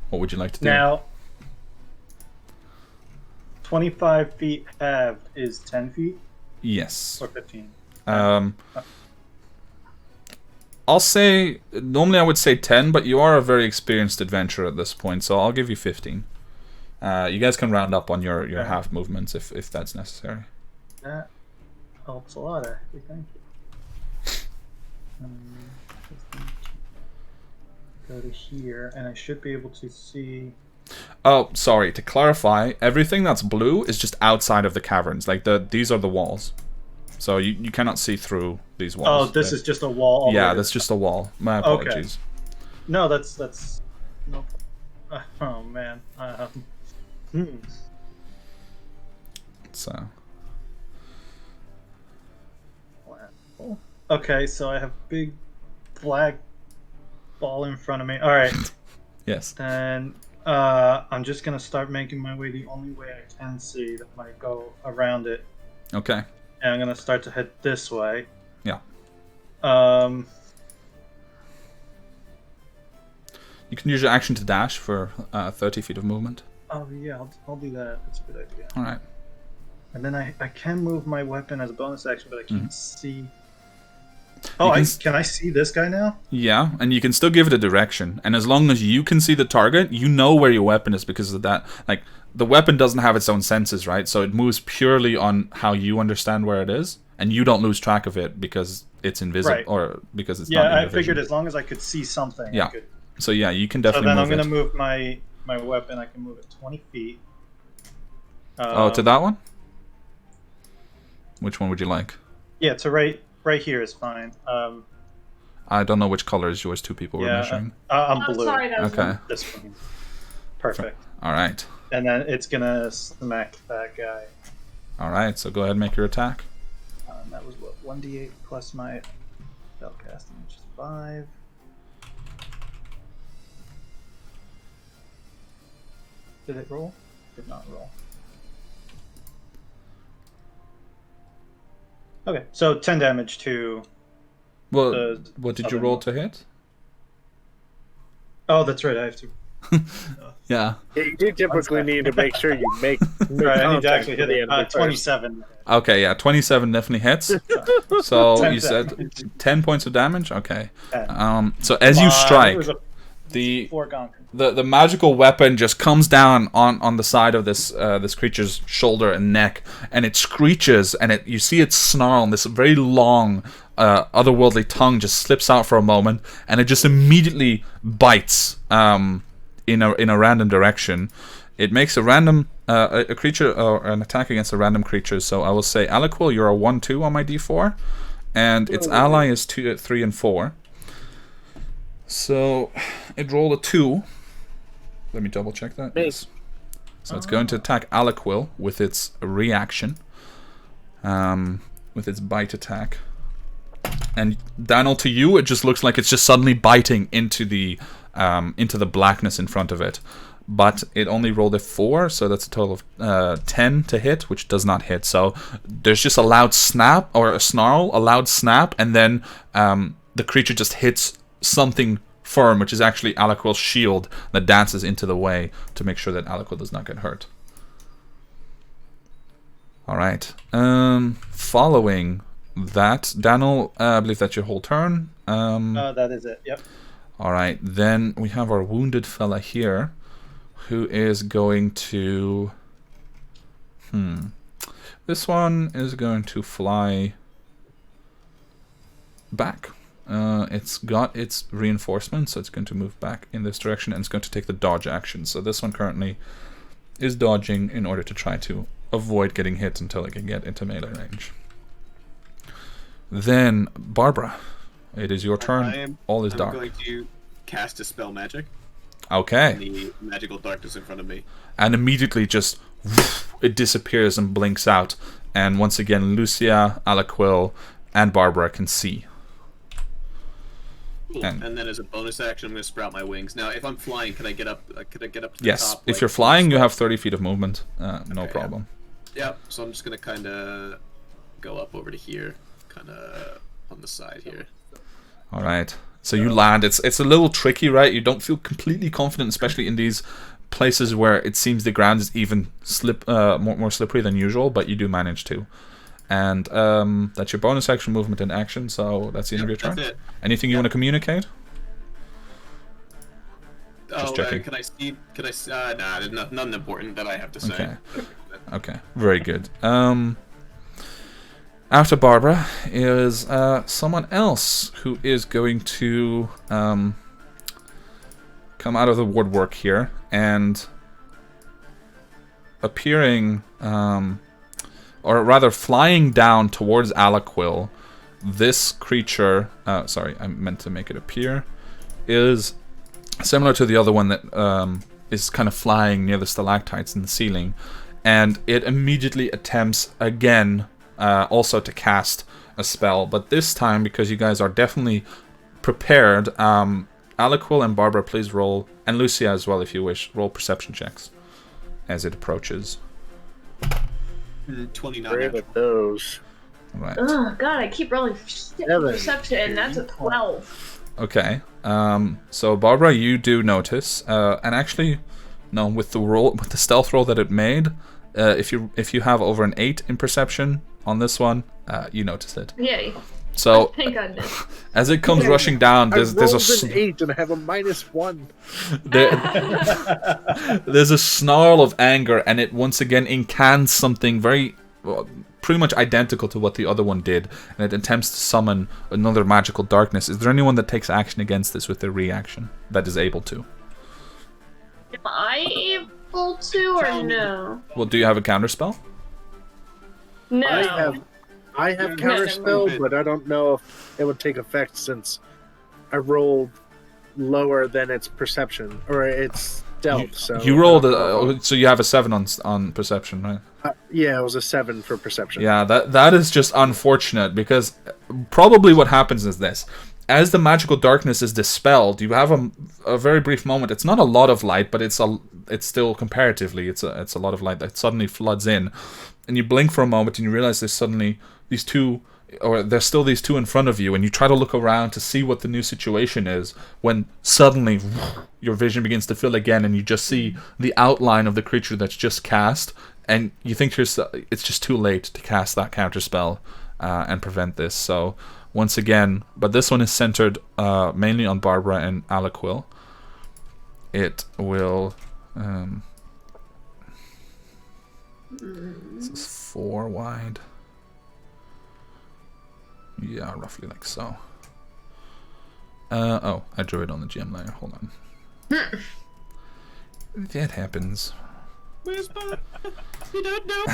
What would you like to do? Now, 25 feet halved is 10 feet? Yes. Or 15? I'll say, normally I would say 10, but you are a very experienced adventurer at this point, so I'll give you 15. You guys can round up on your half movements if that's necessary. That helps a lot, actually. Thank you. Go to here, and I should be able to see... Oh, sorry. To clarify, everything that's blue is just outside of the caverns. Like, these are the walls. So you cannot see through these walls. Oh, this is just a wall? Yeah, that's just a wall. My apologies. Okay. No, that's... No. Oh, man. So... Okay, so I have big black ball in front of me. Alright. Yes. And I'm just going to start making my way the only way I can see that might go around it. Okay. And I'm going to start to head this way. Yeah. You can use your action to dash for 30 feet of movement. Oh, yeah, I'll do that. That's a good idea. Alright. And then I can move my weapon as a bonus action, but I can't see... Oh, can I see this guy now? Yeah, and you can still give it a direction. And as long as you can see the target, you know where your weapon is because of that. Like, the weapon doesn't have its own senses, right? So it moves purely on how you understand where it is. And you don't lose track of it because it's invisible, right. Or because it's not in your vision. I figured as long as I could see something, yeah. I could... So yeah, you can definitely move it. So then I'm going to move my weapon. I can move it 20 feet. To that one? Which one would you like? Yeah, to right here is fine. I don't know which color is yours. Two people were measuring. I'm blue. Sorry, okay. This one. Perfect. All right. And then it's gonna smack that guy. All right. So go ahead and make your attack. That was what 1d8 plus my spellcasting, which is 5. Did it roll? Did not roll. Okay, so 10 damage to... Well, what did you roll to hit? Oh, that's right, I have to... Yeah. You do typically need to make sure you make right, I need to actually hit it. 27. Okay, yeah, 27 definitely hits. So you said 10 points of damage? Okay. So as you strike... The magical weapon just comes down on the side of this creature's shoulder and neck, and it screeches, and you see it snarl, and this very long otherworldly tongue just slips out for a moment, and it just immediately bites in a random direction, It makes a random a creature or an attack against a random creature. So I will say, Aliquil, you're a 1/2 on my D4, and its ally is 2, 3, and 4. So it rolled a 2. Let me double check that. Yes. So it's going to attack Aliquil with its reaction, with its bite attack. And Daniel, to you, it just looks like it's just suddenly biting into the blackness in front of it. But it only rolled a 4, so that's a total of 10 to hit, which does not hit. So there's just a loud snap, or a snarl, a loud snap, and then the creature just hits something firm, which is actually Aliquil's shield that dances into the way to make sure that Aliquil does not get hurt. Alright. Following that, Daniel, I believe that's your whole turn. That is it, yep. Alright, then we have our wounded fella here, who is going to... This one is going to fly back. It's got its reinforcement, so it's going to move back in this direction, and it's going to take the dodge action. So this one currently is dodging in order to try to avoid getting hit until it can get into melee range. Then, Barbara, it is your turn. All is dark. I'm going to cast Dispel Magic. Okay. The magical darkness in front of me. And immediately just it disappears and blinks out. And once again, Lucia, Aliquil, and Barbara can see. Cool. And then as a bonus action, I'm going to sprout my wings. Now, if I'm flying, can I get up? Could I get up to the yes, top? If you're flying, you have 30 feet of movement. No problem. Yeah. So I'm just going to kind of go up over to here, kind of on the side here. All right. So you land. It's a little tricky, right? You don't feel completely confident, especially in these places where it seems the ground is even more slippery than usual, but you do manage to. And that's your bonus action, movement, and action. So that's the end of your turn. That's it. Anything you want to communicate? Just checking. Can I see? Nah, there's nothing important that I have to say. Okay. Okay. Very good. After Barbara is someone else who is going to come out of the woodwork here and appearing, or rather flying down towards Aliquil. This creature, sorry, I meant to make it appear, is similar to the other one that is kind of flying near the stalactites in the ceiling, and it immediately attempts again also to cast a spell, but this time, because you guys are definitely prepared, Aliquil and Barbara, please roll, and Lucia as well if you wish, roll perception checks as it approaches. 29. Great with those. Right. Oh god, I keep rolling perception, and that's a 12. Okay. So Barbara, you do notice, and actually, no, with the stealth roll that it made, if you have over an 8 in perception on this one, you notice it. Yay. So Thank goodness. as it comes rushing down, there's an a 8 and I have a -1. there's a snarl of anger, and it once again incans something very, pretty much identical to what the other one did, and it attempts to summon another magical darkness. Is there anyone that takes action against this with their reaction that is able to? Am I able to or no? Well, do you have a counterspell? No. I have counterspell, but I don't know if it would take effect since I rolled lower than its perception or its stealth. So you rolled so you have a 7 on perception, right? Yeah, it was a 7 for perception. Yeah, that is just unfortunate, because probably what happens is this: as the magical darkness is dispelled, you have a very brief moment. It's not a lot of light, but it's still comparatively it's a lot of light that suddenly floods in, and you blink for a moment and you realize there's suddenly these two, or there's still these two in front of you, and you try to look around to see what the new situation is, when suddenly your vision begins to fill again, and you just see the outline of the creature that's just cast, and you think to yourself, it's just too late to cast that counterspell and prevent this. So once again, but this one is centered mainly on Barbara and Aliquil. It will this is 4 wide. Yeah, roughly like so. I drew it on the GM layer. Hold on. That happens. Where's Bob? We don't know.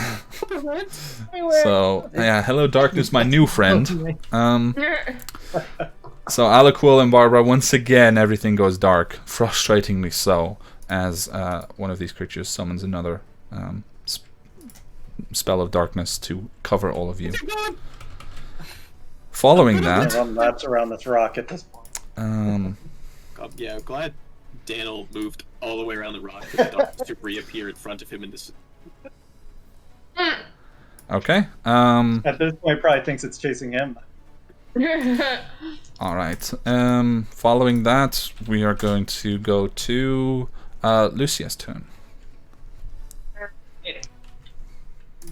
So yeah, hello darkness, my new friend. So Aliquil and Barbara, once again everything goes dark, frustratingly so, as one of these creatures summons another spell of darkness to cover all of you. Following that, Run laps around this rock at this point. God, yeah, I'm glad Daniel moved all the way around the rock for the darkness to reappear in front of him in this. okay. At this point, probably thinks it's chasing him. All right. Following that, we are going to go to Lucia's turn.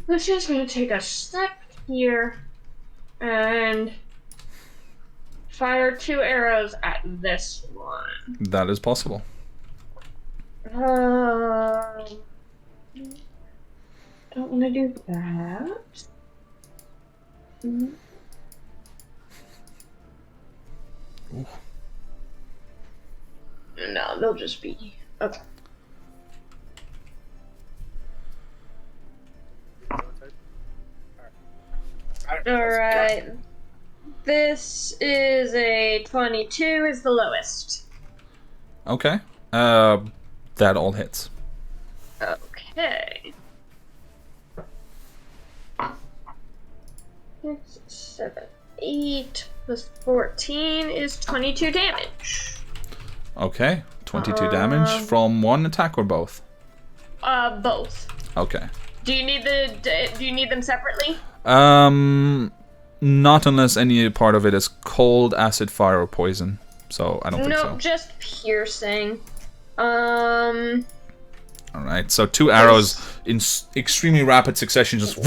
Lucia's going to take a step here and fire 2 arrows at this one. That is possible. Don't want to do that. No, they'll just be okay. Alright. This is a 22 is the lowest. Okay. That all hits. Okay. 6, 7, 8 plus 14 is 22 damage. Okay. 22 damage from one attack or both? Both. Okay. Do you need them separately? Not unless any part of it is cold, acid, fire, or poison. So I don't think so. No, just piercing. Alright, so 2 arrows in extremely rapid succession just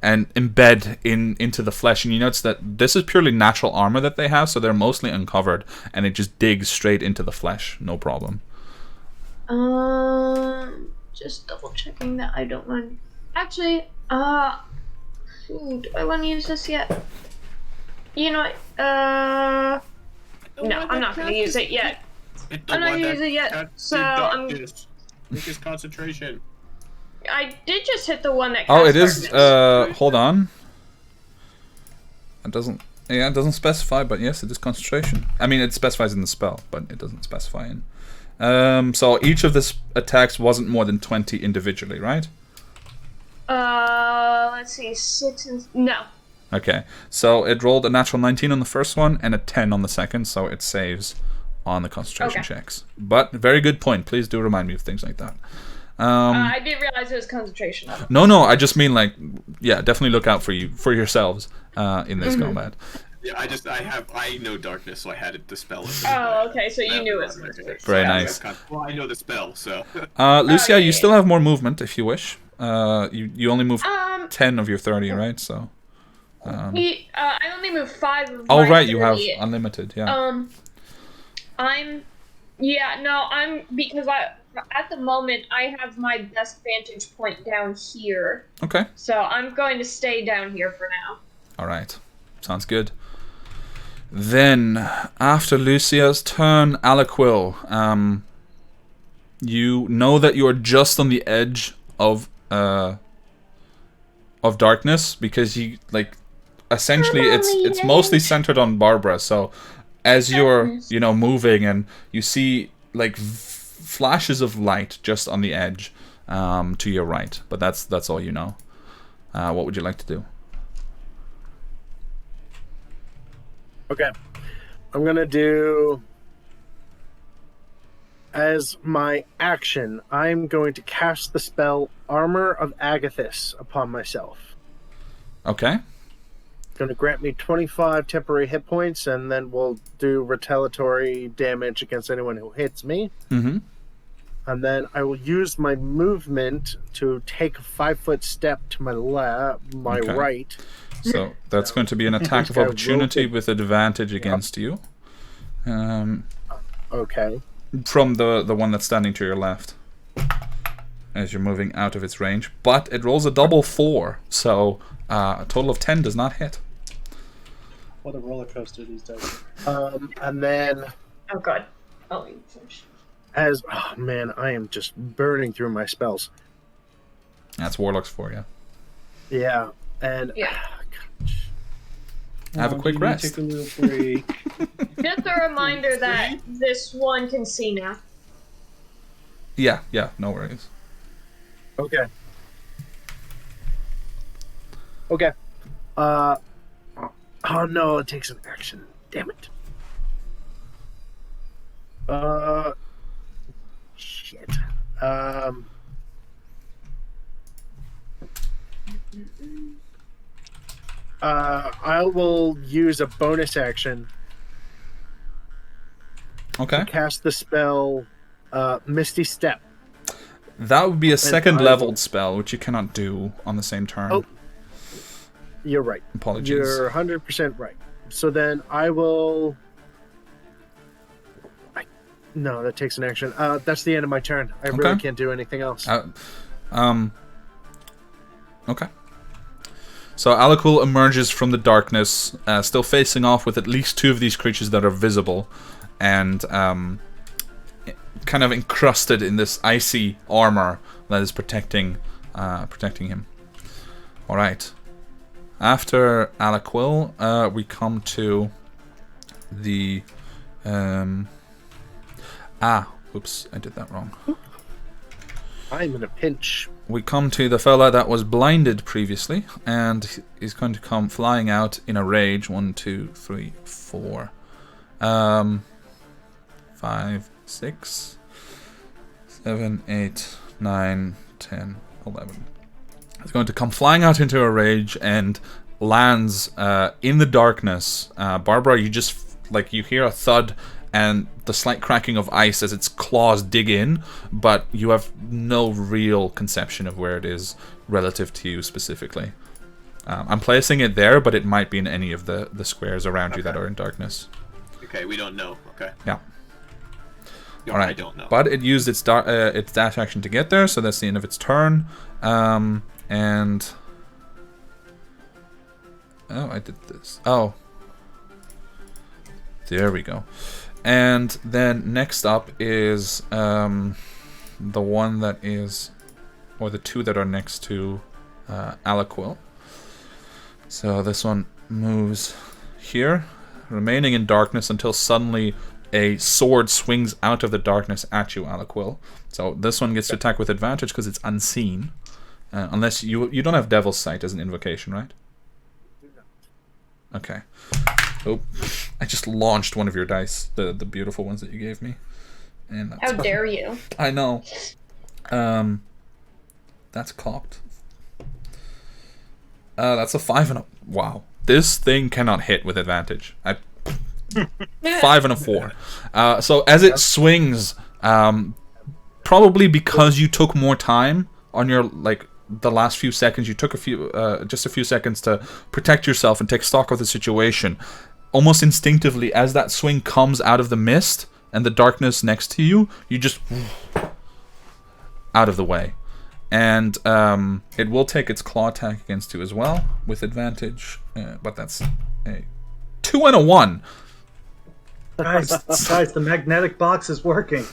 and embed into the flesh. And you notice that this is purely natural armor that they have, so they're mostly uncovered. And it just digs straight into the flesh, no problem. Just double checking that I don't want... Actually, do I want to use this yet? You know what, no, I'm not going to use it yet. I'm not going to use it yet, so I'm... Weakest concentration. I did just hit the one that Oh, it cast is, darkness. hold on. It doesn't specify, but yes, it is concentration. I mean, it specifies in the spell, but it doesn't specify in. So each of the attacks wasn't more than 20 individually, right? Let's see, 6 and... No. Okay, so it rolled a natural 19 on the first one and a 10 on the second, so it saves on the concentration checks. But very good point. Please do remind me of things like that. I didn't realize it was concentration. No, I just mean like, yeah, definitely look out for yourselves in this combat. Yeah, I know darkness, so I had it dispel it. Oh, okay, so you knew it was concentration. Very nice. Well, I know the spell, so. Lucia, you still have more movement if you wish. You only moved 10 of your 30, right? So. I only moved 5 of Oh, my right, 30. you have unlimited, yeah. Because at the moment I have my best vantage point down here. Okay. So I'm going to stay down here for now. All right. Sounds good. Then, after Lucia's turn, Aliquil, you know that you are just on the edge of darkness because essentially it's mostly centered on Barbara. So as you're moving and you see like flashes of light just on the edge to your right, but that's all you know. What would you like to do? Okay. I'm going to do... As my action, I'm going to cast the spell Armor of Agathis upon myself. Okay. Going to grant me 25 temporary hit points, and then we'll do retaliatory damage against anyone who hits me. Mm-hmm. And then I will use my movement to take a 5-foot step to my right. So that's going to be an attack of opportunity with advantage against you. Okay. From the one that's standing to your left. As you're moving out of its range. But it rolls a double 4, so a total of 10 does not hit. What a roller coaster these days. And then... Oh god. Oh, you finished. Oh man, I am just burning through my spells. That's warlocks for you. Yeah, and Yeah. Have a quick rest. Take a little break. Just a reminder that this one can see now. Yeah, no worries. Okay. Okay. Oh no, it takes an action. Damn it. Shit. I will use a bonus action Okay. to cast the spell, Misty Step. That would be a second I leveled will- spell, which you cannot do on the same turn. Oh. You're right. Apologies. You're 100% right. So then I will... No, that takes an action. That's the end of my turn. I really Okay. can't do anything else. Okay. So Alakul emerges from the darkness, still facing off with at least 2 of these creatures that are visible, and kind of encrusted in this icy armor that is protecting him. All right. After Alakul, we come to the oops, I did that wrong. I'm in a pinch. We come to the fella that was blinded previously, and he's going to come flying out in a rage. 1, 2, 3, 4, 5, 6, 7, 8, 9, 10, 11. He's going to come flying out into a rage and lands in the darkness. Barbara, you just you hear a thud and the slight cracking of ice as its claws dig in, but you have no real conception of where it is relative to you specifically. I'm placing it there, but it might be in any of the squares around you that are in darkness. Okay, we don't know. Okay. Yeah. All Alright, I don't know. but it used its dash action to get there, so that's the end of its turn. And... Oh, I did this. Oh. There we go. And then next up is the one that is... Or the 2 that are next to Alakul. So this one moves here, remaining in darkness until suddenly a sword swings out of the darkness at you, Alakul. So this one gets to attack with advantage because it's unseen. Unless you don't have Devil's Sight as an invocation, right? Okay. Oh, I just launched one of your dice, the beautiful ones that you gave me. And How dare you? I know. That's cocked. That's a 5 and a... Wow. This thing cannot hit with advantage. 5 and a 4. So as it swings, probably because you took more time on your, the last few seconds, you took just a few seconds to protect yourself and take stock of the situation. Almost instinctively, as that swing comes out of the mist and the darkness next to you, you just out of the way. And it will take its claw attack against you as well, with advantage. But that's a 2 and a 1. Guys, the magnetic box is working.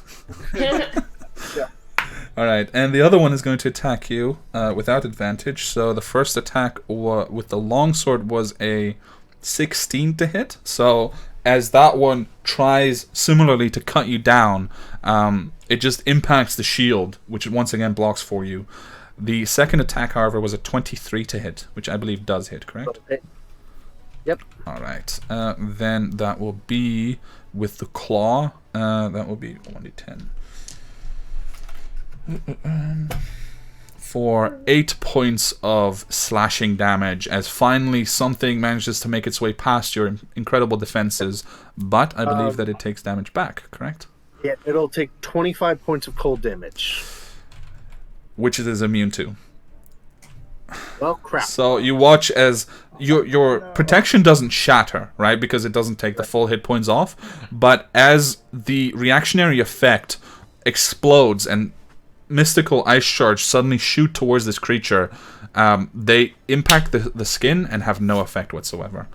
Alright, and the other one is going to attack you without advantage. So the first attack with the longsword was a 16 to hit. So as that one tries similarly to cut you down, it just impacts the shield, which once again blocks for you. The second attack, however, was a 23 to hit, which I believe does hit, correct? Yep. Alright, then that will be with the claw. That will be 1d10. For 8 points of slashing damage, as finally something manages to make its way past your incredible defenses, but I believe that it takes damage back, correct? Yeah, it'll take 25 points of cold damage. Which it is immune to. Well, crap. So you watch as your protection doesn't shatter, right? Because it doesn't take the full hit points off. But as the reactionary effect explodes and mystical ice shards suddenly shoot towards this creature, they impact the skin and have no effect whatsoever.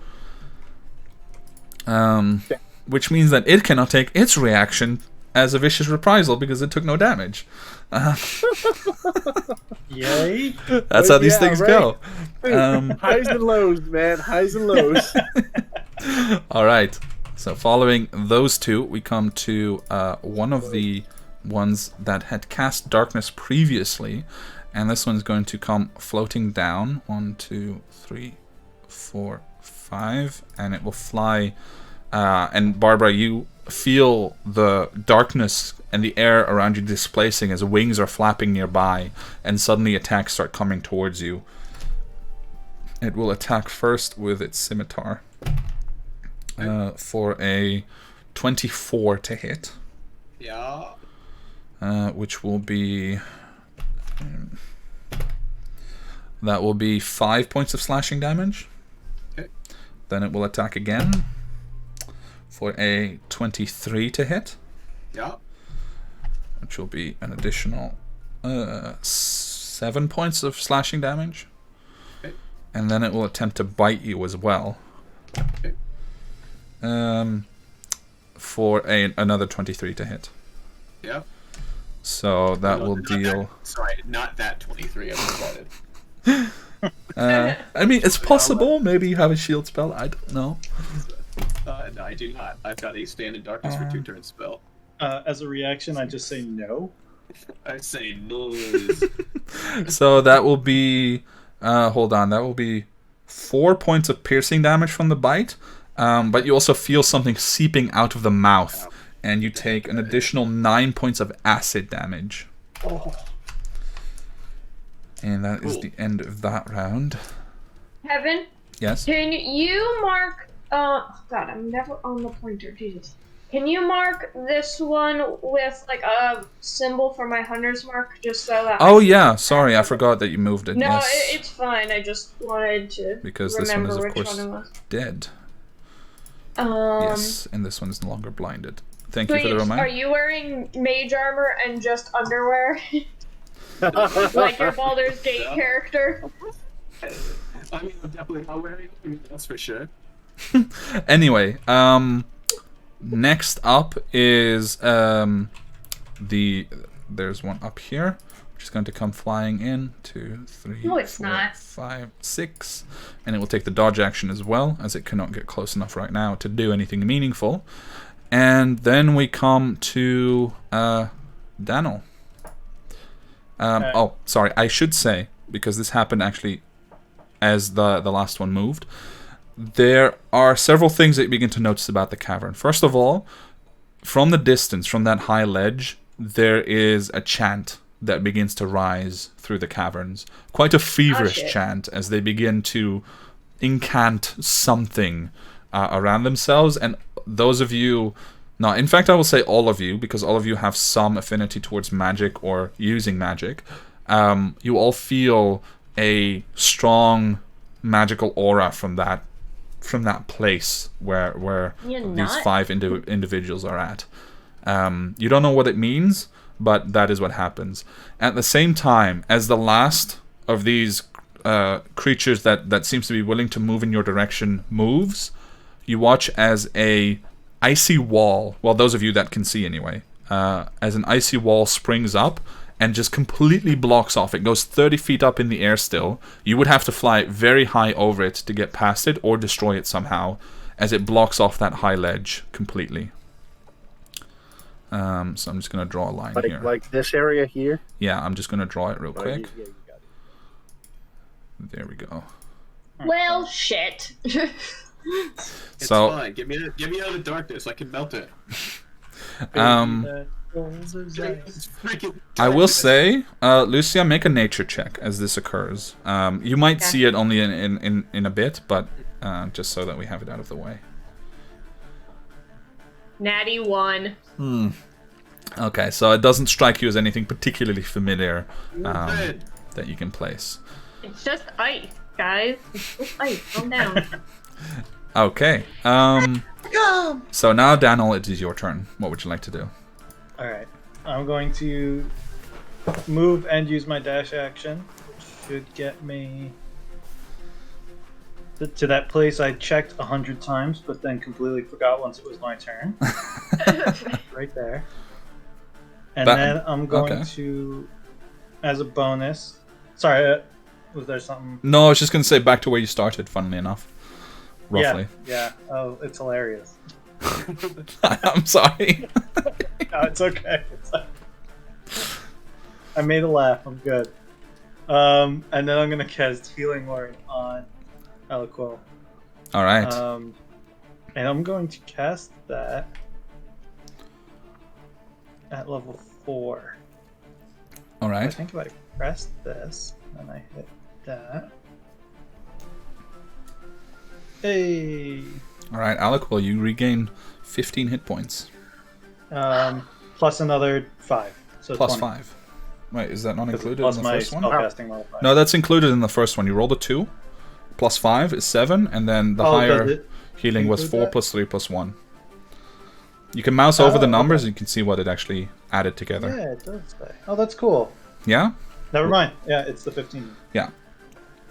Which means that it cannot take its reaction as a vicious reprisal because it took no damage. Yay! That's how these things right. go. Highs and lows, man. Highs and lows. All right. So following those two, we come to one of the ones that had cast darkness previously, and this one's going to come floating down. 1, 2, 3, 4, 5, and it will fly. And Barbara, you feel the darkness and the air around you displacing as wings are flapping nearby, and suddenly attacks start coming towards you. It will attack first with its scimitar for a 24 to hit. Yeah. Which will be... that will be 5 points of slashing damage. Okay. Then it will attack again for a 23 to hit. Yeah. Which will be an additional 7 points of slashing damage. Okay. And then it will attempt to bite you as well. Okay. For another 23 to hit. Yeah. So that will deal... Sorry, not that 23 I was spotted. I mean, it's possible. Maybe you have a shield spell. I don't know. No, I do not. I've got a stand in darkness for 2 turn spell. As a reaction, I just say no. I say no. So that will be... hold on. That will be 4 points of piercing damage from the bite. But you also feel something seeping out of the mouth. And you take an additional 9 points of acid damage. Oh. And that is the end of that round. Kevin, Yes? can you mark... God, I'm never on the pointer. Jesus. Can you mark this one with, like, a symbol for my hunter's mark, just so that... Oh, yeah. Sorry, I forgot that you moved it. No, Yes. it's fine. I just wanted to Because this one remember is, of which course, one it was. dead. Yes, and this one is no longer blinded. Thank you for the Squeeps, reminder. are you wearing mage armor and just underwear? Like your Baldur's Gate character? I mean, I'm definitely not wearing it, that's for sure. Anyway, next up is there's one up here, which is going to come flying in. 2, 3, No, it's 4, not. 5, 6, and it will take the dodge action as well, as it cannot get close enough right now to do anything meaningful. And then we come to Daniel. Oh, sorry, I should say, because this happened actually as the last one moved, there are several things that you begin to notice about the cavern. First of all, from the distance, from that high ledge, there is a chant that begins to rise through the caverns. Quite a feverish chant as they begin to incant something around themselves. And those of you... Now, in fact, I will say all of you, because all of you have some affinity towards magic or using magic. You all feel a strong magical aura from that place where these 5 individuals are at. You don't know what it means, but that is what happens. At the same time, as the last of these creatures that seems to be willing to move in your direction moves, you watch as a icy wall, well, those of you that can see anyway, as an icy wall springs up and just completely blocks off. It goes 30 feet up in the air still. You would have to fly very high over it to get past it or destroy it somehow, as it blocks off that high ledge completely. So I'm just going to draw a line here. Like this area here? Yeah, I'm just going to draw it real quick. Yeah, you got it. There we go. Well, shit. It's So fine. Get me out of the darkness. I can melt it. I will say, Lucia, make a nature check as this occurs. You might see it only in a bit, but just so that we have it out of the way. Natty 1. Okay, so it doesn't strike you as anything particularly familiar that you can place. It's just ice, guys. It's just ice. Calm down. Okay. So now, Daniel, it is your turn. What would you like to do? Alright. I'm going to move and use my dash action, which should get me to that place I checked 100 times, but then completely forgot once it was my turn. Right there. And That- then I'm going okay. to, as a bonus. Sorry, was there something? No, I was just going to say back to where you started, funnily enough. Roughly. Yeah. Oh, it's hilarious. I'm sorry. No, it's okay. I made a laugh. I'm good. And then I'm gonna cast Healing Word on Aliquil. All right. And I'm going to cast that at level 4. All I right. think if I press this and I hit that. Hey. All right, Aliquil, you regain 15 hit points. Plus another 5. So Plus 20. 5. Wait, is that not included Plus in the my first one? spellcasting modifier. No, that's included in the first one. You rolled a 2. Plus 5 is 7, and then the higher does it healing was include 4 that? plus 3 plus 1. You can mouse over the Oh, numbers okay. and you can see what it actually added together. Yeah, it does say. Oh, that's cool. Yeah? Never mind. Yeah, it's the 15. Yeah.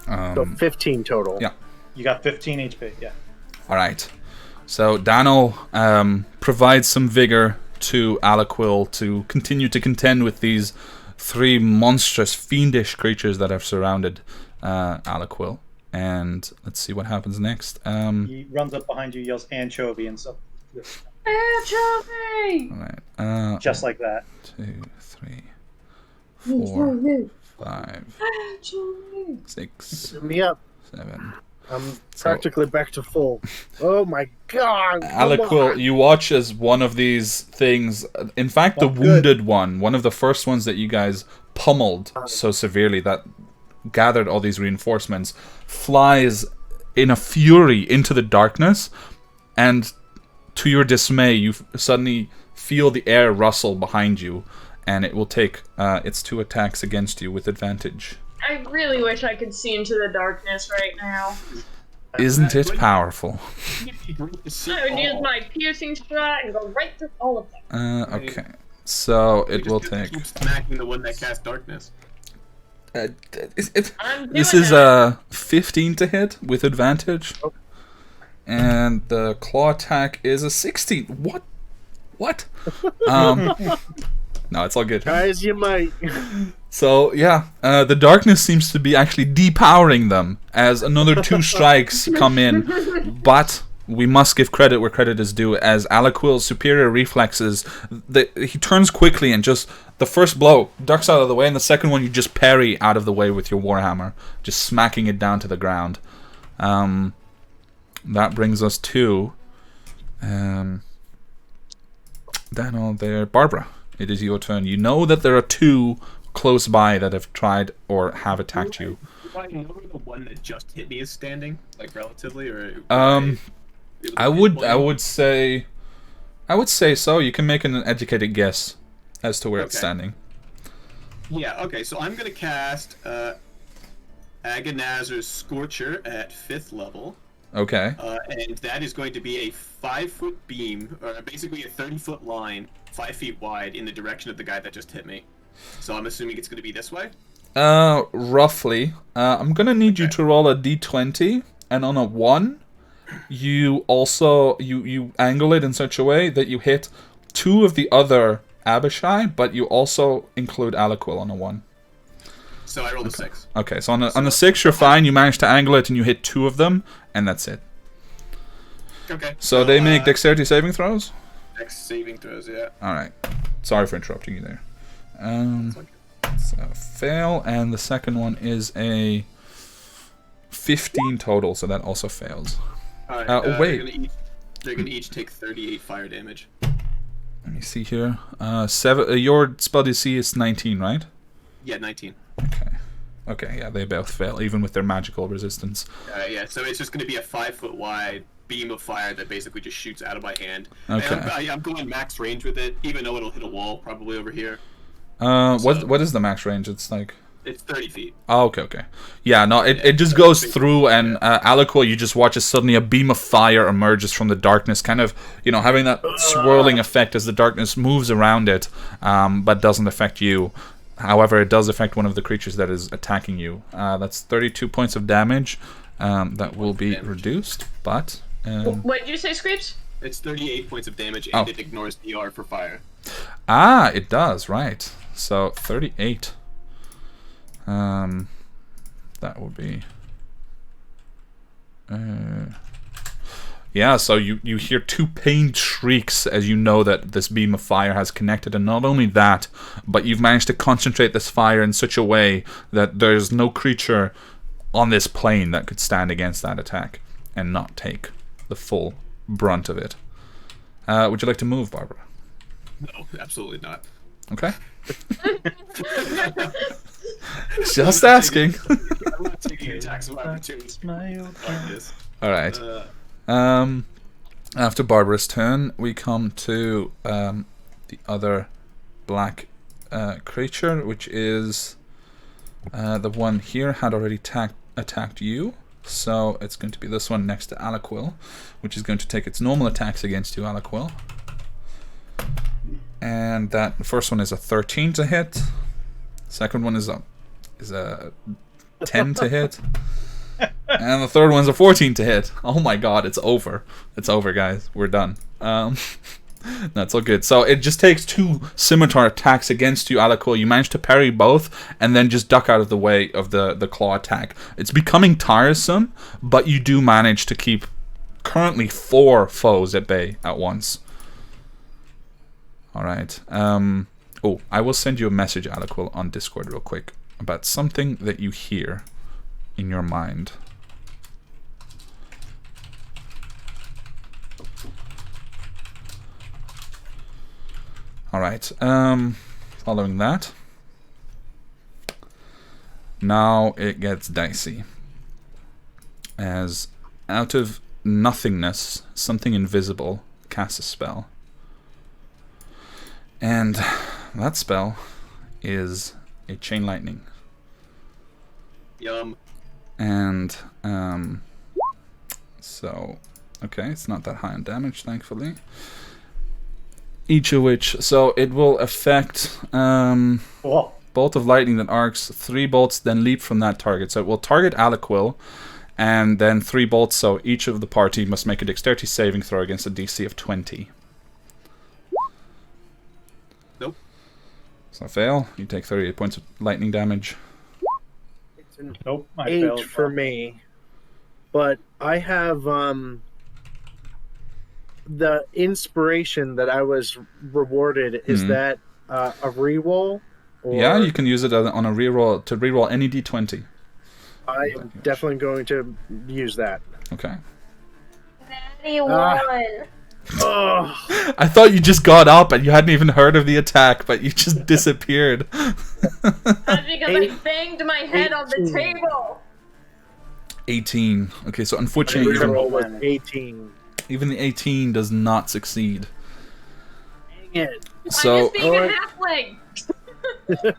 So 15 total. Yeah. You got 15 HP. Yeah. All right. So Daniel provides some vigor to Aliquil to continue to contend with these 3 monstrous, fiendish creatures that have surrounded Aliquil. And let's see what happens next. He runs up behind you, yells anchovy and stuff. Anchovy! All right. Just like that. 2, 3, 4, 5, Anchovy! 6, Fill me up. 7. I'm practically back to full. Oh my god! come Aliquil, on. you watch as one of these things, in fact, the Oh, good. wounded one of the first ones that you guys pummeled so severely that gathered all these reinforcements, flies in a fury into the darkness, and to your dismay, you suddenly feel the air rustle behind you, and it will take its 2 attacks against you with advantage. I really wish I could see into the darkness right now. Isn't it powerful? I would use my piercing strike and go right through all of them. Okay. So it will take... Keep smacking the one that casts darkness. I'm doing This is that. 15 to hit with advantage. And the claw attack is a 16. What? What? No, it's all good. Try as you might. So, yeah, the darkness seems to be actually depowering them as another 2 strikes come in. But we must give credit where credit is due, as Aliquil's superior reflexes, he turns quickly and just, the first blow ducks out of the way, and the second one you just parry out of the way with your warhammer, just smacking it down to the ground. That brings us to Daniel there. Barbara, it is your turn. You know that there are 2 close by that have tried or have attacked you. Do I know the one that just hit me is standing, like relatively, or? I would say so. You can make an educated guess as to where it's Okay. standing. Yeah. Okay. So I'm gonna cast Agonazer's Scorcher at 5th level. Okay. And that is going to be a 5-foot beam, or basically a 30-foot line, 5 feet wide, in the direction of the guy that just hit me. So I'm assuming it's going to be this way? Roughly. I'm gonna need you to roll a d20, and on a 1, you also you angle it in such a way that you hit 2 of the other Abishai, but you also include Aliquil on a 1. So I rolled a 6. Okay, so on a 6 you're fine. You manage to angle it and you hit 2 of them, and that's it. Okay. So they make dexterity saving throws? Dex saving throws, yeah. Alright. Sorry for interrupting you there. So fail, and the second one is a 15 total, so that also fails. Alright, wait. They're gonna each take 38 fire damage. Let me see here. 7. Your spell DC is 19, right? Yeah, 19. Okay, yeah, they both fail, even with their magical resistance. Yeah, so it's just gonna be a 5-foot wide beam of fire that basically just shoots out of my hand. Okay. And I'm going max range with it, even though it'll hit a wall probably over here. What is the max range? It's like... It's 30 feet. Oh, okay. Yeah, no, it just goes through, and Aliquil, you just watch as suddenly a beam of fire emerges from the darkness, kind of, having that swirling effect as the darkness moves around it, but doesn't affect you. However, it does affect one of the creatures that is attacking you. That's 32 points of damage. That will be reduced, but... What did you say, Squeeps? It's 38 points of damage, Oh. and it ignores DR for fire. Ah, it does, right. So 38. That would be... yeah, so you hear 2 pained shrieks as you know that this beam of fire has connected, and not only that, but you've managed to concentrate this fire in such a way that there's no creature on this plane that could stand against that attack and not take the full brunt of it. Would you like to move, Barbara? No, absolutely not. Okay. Just asking. I'm not taking attacks of opportunity like this. Alright. After Barbara's turn, we come to the other black creature, which is the one here had already attacked you. So it's going to be this one next to Alaquil, which is going to take its normal attacks against you, Alaquil. And that first one is a 13 to hit. Second one is a 10 to hit. And the third one's a 14 to hit. Oh my god, it's over. It's over, guys. We're done. That's all good. So it just takes 2 scimitar attacks against you, Alaquil. You manage to parry both and then just duck out of the way of the claw attack. It's becoming tiresome, but you do manage to keep currently 4 foes at bay at once. Alright. Oh, I will send you a message, Alaquil, on Discord real quick about something that you hear in your mind. Alright, following that, now it gets dicey. As out of nothingness, something invisible casts a spell. And that spell is a chain lightning. Yum. And, so, okay, it's not that high on damage, thankfully. Each of which, so it will affect Whoa. bolt of lightning that arcs 3 bolts, then leap from that target. So it will target Alaquil, and then 3 bolts, so each of the party must make a dexterity saving throw against a DC of 20. Nope. So fail, you take 38 points of lightning damage. It's an Nope. I 8 failed. for me. But I have the inspiration that I was rewarded. Is that a reroll? Or Yeah, you can use it on a reroll to reroll any d20. I'm definitely going to use that. Okay. Natty 1. Oh, I thought you just got up and you hadn't even heard of the attack, but you just disappeared. That's because I banged my head on the 18. table. 18. Okay, so my unfortunately, reroll was 18. even the 18 does not succeed. Dang it. So, I'm just being a Alright. halfling.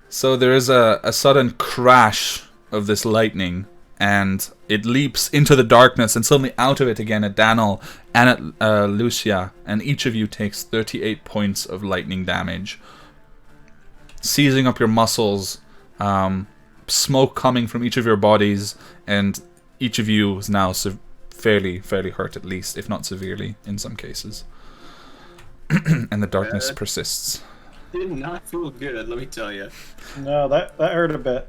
so there is a sudden crash of this lightning, and it leaps into the darkness, and suddenly out of it again at Daniel and at Lucia, and each of you takes 38 points of lightning damage, seizing up your muscles, smoke coming from each of your bodies, and each of you is now fairly hurt, at least, if not severely in some cases. And the darkness persists. Did not feel good, let me tell you. No, that hurt a bit.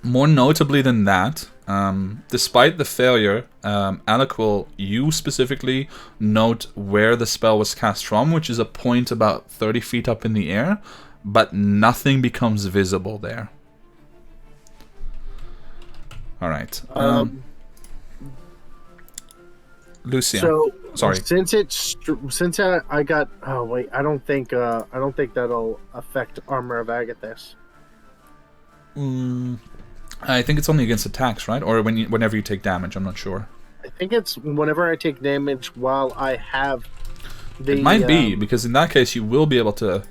More notably than that, despite the failure, Alaquil, you specifically note where the spell was cast from, which is a point about 30 feet up in the air, but nothing becomes visible there. Alright. Lucia. So Sorry. since I got I don't think that'll affect Armor of Agathis. I think it's only against attacks, right? Or whenever you take damage, I'm not sure. I think it's whenever I take damage while I have the. It might be, because in that case you will be able to...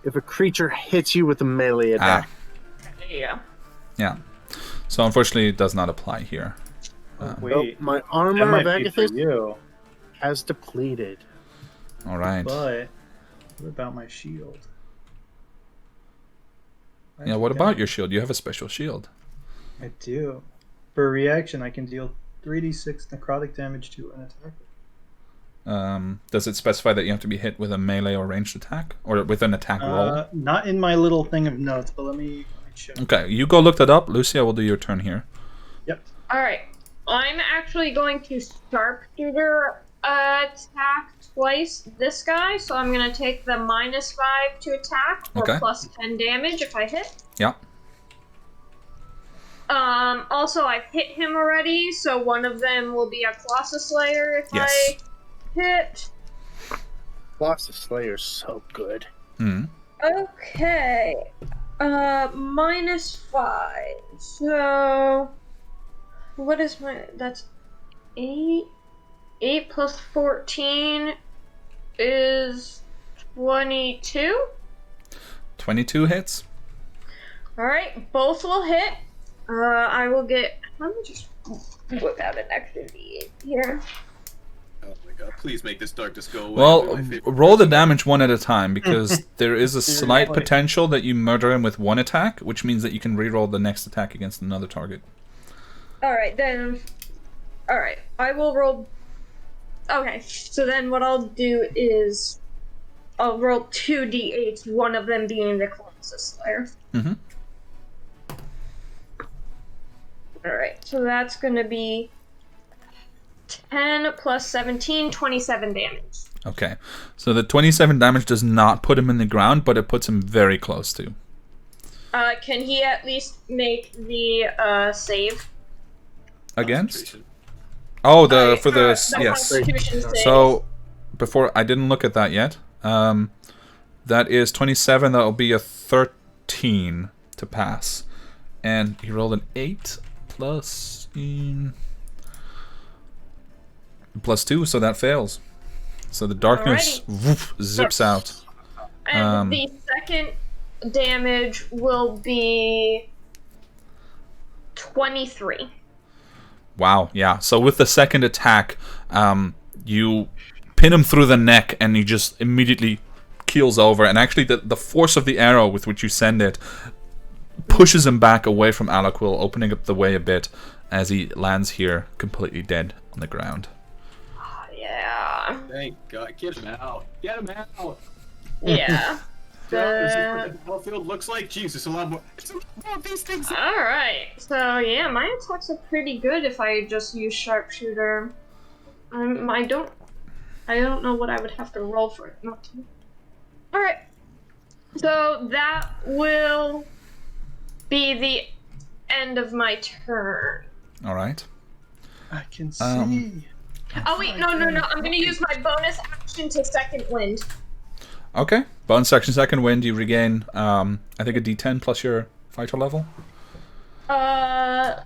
if a creature hits you with a melee attack. Yeah. Yeah. So unfortunately it does not apply here. Wait, My that Armor of might be for Agathis you. has depleted. Alright. But what about my shield? Yeah, what about your shield? You have a special shield. I do. For a reaction, I can deal 3d6 necrotic damage to an attacker. Does it specify that you have to be hit with a melee or ranged attack? Or with an attack roll? Not in my little thing of notes, but let me check. Okay, you go look that up. Lucia, we'll do your turn here. Yep. Alright. I'm actually going to sharpshooter attack twice this guy, so I'm going to take the -5 to attack, or Okay. plus 10 damage if I hit. Yeah. Also, I've hit him already, so one of them will be a Colossus Slayer if Yes. I hit. Colossus Slayer's so good. Hmm. Okay. -5. So, what is my, that's 8. 8 plus 14 is 22. 22 hits. Alright, both will hit. I will get, let me just whip out an extra D8 here. Oh my god, please make this darkness go away. Well, My favorite roll the person. damage one at a time, because there is a slight Seriously. potential that you murder him with one attack, which means that you can reroll the next attack against another target. Alright, then. Alright, I will roll. Okay, so then what I'll do is I'll roll 2 d8s, one of them being the Colossus Slayer. Mm-hmm. Alright, so that's gonna be 10 plus 17, 27 damage. Okay, so the 27 damage does not put him in the ground, but it puts him very close to. Can he at least make the save? Against? Concentration. Oh, Alright, for the yes. Constitution save. So, before I didn't look at that yet. That is 27. That will be a 13 to pass, and he rolled an 8 plus plus 2, so that fails. So the darkness woof, zips out. And the second damage will be 23. Wow, yeah. So with the second attack, you pin him through the neck, and he just immediately keels over. And actually, the force of the arrow with which you send it pushes him back away from Alaquil, opening up the way a bit as he lands here completely dead on the ground. Oh, yeah. Thank God. Get him out. Get him out. Yeah. Is this what the battlefield looks like? Jesus, a lot more. It's a lot more of these things. Alright. So, yeah, my attacks are pretty good if I just use sharpshooter. I don't know what I would have to roll for it not to. Alright. So, that will be the end of my turn. All right. I can see. Oh, wait, no. I'm gonna use my bonus action to second wind. Okay. Bonus action, second wind. You regain, I think, a D10 plus your fighter level. Why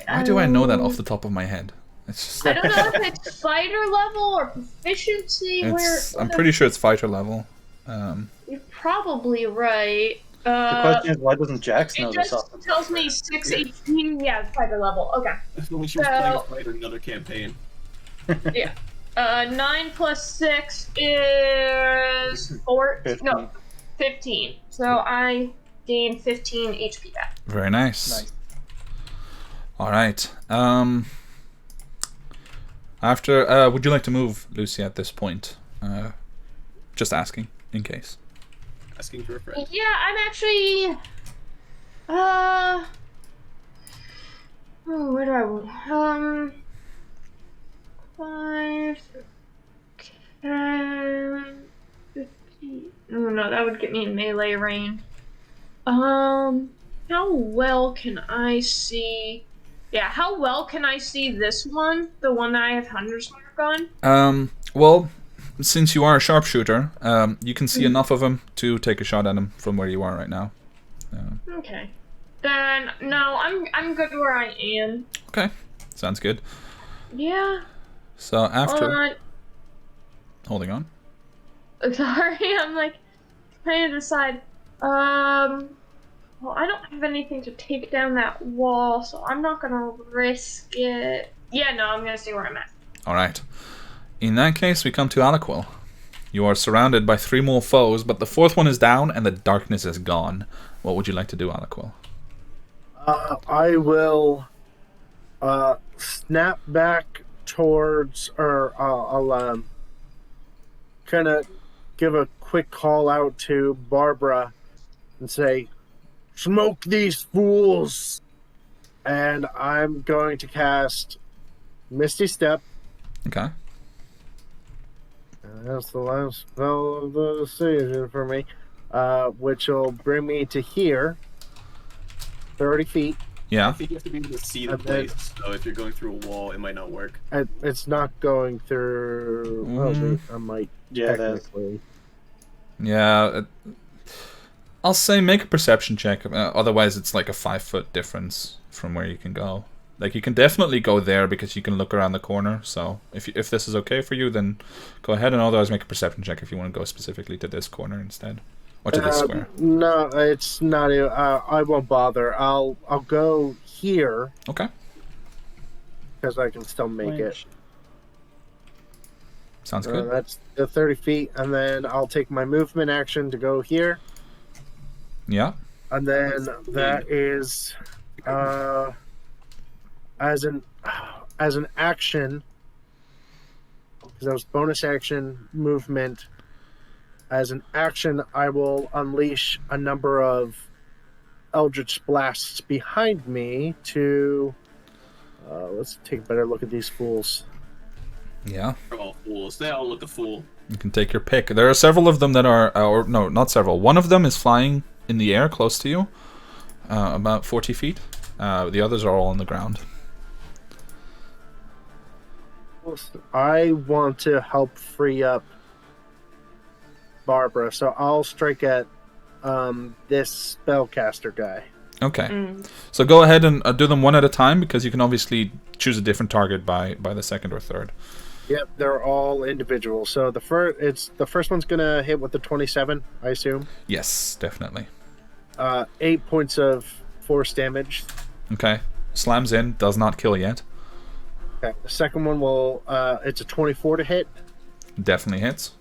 Why do I know that off the top of my head? It's just. I don't know if it's fighter level or proficiency. I'm pretty sure it's fighter level. You're probably right. The question is, why doesn't Jax know It this? just tells me 618. Yeah, fighter level. Okay. When she was playing a fighter in another campaign. Yeah. 9 plus 6 is 15. So I gain 15 HP back. Very nice. All right. After, would you like to move, Lucy, at this point? Just asking, in case. Asking for a friend. Yeah, I'm actually. Where do I want? 5, 10, 15. No, that would get me in melee range. How well can I see? Yeah, how well can I see this one? The one that I have Hunter's Mark on? Well, since you are a sharpshooter, you can see enough of him to take a shot at him from where you are right now. Okay. Then no, I'm good where I am. Okay, sounds good. Yeah. So after holding on. Sorry, I'm like trying to decide. Well, I don't have anything to take down that wall, so I'm not gonna risk it. Yeah, no, I'm gonna stay where I'm at. All right. In that case, we come to Alaquil. You are surrounded by 3 more foes, but the 4th one is down and the darkness is gone. What would you like to do, Alaquil? I will snap back towards, or I'll kind of give a quick call out to Barbara and say, "Smoke these fools!" And I'm going to cast Misty Step. Okay. That's the last spell of the season for me, which will bring me to here, 30 feet. Yeah. I think you have to be able to see the And then- place, so if you're going through a wall, it might not work. It's not going through. Well, I might Yeah, that's technically. Yeah. I'll say make a perception check. Otherwise, it's like a 5-foot difference from where you can go. Like, you can definitely go there because you can look around the corner. So if this is okay for you, then go ahead, and otherwise make a perception check if you want to go specifically to this corner instead, or to this square. No, it's not. I won't bother. I'll go here Okay. because I can still make it. Sounds good. That's the 30 feet, and then I'll take my movement action to go here, Yeah. and then that is as an action, because that was bonus action movement. As an action, I will unleash a number of Eldritch Blasts behind me to. Let's take a better look at these fools. Yeah. They're all fools. They all look a fool. You can take your pick. There are several of them that are, or no, not several. One of them is flying in the air close to you, about 40 feet. The others are all on the ground. I want to help free up Barbara, so I'll strike at this spellcaster guy. Okay. So go ahead and do them one at a time, because you can obviously choose a different target by the second or third. Yep, they're all individual. So the first one's gonna hit with the 27, I assume. Yes, definitely. 8 points of force damage. Okay. Slams in, does not kill yet. Okay. The second one will it's a 24 to hit. Definitely hits.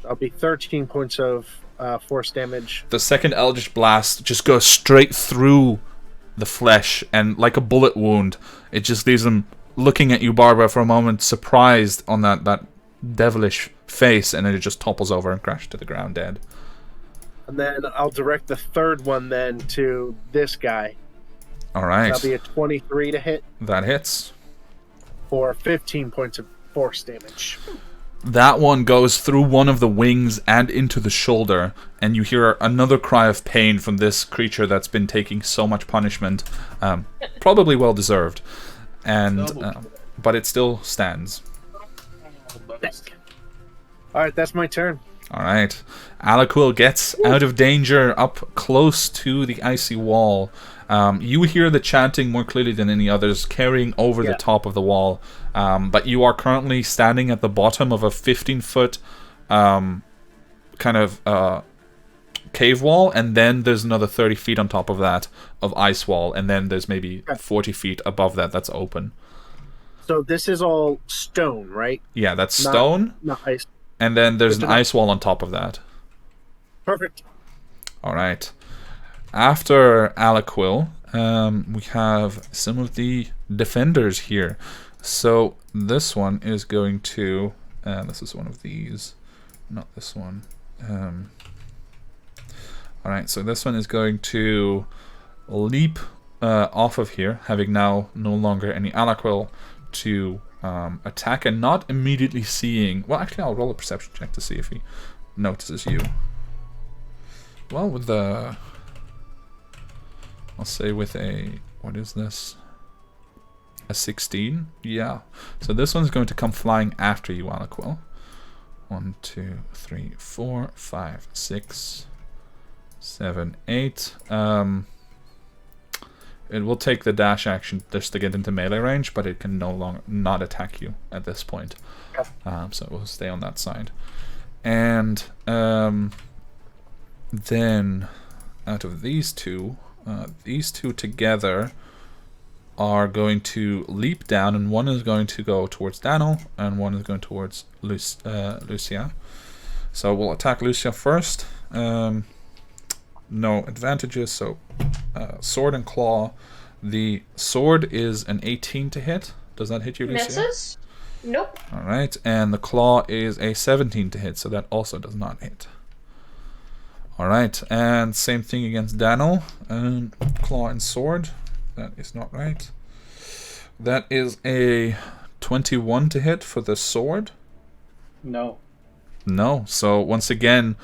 That'll be 13 points of force damage. The second Eldritch Blast just goes straight through the flesh, and like a bullet wound, it just leaves them looking at you, Barbara, for a moment, surprised on that devilish face, and then it just topples over and crashes to the ground dead. And then I'll direct the third one then to this guy. Alright. That'll be a 23 to hit That hits. for 15 points of force damage. That one goes through one of the wings and into the shoulder, and you hear another cry of pain from this creature that's been taking so much punishment. Probably well deserved. And but it still stands. Alright, that's my turn. Alright. Alaquil gets out of danger up close to the icy wall. You hear the chanting more clearly than any others, carrying over the top of the wall. But you are currently standing at the bottom of a 15-foot kind of cave wall, and then there's another 30 feet on top of that of ice wall, and then there's maybe 40 feet above that that's open. So this is all stone, right? Yeah, that's stone, Not ice. and then there's Good an to know. ice wall on top of that. Perfect. Alright. After Alaquil, we have some of the defenders here. So this one is going to... this is one of these. Not this one. Alright, so this one is going to leap off of here, having now no longer any Alaquil to attack, and not immediately seeing... Well, actually, I'll roll a perception check to see if he notices you. Well, with the... I'll say with a... What is this? A 16? Yeah. So this one's going to come flying after you, Alaquil. 1, 2, 3, 4, 5, 6, 7, 8. It will take the dash action just to get into melee range, but it can no longer not attack you at this point. So it will stay on that side. And then out of these two together are going to leap down, and one is going to go towards Daniel, and one is going towards Lucia. So we'll attack Lucia first. No advantages, so sword and claw. The sword is an 18 to hit. Does that hit you, Lucia? Misses? Nope. Alright, and the claw is a 17 to hit, so that also does not hit. Alright, and same thing against Daniel. Claw and sword. That is not right. That is a 21 to hit for the sword. No. No, so once again,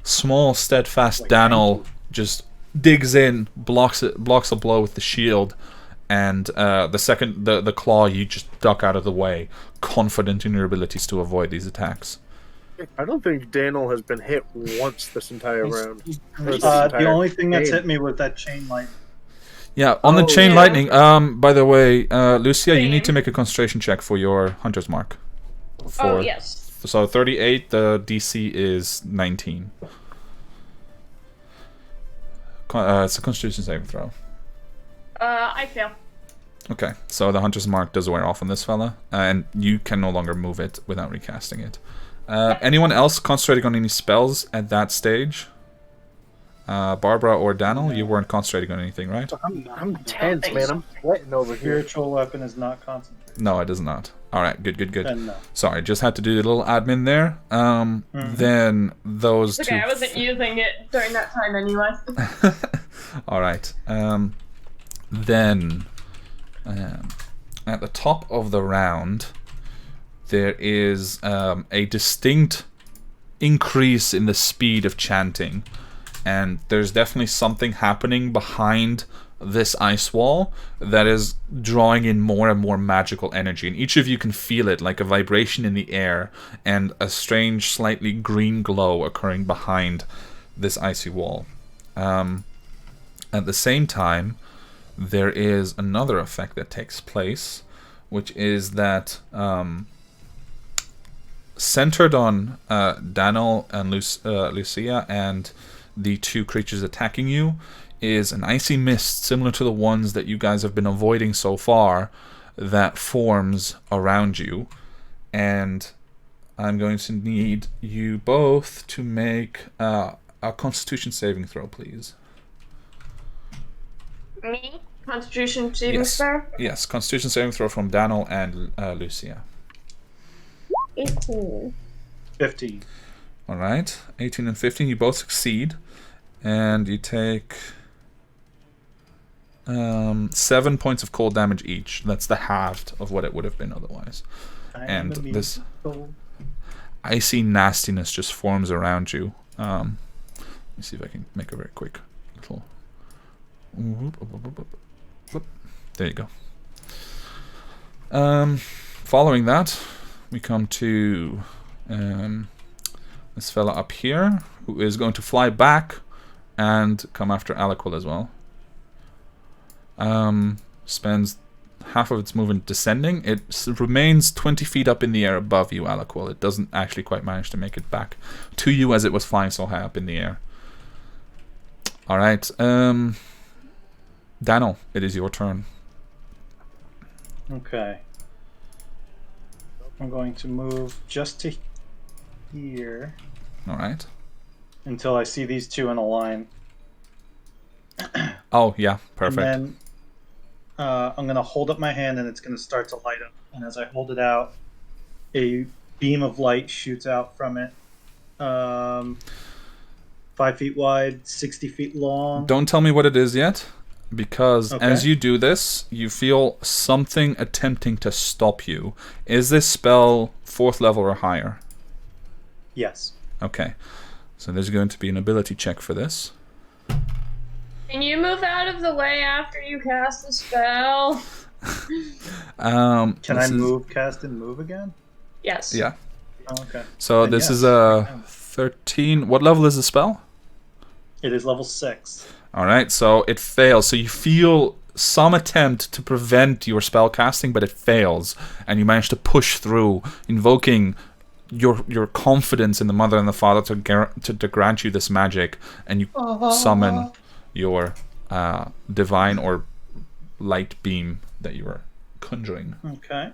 small, steadfast Like Daniel just digs in, blocks a blow with the shield, and the claw, you just duck out of the way, confident in your abilities to avoid these attacks. I don't think Daniel has been hit once this entire round. The only thing that's hit me was that chain lightning. Yeah, on the Oh, chain yeah. lightning. By the way, Lucia, you need to Same. make a concentration check for your hunter's mark. Oh, yes. So 38, the DC is 19. It's a Constitution saving throw. I fail. Okay, so the hunter's mark does wear off on this fella, and you can no longer move it without recasting it. Anyone else concentrating on any spells at that stage? Barbara or Daniel, you weren't concentrating on anything, right? I'm tense, man. I'm sweating over here. Spiritual weapon is not concentrated. No, it is not. Alright, good. Then no. Sorry, just had to do a little admin there. Then those It's okay, two... I wasn't using it during that time anyway. Alright, then... at the top of the round, there is a distinct increase in the speed of chanting, and there's definitely something happening behind this ice wall that is drawing in more and more magical energy, and each of you can feel it, like a vibration in the air and a strange, slightly green glow occurring behind this icy wall. At the same time, there is another effect that takes place, which is that centered on Daniel and Lucia and the two creatures attacking you is an icy mist similar to the ones that you guys have been avoiding so far that forms around you. And I'm going to need you both to make a Constitution saving throw, please. Me? Constitution saving Yes. throw? Yes, Constitution saving throw from Daniel and Lucia. 18. 15. Alright, 18 and 15, you both succeed. And you take 7 points of cold damage each. That's the halved of what it would have been otherwise. And this icy nastiness just forms around you. Let me see if I can make a very quick little... There you go. Following that, we come to this fella up here, who is going to fly back and come after Aliquil as well. Spends half of its movement descending. It remains 20 feet up in the air above you, Aliquil. It doesn't actually quite manage to make it back to you as it was flying so high up in the air. Alright, Daniel, it is your turn. Okay. I'm going to move just to here Alright. until I see these two in a line. Oh, yeah, perfect. And then I'm going to hold up my hand and it's going to start to light up. And as I hold it out, a beam of light shoots out from it. 5 feet wide, 60 feet long. Don't tell me what it is yet, because Okay. as you do this, you feel something attempting to stop you. Is this spell 4th level or higher? Yes. Okay. So there's going to be an ability check for this. Can you move out of the way after you cast the spell? Can I this is- move, cast, and move again? Yes. Yeah. Oh, okay. So Then this yes, is I a can. 13. What level is the spell? It is level 6. Alright, so it fails. So you feel some attempt to prevent your spell casting, but it fails. And you manage to push through, invoking your confidence in the Mother and the Father to grant you this magic. And you summon your divine or light beam that you were conjuring. Okay.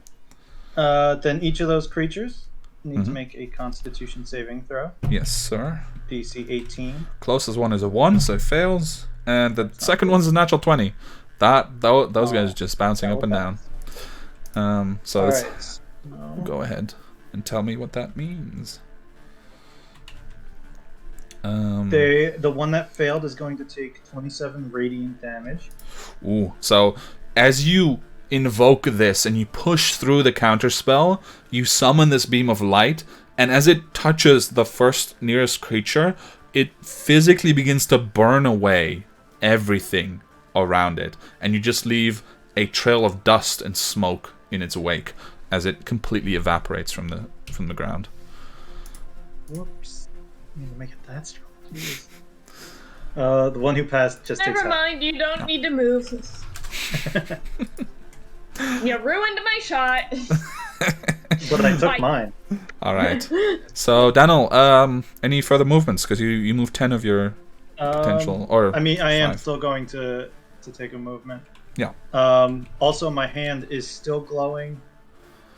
Then each of those creatures need Mm-hmm. to make a Constitution saving throw. Yes, sir. DC 18. Closest one is a 1, so it fails. And the second one's a natural 20. Those guys are just bouncing up and down. So All let's right. go ahead and tell me what that means. The one that failed is going to take 27 radiant damage. Ooh. So as you invoke this and you push through the counter spell, you summon this beam of light, and as it touches the first nearest creature, it physically begins to burn away everything around it, and you just leave a trail of dust and smoke in its wake as it completely evaporates from the ground. Whoops. I need to make it that strong. Jeez. The one who passed just takes Never half. mind, you don't need to move. You ruined my shot. But I took Bye. mine. All right. So Daniel, any further movements? Because you moved 10 of your potential, or I mean, I am 5. still going to take a movement. Yeah. Also, my hand is still glowing.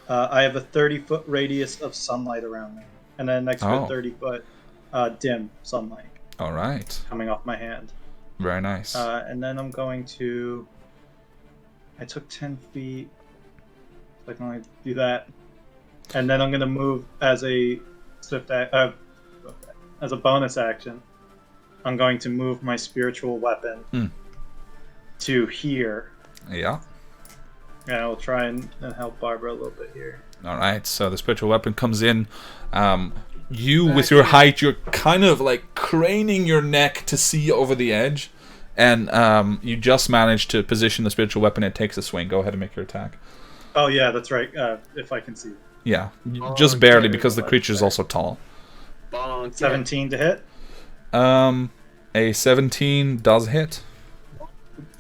I have a 30-foot radius of sunlight around me, and then next to Oh. a 30-foot dim sunlight All right. coming off my hand. Very nice. And then I'm going to. I took 10 feet. So I can only do that. And then I'm going to move as a as a bonus action. I'm going to move my spiritual weapon to here. Yeah. And I'll try and help Barbara a little bit here. All right. So the spiritual weapon comes in. You, with your height, you're kind of like craning your neck to see over the edge, and you just manage to position the spiritual weapon. It takes a swing. Go ahead and make your attack. Oh yeah, that's right. If I can see. Yeah, just barely, because the creature is also tall. 17 to hit A 17 does hit.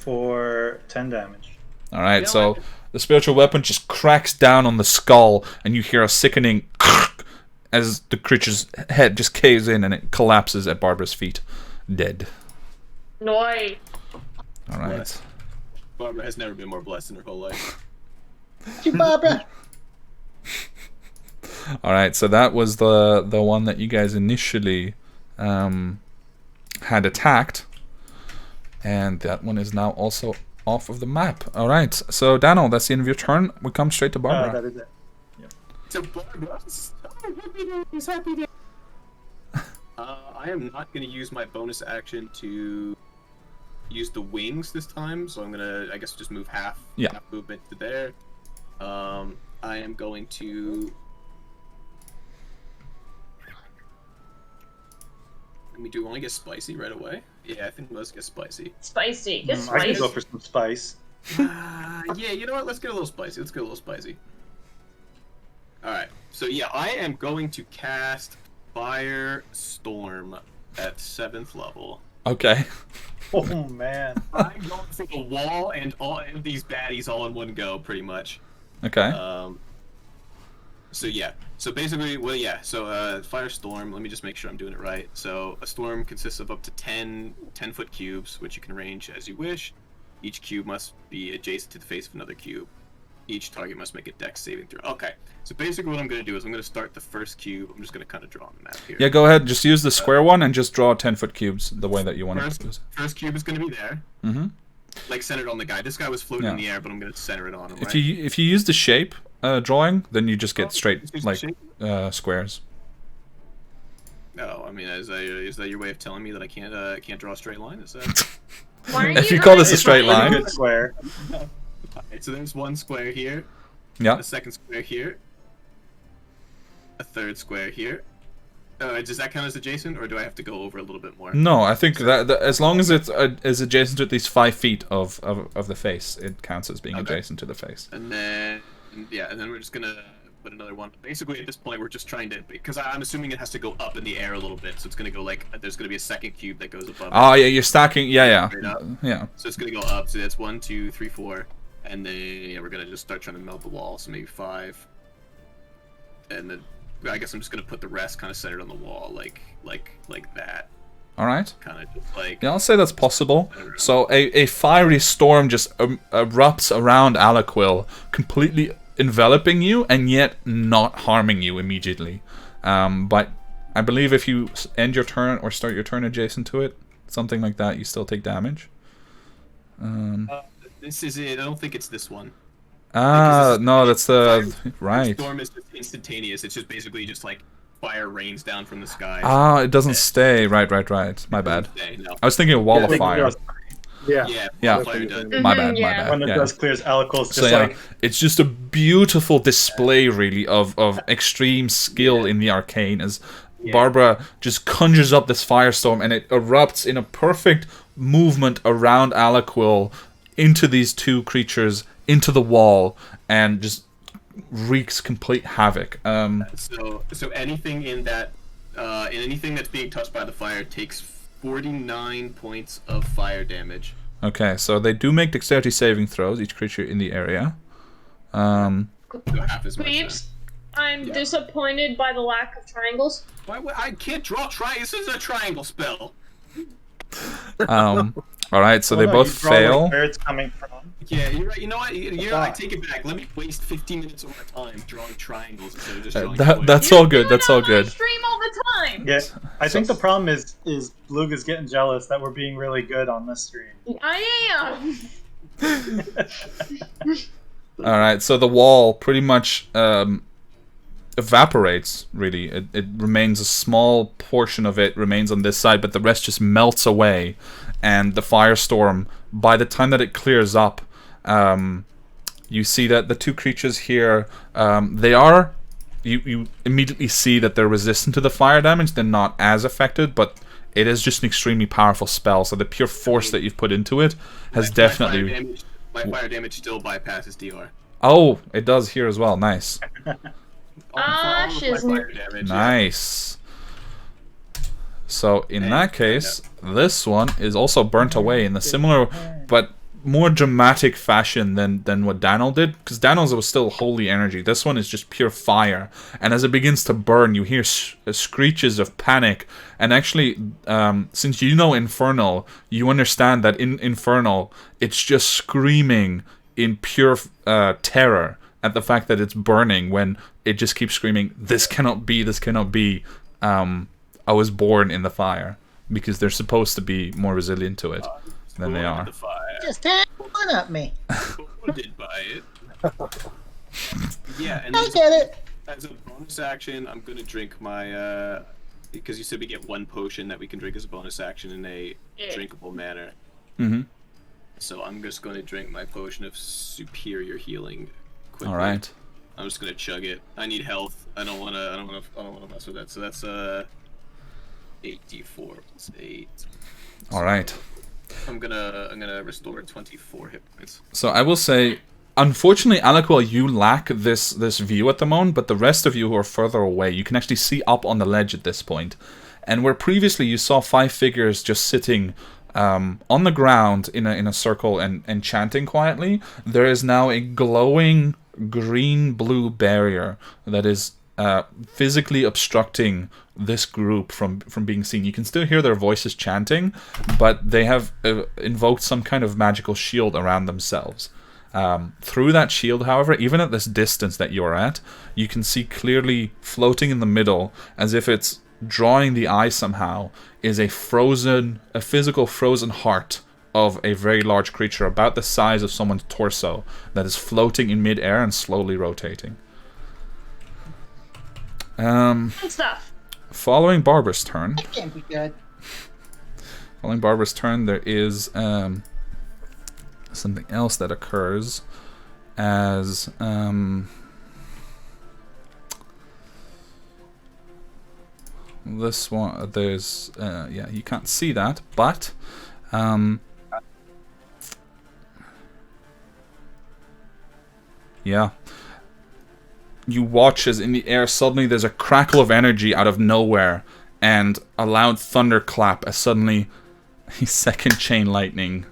for 10 damage. All right, so the spiritual weapon just cracks down on the skull, and you hear a sickening as the creature's head just caves in and it collapses at Barbara's feet, dead. Noi. All right. Barbara has never been more blessed in her whole life. Barbara. All right, so that was the one that you guys initially had attacked, and that one is now also off of the map. All right, so Daniel, that's the end of your turn. We come straight to Barbara. That is it. So Barbara, happy day. I am not going to use my bonus action to use the wings this time, so I'm going to, I guess, just move half movement to there. I am going to... Do we want to get spicy right away? Yeah, I think let's get spicy. Spicy. Get I spice. can go for some spice. Yeah, you know what? Let's get a little spicy. Alright, so yeah, I am going to cast Firestorm at 7th level. Okay. Oh man. I'm going for the wall and all of these baddies all in one go, pretty much. Okay. So yeah. So basically, Firestorm, let me just make sure I'm doing it right. So a storm consists of up to 10 10-foot cubes, which you can arrange as you wish. Each cube must be adjacent to the face of another cube. Each target must make a dex saving throw. Okay, so basically what I'm going to do is I'm going to start the first cube. I'm just going to kind of draw on the map here. Yeah, go ahead. Just use the square one and just draw 10-foot cubes the way that you want to use. First cube is going to be there. Mm-hmm. Like centered on the guy. This guy was floating in the air, but I'm going to center it on him, right? If you use the shape drawing, then you just get straight squares. No, I mean, is that your way of telling me that I can't draw a straight line? Is that? If you call this a straight line. Good square. Alright, so there's one square here. Yeah. A second square here. A third square here. Does that count as adjacent, or do I have to go over a little bit more? No, I think that as long as it is adjacent to at least 5 feet of the face, it counts as being adjacent to the face. And then we're just gonna put another one. Basically, at this point, we're just trying to, because I'm assuming it has to go up in the air a little bit, so it's gonna go like there's gonna be a second cube that goes above. Oh yeah, you're stacking. Yeah. So it's gonna go up. So that's 1, 2, 3, 4, and then we're gonna just start trying to melt the wall. So maybe 5, and then I guess I'm just gonna put the rest kind of centered on the wall, like that. All right. Kind of just like. Yeah, I'll say that's possible. So a fiery storm just erupts around Alaquil, completely enveloping you and yet not harming you immediately. But I believe if you end your turn or start your turn adjacent to it, something like that, you still take damage. This is it. I don't think it's this one. Ah, no, that's the right. Storm is just instantaneous. It's just basically just like fire rains down from the sky. Ah, it doesn't stay. Right. My bad. No. I was thinking a wall of fire. Yeah. Yeah. Fire does. My bad. Yeah. When the Yeah. dust clears, Aliquil's just So yeah, like, it's just a beautiful display, really, of extreme skill in the arcane as Barbara just conjures up this firestorm and it erupts in a perfect movement around Aliquil into these two creatures, into the wall, and just wreaks complete havoc. So anything in that, anything that's being touched by the fire takes 49 points of fire damage. Okay, so they do make dexterity saving throws, each creature in the area. So half as much. Squeeps, I'm disappointed by the lack of triangles. Why? I can't draw triangles. This is a triangle spell. All right, so oh, they no, both you draw, like, fail. where it's coming from. Yeah, you're right. You know what? You're right. Take it back. Let me waste 15 minutes of my time drawing triangles instead of just drawing squares. That's You all do good. it That's on all my good. Stream all the time. Yeah, I think the problem is Beluga's getting jealous that we're being really good on this stream. I am. All right, so the wall pretty much evaporates. Really, it remains a small portion of it remains on this side, but the rest just melts away. And the firestorm, by the time that it clears up, you see that the two creatures here, they are. You immediately see that they're resistant to the fire damage. They're not as affected, but it is just an extremely powerful spell. So the pure force that you've put into it has definitely. My fire damage still bypasses DR. Oh, it does here as well. Nice. Shiznit. Nice. So in that case, this one is also burnt away in a similar but more dramatic fashion than what Daniel did, because Daniel's was still holy energy. This one is just pure fire, and as it begins to burn, you hear screeches of panic. And actually, since you know Infernal, you understand that in Infernal, it's just screaming in pure terror at the fact that it's burning, when it just keeps screaming, "This cannot be, this cannot be. I was born in the fire," because they're supposed to be more resilient to it than they are. Just have one up me. Did by it. Yeah, and I get it. as a bonus action, I'm gonna drink my because you said we get one potion that we can drink as a bonus action in a drinkable manner. Mm-hmm. So I'm just going to drink my potion of superior healing quickly. All right. I'm just going to chug it. I need health. I don't want to mess with that. So that's 8d4 plus 8. All right. I'm gonna restore 24 hit points. So I will say, unfortunately, Aliquil, you lack this view at the moment, but the rest of you who are further away, you can actually see up on the ledge at this point. And where previously you saw 5 figures just sitting on the ground in a circle and chanting quietly, there is now a glowing green-blue barrier that is physically obstructing this group from being seen. You can still hear their voices chanting, but they have invoked some kind of magical shield around themselves. Through that shield, however, even at this distance that you're at, you can see clearly floating in the middle, as if it's drawing the eye somehow, is a physical frozen heart of a very large creature about the size of someone's torso that is floating in mid-air and slowly rotating. Good stuff. Following Barbara's turn, That can't be good. there is something else that occurs as this one. There's you can't see that, but yeah. You watch as in the air suddenly there's a crackle of energy out of nowhere and a loud thunderclap as suddenly a second chain lightning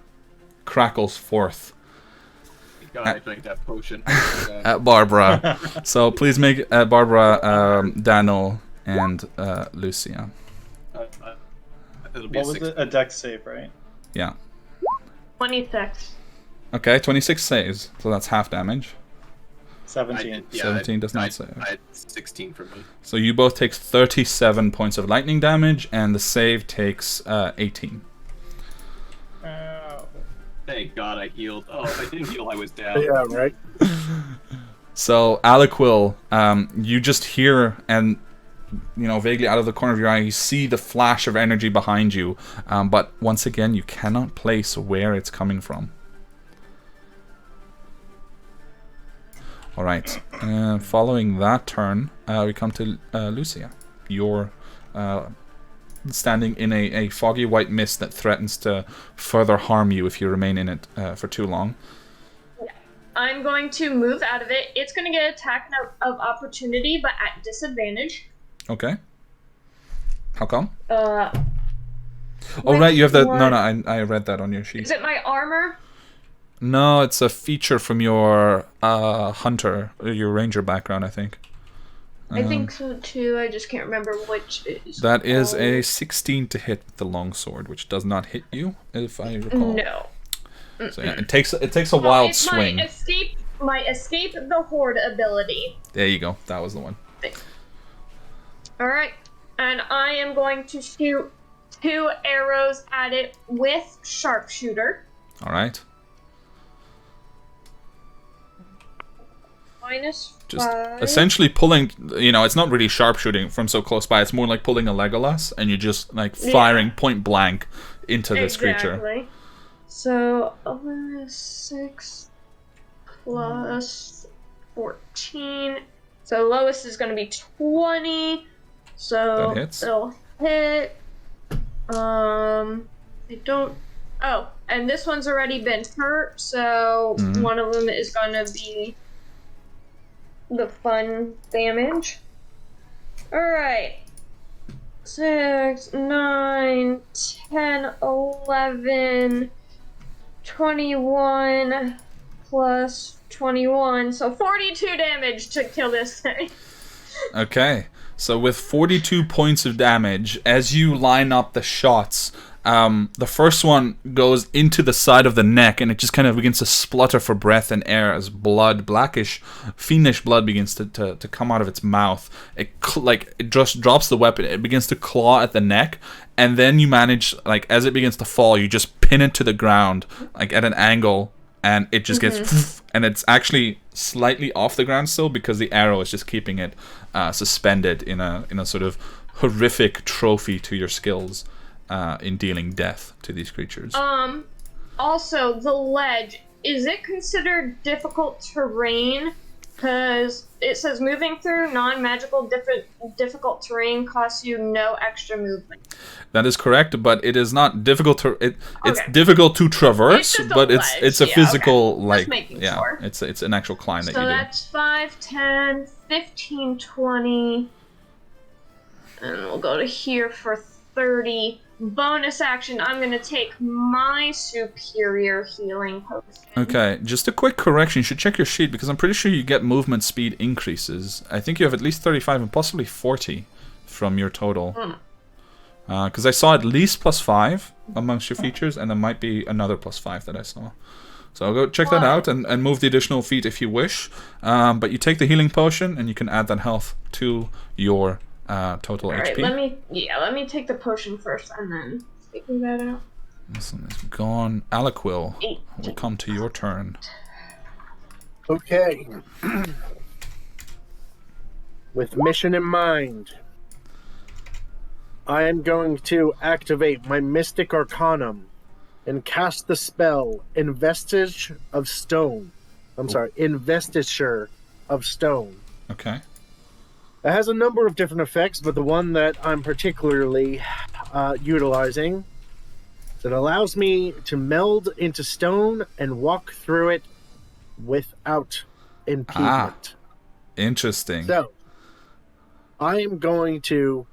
crackles forth Gotta drink that potion. at Barbara. So please make Barbara, Daniel, and Lucia. It'll be What was it? A dex save, right? Yeah. 26. Okay, 26 saves, so that's half damage. 17. 17 does not save. I had 16 for me. So you both take 37 points of lightning damage, and the save takes 18. Ow. Thank God I healed. Oh, if I didn't heal, I was down. Yeah, right. So, Aliquil, you just hear, and vaguely out of the corner of your eye, you see the flash of energy behind you, but once again, you cannot place where it's coming from. Alright, following that turn, we come to Lucia. You're standing in a foggy white mist that threatens to further harm you if you remain in it for too long. I'm going to move out of it. It's going to get attack of opportunity, but at disadvantage. Okay. How come? Oh, right, you have that. No, I read that on your sheet. Is it my armor? No, it's a feature from your hunter, your ranger background, I think. I think so too. I just can't remember which is. That is a 16 to hit with the longsword, which does not hit you, if I recall. No. So yeah, it takes a wild it's swing. My escape the horde ability. There you go. That was the one. All right, and I am going to shoot 2 arrows at it with sharpshooter. All right. Minus Just 5. essentially pulling, it's not really sharpshooting from so close by. It's more like pulling a Legolas, and you're just like firing point blank into this creature. So 6 plus 14. So lowest is going to be 20. So that hits. It'll hit. I don't. Oh, and this one's already been hurt. So one of them is going to be the fun damage. Alright. 6, 9, 10, 11, 21 plus 21. So 42 damage to kill this thing. Okay. So with 42 points of damage, as you line up the shots, the first one goes into the side of the neck, and it just kind of begins to splutter for breath and air as blood, blackish, fiendish blood begins to come out of its mouth. It just drops the weapon. It begins to claw at the neck, and then you manage, as it begins to fall, you just pin it to the ground, at an angle, and it just gets, and it's actually slightly off the ground still because the arrow is just keeping it suspended in a sort of horrific trophy to your skills. In dealing death to these creatures. Also, the ledge, is it considered difficult terrain? Because it says moving through non-magical difficult terrain costs you no extra movement. That is correct, but it is not difficult to it's difficult to traverse, but it's a physical sure. It's an actual climb that you do. So that's 5, 10, 15, 20, and we'll go to here for 30. Bonus action, I'm going to take my superior healing potion. Okay, just a quick correction. You should check your sheet because I'm pretty sure you get movement speed increases. I think you have at least 35 and possibly 40 from your total. Because I saw at least +5 amongst your features, and there might be another +5 that I saw. So I'll go check that out and move the additional feat if you wish. But you take the healing potion, and you can add that health to your total HP. Let me take the potion first and then figure that out. This one is gone. Aliquil, we'll come to your turn. Okay. With mission in mind, I am going to activate my Mystic Arcanum and cast the spell Investiture of Stone. Okay. It has a number of different effects, but the one that I'm particularly utilizing is it allows me to meld into stone and walk through it without impediment. Interesting. So, I am going to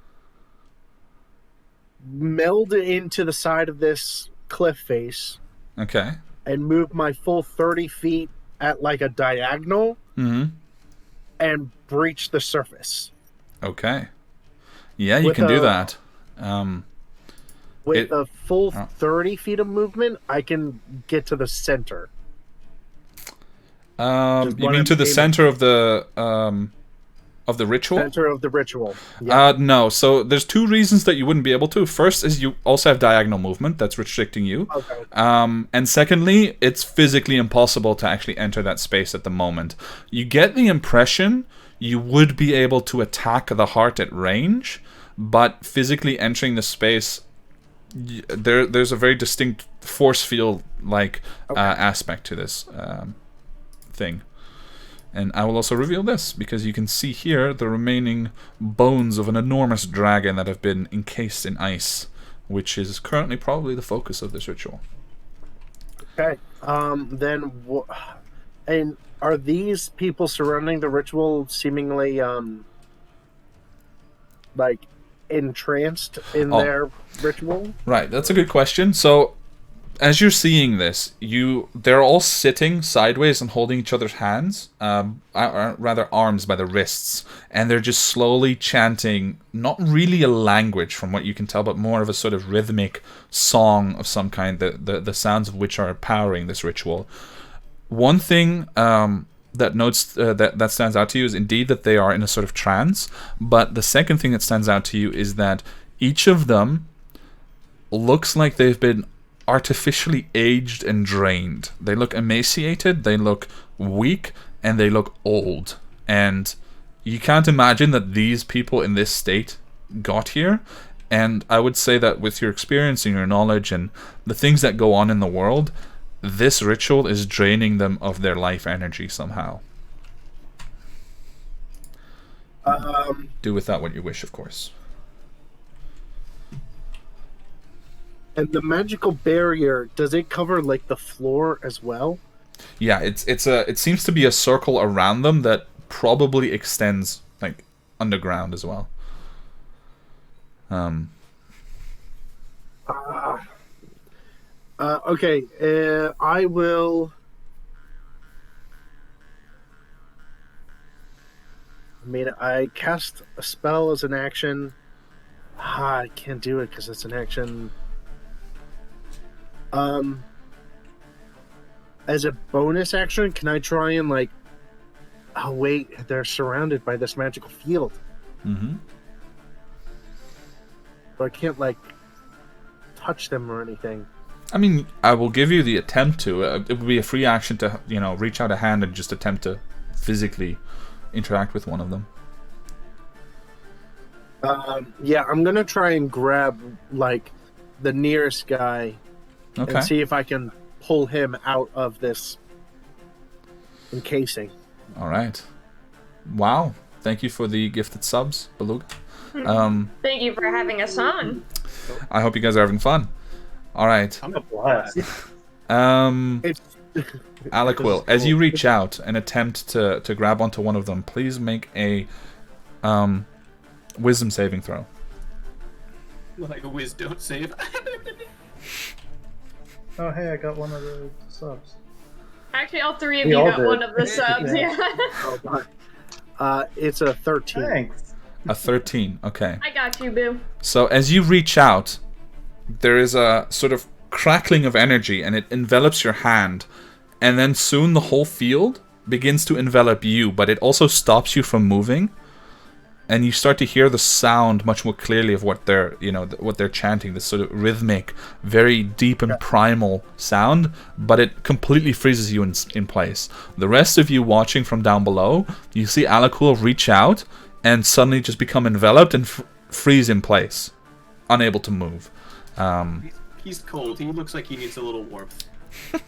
meld into the side of this cliff face. Okay. And move my full 30 feet at a diagonal. Mm-hmm. And breach the surface. Okay. Yeah, you can do that. With a full 30 feet of movement, I can get to the center. You mean to the center of the Of the ritual? Center of the ritual. Yeah. No. So there's two reasons that you wouldn't be able to. First is you also have diagonal movement that's restricting you. Okay. And secondly, it's physically impossible to actually enter that space at the moment. You get the impression you would be able to attack the heart at range, but physically entering the space, there's a very distinct force field aspect to this thing. And I will also reveal this, because you can see here the remaining bones of an enormous dragon that have been encased in ice, which is currently probably the focus of this ritual. Okay. And are these people surrounding the ritual seemingly like entranced in their ritual? Right, that's a good question. So as you're seeing this, they're all sitting sideways and holding each other's hands, rather arms by the wrists, and they're just slowly chanting, not really a language from what you can tell, but more of a sort of rhythmic song of some kind, the sounds of which are powering this ritual. One thing that stands out to you is indeed that they are in a sort of trance, but the second thing that stands out to you is that each of them looks like they've been artificially aged and drained. They look emaciated, they look weak, and they look old. And you can't imagine that these people in this state got here. And I would say that with your experience and your knowledge and the things that go on in the world, this ritual is draining them of their life energy somehow. Do with that what you wish, of course. And the magical barrier, does it cover like the floor as well? Yeah, it seems to be a circle around them that probably extends like underground as well. Okay, I will. I cast a spell as an action. I can't do it because it's an action. As a bonus action, can I try and like... Oh wait, they're surrounded by this magical field. Mm-hmm. So I can't like touch them or anything. I mean, I will give you the attempt to. It would be a free action to, reach out a hand and just attempt to physically interact with one of them. Yeah, I'm gonna try and grab like the nearest guy. Okay. And see if I can pull him out of this encasing. All right. Wow. Thank you for the gifted subs, Beluga. Thank you for having us on. I hope you guys are having fun. All right. I'm a blast. Aliquil, as you reach out and attempt to grab onto one of them, please make a wisdom saving throw. Like a wisdom save. Oh, hey, I got one of the subs. Actually, all three of We you all got did. one of the subs, Yeah. yeah. It's a 13. Thanks. A 13. Okay. I got you, boo. So as you reach out, there is a sort of crackling of energy, and it envelops your hand, and then soon the whole field begins to envelop you, but it also stops you from moving, and you start to hear the sound much more clearly of what they're chanting, this sort of rhythmic, very deep and primal sound, but it completely freezes you in place. The rest of you watching from down below, you see Aliquil reach out and suddenly just become enveloped and freeze in place, unable to move. He's cold. He looks like he needs a little warmth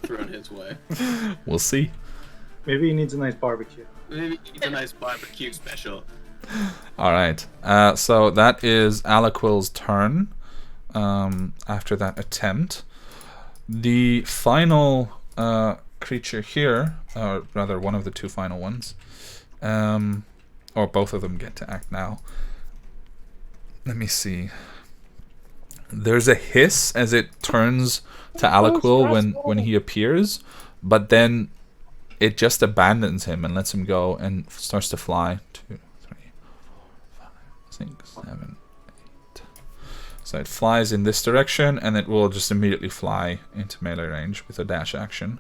thrown his way. We'll see. Maybe he needs a nice barbecue. Maybe he needs a nice barbecue special. Alright, so that is Aliquil's turn after that attempt. The final creature here, or rather one of the two final ones, or both of them get to act now. Let me see. There's a hiss as it turns to Aliquil when he appears, but then it just abandons him and lets him go and starts to fly. 2, 3, 4, 5, 6, 7, 8. So it flies in this direction, and it will just immediately fly into melee range with a dash action.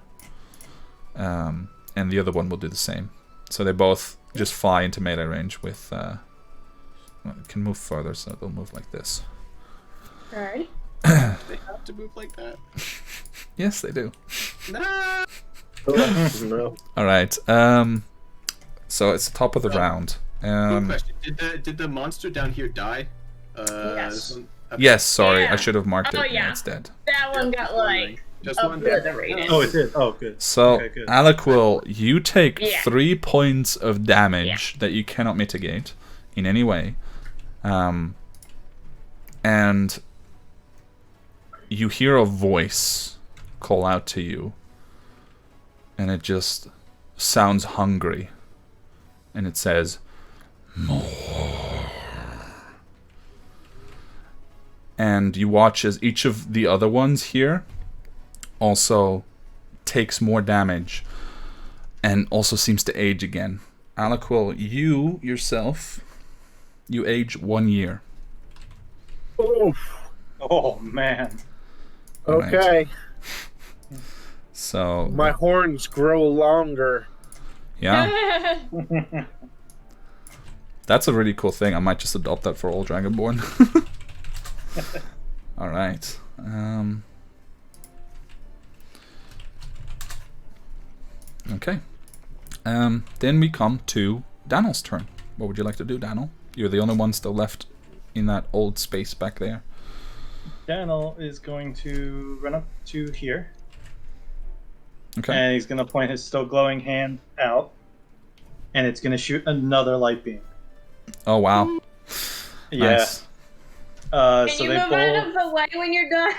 And the other one will do the same. So they both just fly into melee range with. Well, it can move further, so they'll move like this. Alright. They have to move like that. Yes, they do. No. No. All right. So it's the top of the round. Quick question: Did the monster down here die? Yes. Yes. Sorry, I Yeah. should have marked it. Oh, yeah. It's dead. That one got, like, Just wondering. obliterated. Oh, it did. Oh, good. So, Okay, good. Aliquil, you take Yeah. 3 points of damage that you cannot mitigate in any way. And you hear a voice call out to you. And it just sounds hungry. And it says, "More." And you watch as each of the other ones here also takes more damage and also seems to age again. Aliquil, you yourself, you age 1 year. Oof. Oh man. Alright. Okay. So My horns grow longer. yeah, that's a really cool thing. I might just adopt that for all Dragonborn. All right. Okay. Then we come to Daniel's turn. What would you like to do, Daniel? You're the only one still left in that old space back there. Daniel is going to run up to here, Okay. and he's going to point his still glowing hand out, and it's going to shoot another light beam. Oh wow. Yeah. Nice. Can So you they move out both. of the way when you're done?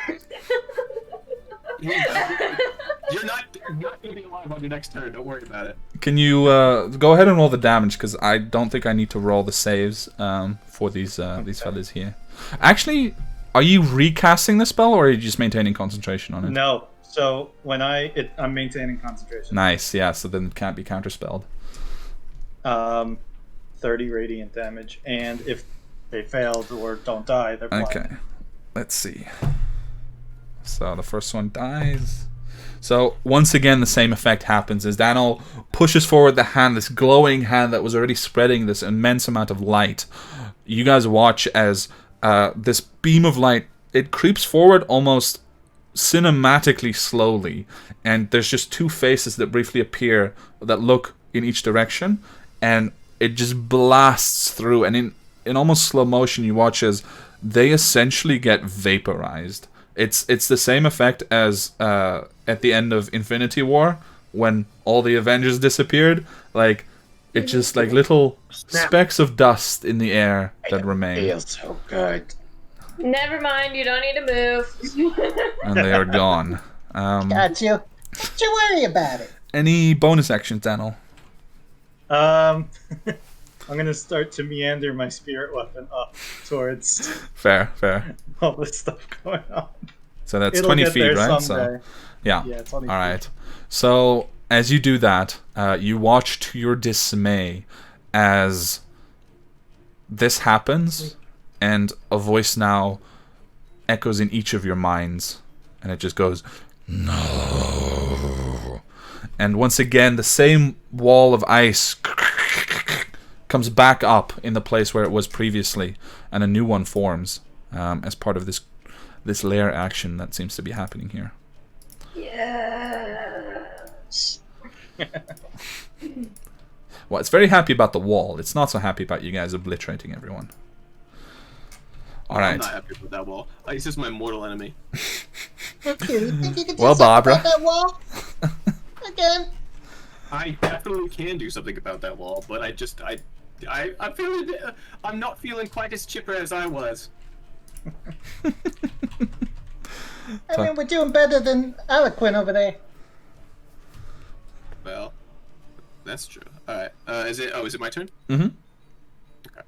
You're not gonna be alive on your next turn. Don't worry about it. Can you go ahead and roll the damage? Because I don't think I need to roll the saves for these fellas here. Actually, are you recasting the spell or are you just maintaining concentration on it? No. So when I'm maintaining concentration. Nice, yeah. So then it can't be counterspelled. 30 radiant damage, and if they failed or don't die, they're blind. Okay, let's see. So the first one dies. So once again, the same effect happens as Daniel pushes forward the hand, this glowing hand that was already spreading this immense amount of light. You guys watch as this beam of light, it creeps forward almost cinematically slowly, and there's just 2 faces that briefly appear that look in each direction, and it just blasts through, and in almost slow motion you watch as they essentially get vaporized. It's the same effect as at the end of Infinity War when all the Avengers disappeared. Like, it's just like little specks of dust in the air that remain. Feels so good. Never mind, you don't need to move. And they are gone. Got you. Don't you worry about it. Any bonus actions, Daniel? I'm gonna start to meander my spirit weapon up towards Fair. all this stuff going on. So that's It'll 20 get feet, there right? someday. So yeah. Yeah, 20 All right. So as you do that, you watch to your dismay as this happens, and a voice now echoes in each of your minds, and it just goes, "No." And once again, the same wall of ice comes back up in the place where it was previously, and a new one forms as part of this lair action that seems to be happening here. Yes. Well, it's very happy about the wall. It's not so happy about you guys obliterating everyone. All I'm right. not happy with that wall. He's just my mortal enemy. Okay, you think you can do Well, something Barbara. about that wall? Again? I definitely can do something about that wall, but I'm feeling. I'm not feeling quite as chipper as I was. I mean, we're doing better than Aliquin over there. Well, that's true. All right. Is it my turn? Mm-hmm. Okay.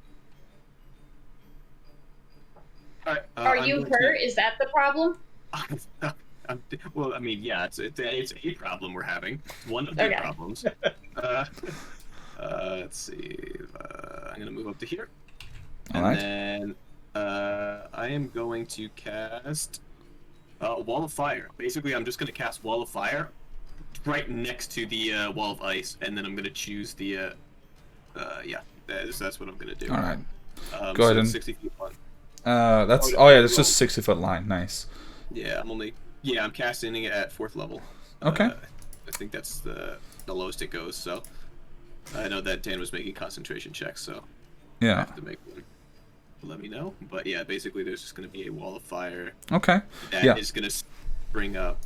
All right. Are I'm you going hurt? Is that the problem? Well, I mean, yeah, it's a problem we're having. It's one of the Okay. problems. Let's see. I'm gonna move up to here, All and right. then I am going to cast Wall of Fire. Basically, I'm just gonna cast Wall of Fire right next to the Wall of Ice, and then I'm gonna choose the Yeah, that's what I'm gonna do. All right. Go ahead and 60 feet one. That's it's just 60-foot line. Nice. Yeah, I'm casting it at 4th level. Okay. I think that's the lowest it goes. So I know that Dan was making concentration checks, so I Yeah. have to make one. Let me know. But yeah, basically there's just gonna be a wall of fire Okay. that is gonna spring up.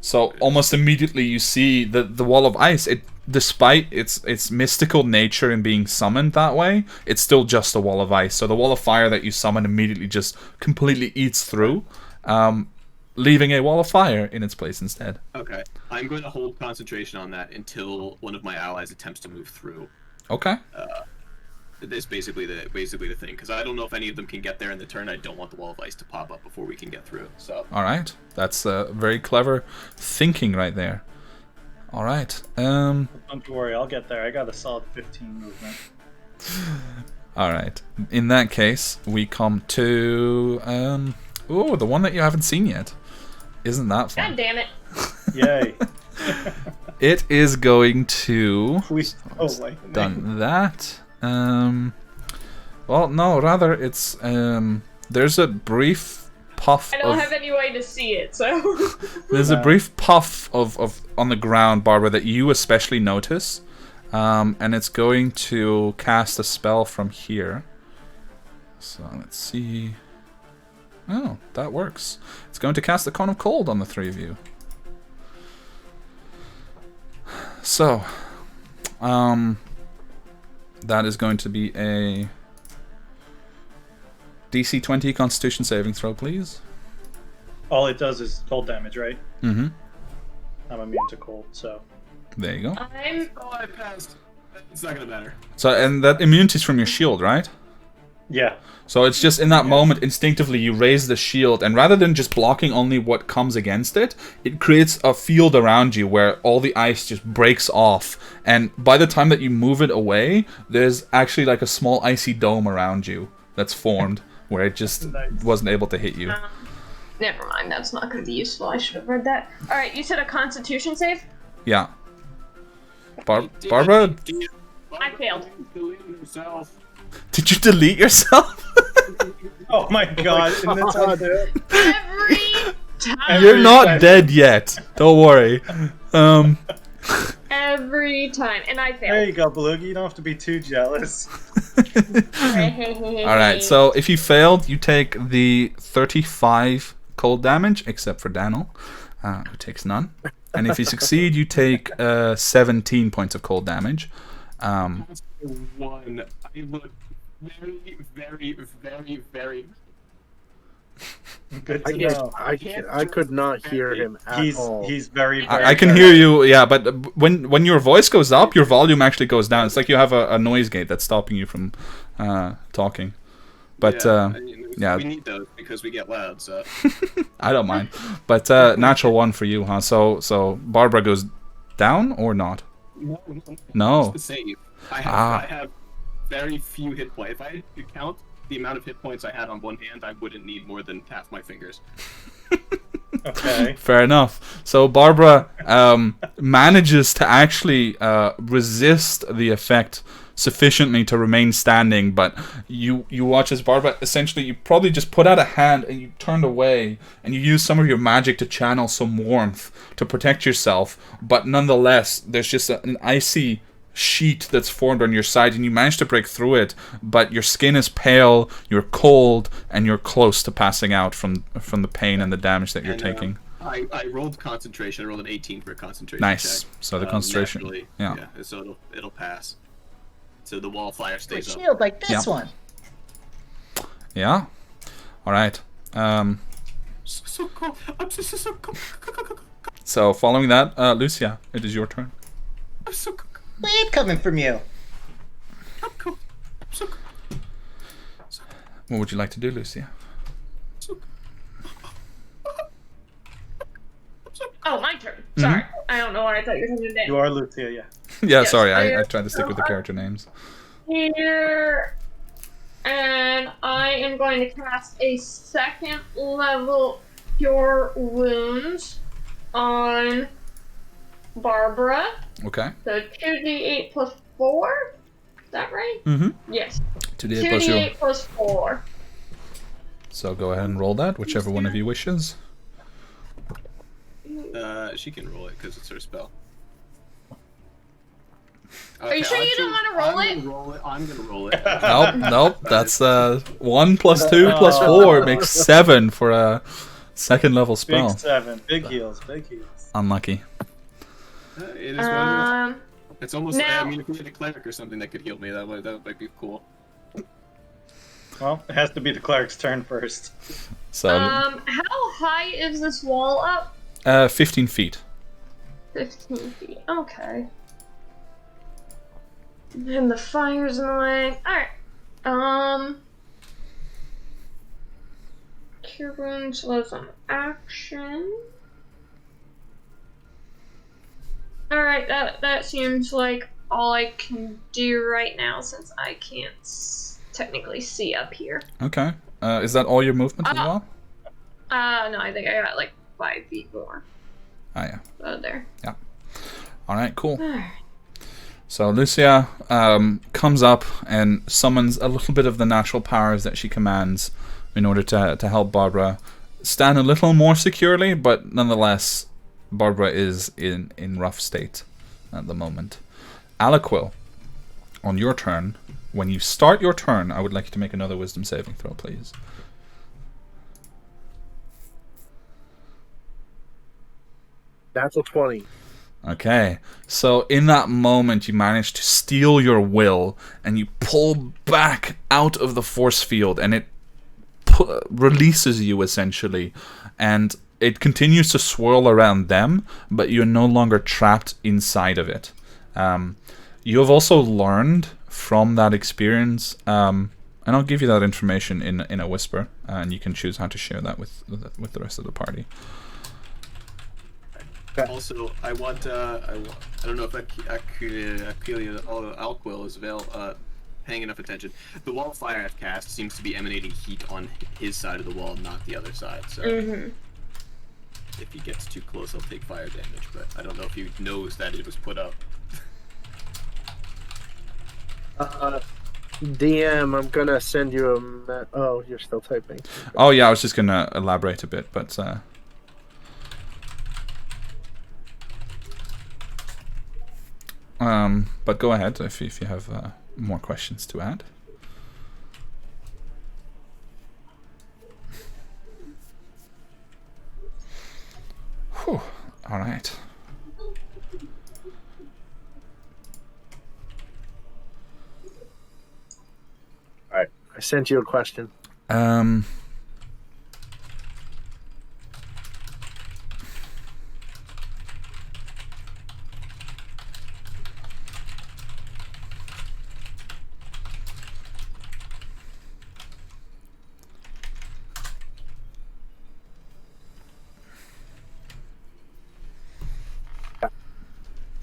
So almost immediately you see the wall of ice. Despite its mystical nature in being summoned that way, it's still just a wall of ice. So the wall of fire that you summon immediately just completely eats through, leaving a wall of fire in its place instead. Okay. I'm going to hold concentration on that until one of my allies attempts to move through. Okay. That's basically the thing, because I don't know if any of them can get there in the turn. I don't want the wall of ice to pop up before we can get through. So. All right. That's very clever thinking right there. All right. Don't worry, I'll get there. I got a solid 15 movement. All right. In that case, we come to the one that you haven't seen yet. Isn't that fun? God damn it. Yay. It is going to. Done that. Well, no, rather it's there's a brief puff. I don't have any way to see it, so. There's a brief puff of on the ground, Barbara, that you especially notice, and it's going to cast a spell from here. So let's see. Oh, that works. It's going to cast the Cone of Cold on the three of you. So, that is going to be a DC 20 Constitution saving throw, please. All it does is cold damage, right? Mm-hmm. I'm immune to cold, so. There you go. I passed. It's not gonna matter. So, and that immunity is from your shield, right? Yeah. So it's just in that moment, instinctively, you raise the shield, and rather than just blocking only what comes against it, it creates a field around you where all the ice just breaks off. And by the time that you move it away, there's actually like a small icy dome around you that's formed, where it just wasn't able to hit you. Never mind, that's not going to be useful. I should have read that. Alright, you said a Constitution save? Yeah. Barbara? I failed. Did you delete yourself? Oh my god. And that's how Every time. You're not dead yet. Don't worry. Every time. And I failed. There you go, Beluga. You don't have to be too jealous. Alright, so if you failed, you take the 35 cold damage, except for Daniel, who takes none. And if you succeed, you take 17 points of cold damage. One. I look very, very, very, very. Good to know. I could not hear him at all. He's very, very. I can hear you, yeah, but when your voice goes up, your volume actually goes down. It's like you have a noise gate that's stopping you from talking. But yeah, we need those because we get loud. So I don't mind. But natural one for you, huh? So Barbara goes down or not? No. It's the save. I have very few hit points. If I had to count the amount of hit points I had on one hand, I wouldn't need more than half my fingers. Okay. Fair enough. So Barbara manages to actually resist the effect sufficiently to remain standing, but you watch as Barbara, essentially, you probably just put out a hand and you turned away, and you use some of your magic to channel some warmth to protect yourself, but nonetheless, there's just an icy sheet that's formed on your side, and you manage to break through it, but your skin is pale, you're cold, and you're close to passing out from the pain and the damage that you're taking. I rolled concentration. I rolled an 18 for a concentration nice. check. So the concentration, naturally, yeah. So it'll pass. So the wall of fire A stays up. shield like this one. Yeah. All right. So cool. I'm so cool. So following that, Lucia, it is your turn. I'm so cool. Weird coming from you. I'm cool. I'm so cool. What would you like to do, Lucia? Oh, my turn. Sorry. I don't know why I thought you were talking to Dan. You are Lucia, yeah. Yeah, Yes, sorry, I tried to stick with the character names. Here, and I am going to cast a 2nd level Cure Wounds on Barbara. Okay. So 2d8 plus 4. that right? Mm-hmm. Yes. 2d8 plus 0. 2d8 plus 4. So go ahead and roll that, whichever one of you wishes. She can roll it because it's her spell. Are you sure you don't want to roll it? I'm gonna roll it. Nope. That's 1 plus 2 plus 4 makes 7 for a second level spell. Big 7. Big heals. Unlucky. It is what it is. It's almost now- I mean, if we had a cleric or something that could heal me, that might be cool. Well, it has to be the cleric's turn first. So, how high is this wall up? 15 feet. 15 feet. Okay. And the fire's in the way. Alright. Cure wounds was an action. Alright, that seems like all I can do right now since I can't technically see up here. Okay. Is that all your movement as well? No, I think I got like 5 feet more. Ah, yeah. There. Yeah. Alright, cool. So Lucia comes up and summons a little bit of the natural powers that she commands in order to help Barbara stand a little more securely, but nonetheless, Barbara is in rough state at the moment. Alaquil, on your turn, when you start your turn, I would like you to make another wisdom saving throw, please. That's a 20. Okay, so in that moment you manage to steal your will and you pull back out of the force field and it releases you essentially, and it continues to swirl around them, but you're no longer trapped inside of it. You have also learned from that experience, and I'll give you that information in a whisper, and you can choose how to share that with the rest of the party. Also, I don't know if Alquil is paying enough attention. The wall of fire I've cast seems to be emanating heat on his side of the wall, not the other side. So if he gets too close, he'll take fire damage. But I don't know if he knows that it was put up. DM, I'm gonna send you a. Oh, you're still typing. Oh yeah, I was just gonna elaborate a bit, but. But go ahead if you have more questions to add. Whew. All right. All right. I sent you a question.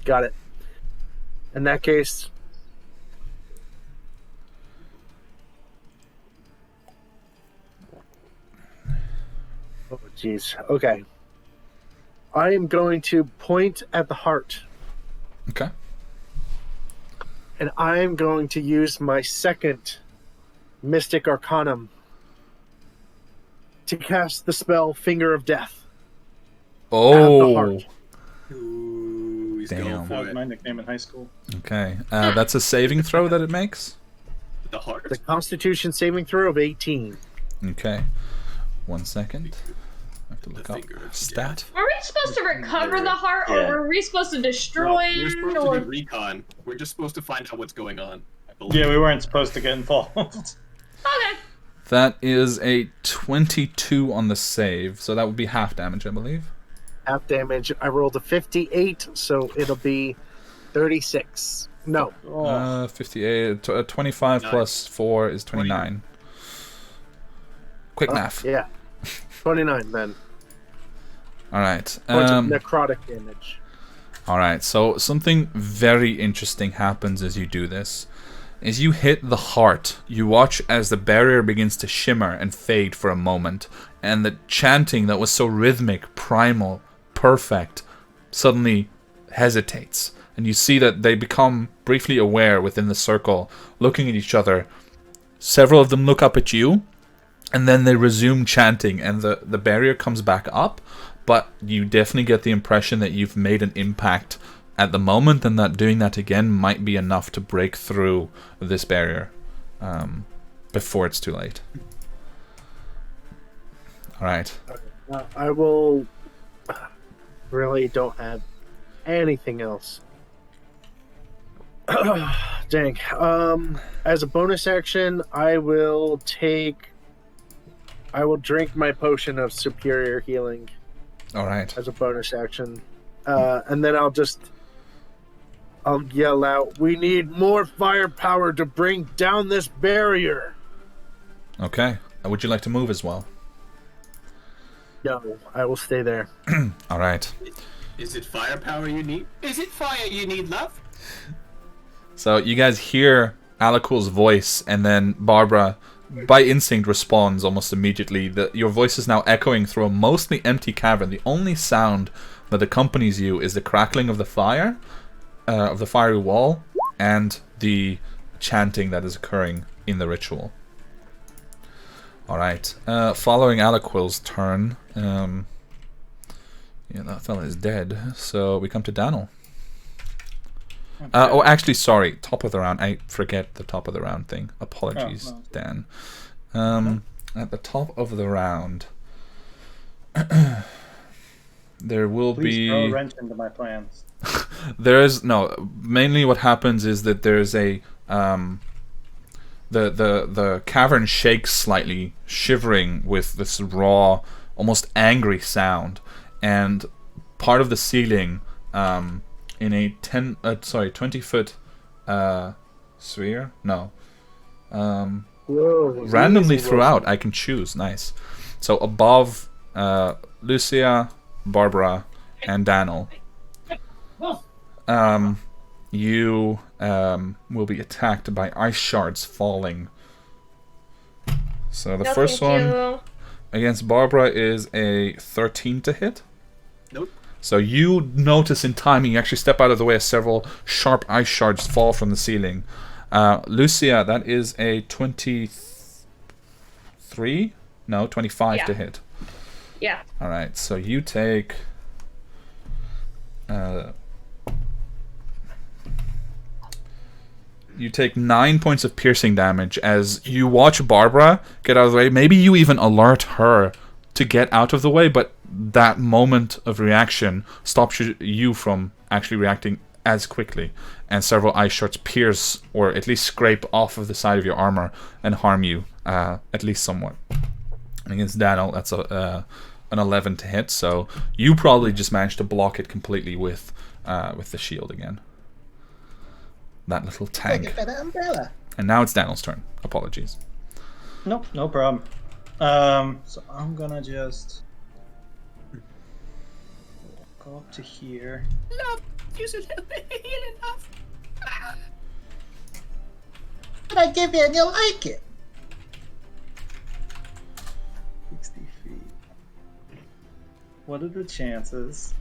Got it. In that case, oh jeez. Okay. I am going to point at the heart. Okay. And I am going to use my second Mystic Arcanum to cast the spell Finger of Death. Oh. At the heart. Ooh, he's going Damn. for That was it. my nickname in high school. Okay. That's a saving throw that it makes? The heart. The Constitution saving throw of 18. Okay. 1 second. I have to look The up finger of stat. Were we supposed to recover the heart, or Yeah. were we supposed to No, destroy we're it? supposed Or... to do recon. We're just supposed to find out what's going on. I believe. Yeah, we weren't supposed to get involved. Okay. That is a 22 on the save, so that would be half damage, I believe. Half damage. I rolled a 58, so it'll be 36. No. 58, 25 plus 4 is 29. Quick math. Yeah. 29 then. Alright. Points of necrotic damage. Alright, so something very interesting happens as you do this. As you hit the heart, you watch as the barrier begins to shimmer and fade for a moment, and the chanting that was so rhythmic, primal, perfect, suddenly hesitates and you see that they become briefly aware within the circle, looking at each other. Several of them look up at you, and then they resume chanting, and the barrier comes back up, but you definitely get the impression that you've made an impact at the moment, and that doing that again might be enough to break through this barrier before it's too late. Alright. I will... really don't have anything else. Dang. As a bonus action, I will drink my potion of superior healing. Alright. As a bonus action. And then I'll yell out, "We need more firepower to bring down this barrier." Okay. Would you like to move as well? No, I will stay there. Alright. Is it firepower you need? Is it fire you need, love? So you guys hear Alakul's voice, and then Barbara, by instinct, responds almost immediately. Your voice is now echoing through a mostly empty cavern. The only sound that accompanies you is the crackling of the fire, of the fiery wall, and the chanting that is occurring in the ritual. Alright, following Alaquil's turn, yeah, that fella is dead, so we come to Daniel. Okay. Oh, actually, sorry, top of the round. I forget the top of the round thing. Apologies, Dan. At the top of the round, there will Please throw a wrench into my plans. There is no. Mainly, what happens is that there's a the cavern shakes slightly, shivering with this raw, almost angry sound, and part of the ceiling, in a 20-foot sphere. No. Whoa, Randomly throughout, I can choose. Nice. So above Lucia, Barbara, and Daniel, you will be attacked by ice shards falling. So the first one against Barbara is a 13 to hit. Nope. So you notice in timing, you actually step out of the way as several sharp ice shards fall from the ceiling. Lucia, that is a 23? No, 25 to hit. Yeah. Alright, so you take... you take 9 points of piercing damage as you watch Barbara get out of the way. Maybe you even alert her to get out of the way, but that moment of reaction stops you from actually reacting as quickly, and several ice shards pierce or at least scrape off of the side of your armor and harm you, at least somewhat. And against Daniel, that's an 11 to hit, so you probably just managed to block it completely with the shield again. That little tank. Like a better umbrella. And now it's Daniel's turn. Apologies. Nope, no problem. So I'm gonna just go up to here. Love, use a little bit of healing, love. But I give you and you'll like it. 60 feet. What are the chances?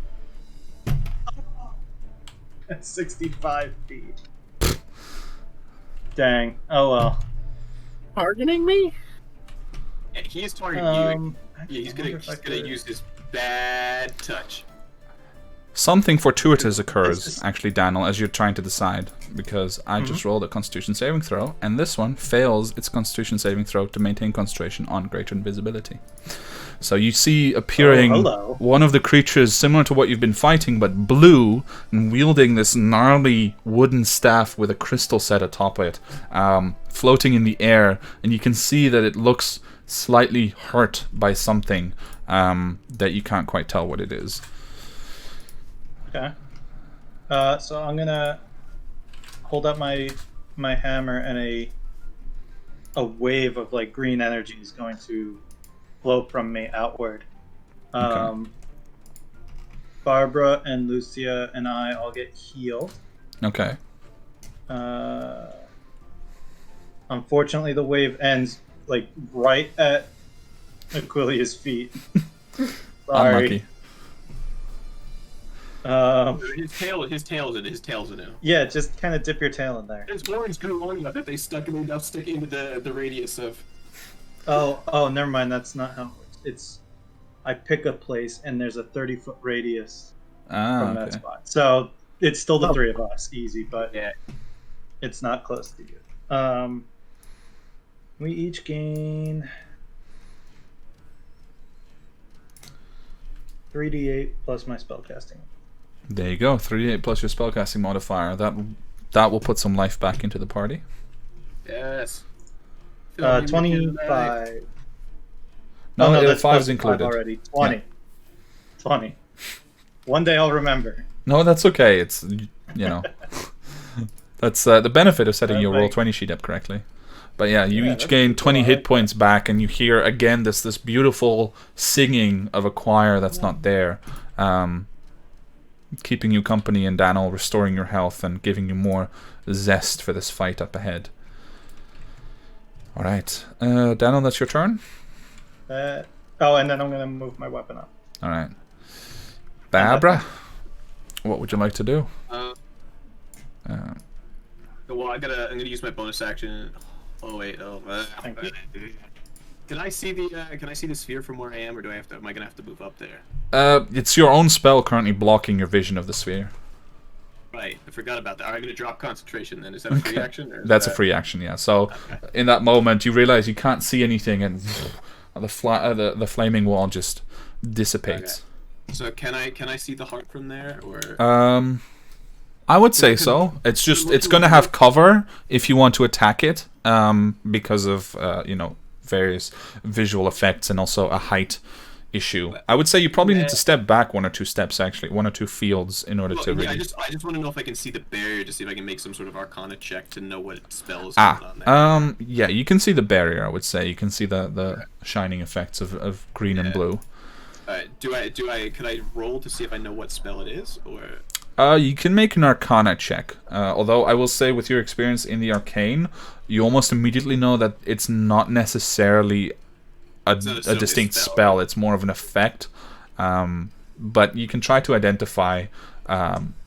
At 65 feet. Dang. Oh well. Targeting me? Yeah, he is targeting you. Yeah, he's gonna use his bad touch. Something fortuitous occurs, actually, Daniel, as you're trying to decide, because I just rolled a Constitution saving throw, and this one fails its Constitution saving throw to maintain concentration on greater invisibility. So you see appearing one of the creatures similar to what you've been fighting, but blue, and wielding this gnarly wooden staff with a crystal set atop it, floating in the air, and you can see that it looks slightly hurt by something that you can't quite tell what it is. Okay. So I'm gonna hold up my hammer, and a wave of like green energy is going to flow from me outward. Okay. Barbara and Lucia and I all get healed. Okay. Unfortunately, the wave ends like right at Aquilia's feet. Sorry. Unlucky. His tail's in it. Yeah, just kind of dip your tail in there. His horns grew long enough that they stuck enough into the radius of. Oh, never mind. That's not how it works. It's I pick a place and there's a 30-foot radius from that spot. So it's still the three of us, easy, but yeah, it's not close to you. We each gain 3d8 plus my spellcasting. There you go, 3d8 plus your spellcasting modifier. That will put some life back into the party. Yes. 25. No, that's 5 is included. Already. 20. Yeah. 20. One day I'll remember. No, that's okay. It's, you know, that's the benefit of setting your Roll20 sheet up correctly. But yeah, you each gain 20 hit points back, and you hear again this beautiful singing of a choir that's not there, keeping you company, and Daniel restoring your health and giving you more zest for this fight up ahead. All right, Daniel, that's your turn. And then I'm gonna move my weapon up. All right, Barbara, what would you like to do? Well, I'm gonna use my bonus action. Oh wait, Can I see the sphere from where I am, or am I gonna have to move up there? It's your own spell currently blocking your vision of the sphere. Right, I forgot about that. Are you gonna drop concentration then? Is that a free action? Or That's a free action, yeah. So in that moment, you realize you can't see anything, and the flaming wall just dissipates. Okay. So can I see the heart from there, or? I would say so. It's just it's going to have cover if you want to attack it, because of various visual effects and also a height issue. I would say you probably need to step back 1 or 2 steps, actually, 1 or 2 fields in order to really. I just want to know if I can see the barrier to see if I can make some sort of Arcana check to know what spells going on there. Yeah, you can see the barrier. I would say you can see the shining effects of green and blue. Can I roll to see if I know what spell it is, or? You can make an Arcana check. Although I will say, with your experience in the Arcane, you almost immediately know that it's not necessarily a distinct spell. It's more of an effect. But you can try to identify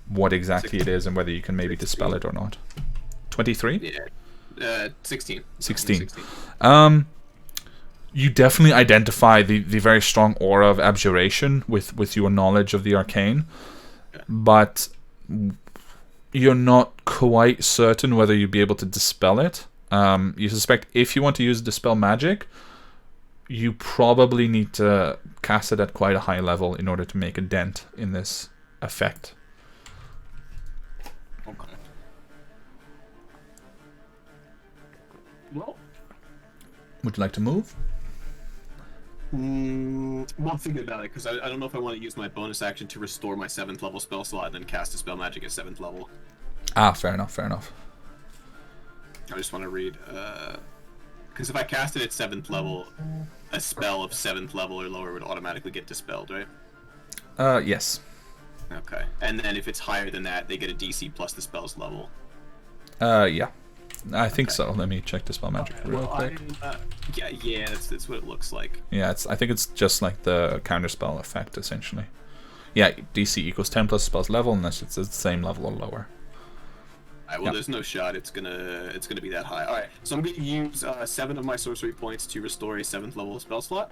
what exactly 16. It is and whether you can maybe 16. Dispel it or not. 23? Yeah. 16. 16. You definitely identify the very strong aura of abjuration with your knowledge of the Arcane. But you're not quite certain whether you'd be able to dispel it. You suspect if you want to use Dispel Magic, you probably need to cast it at quite a high level in order to make a dent in this effect. Okay. Well, would you like to move? Well, thinking about it, because I don't know if I want to use my bonus action to restore my 7th level spell slot and then cast Dispel Magic at 7th level. Fair enough. I just want to read, because if I cast it at 7th level, a spell of 7th level or lower would automatically get dispelled, right? Yes. Okay. And then if it's higher than that, they get a DC plus the spell's level. Yeah. I think so. Let me check Dispel Magic real quick. Yeah, that's what it looks like. Yeah, I think it's just like the counterspell effect, essentially. Yeah, DC equals 10 plus spell's level, unless it's the same level or lower. Alright, well, there's no shot it's gonna be that high. Alright, so I'm gonna use 7 of my sorcery points to restore a 7th level spell slot,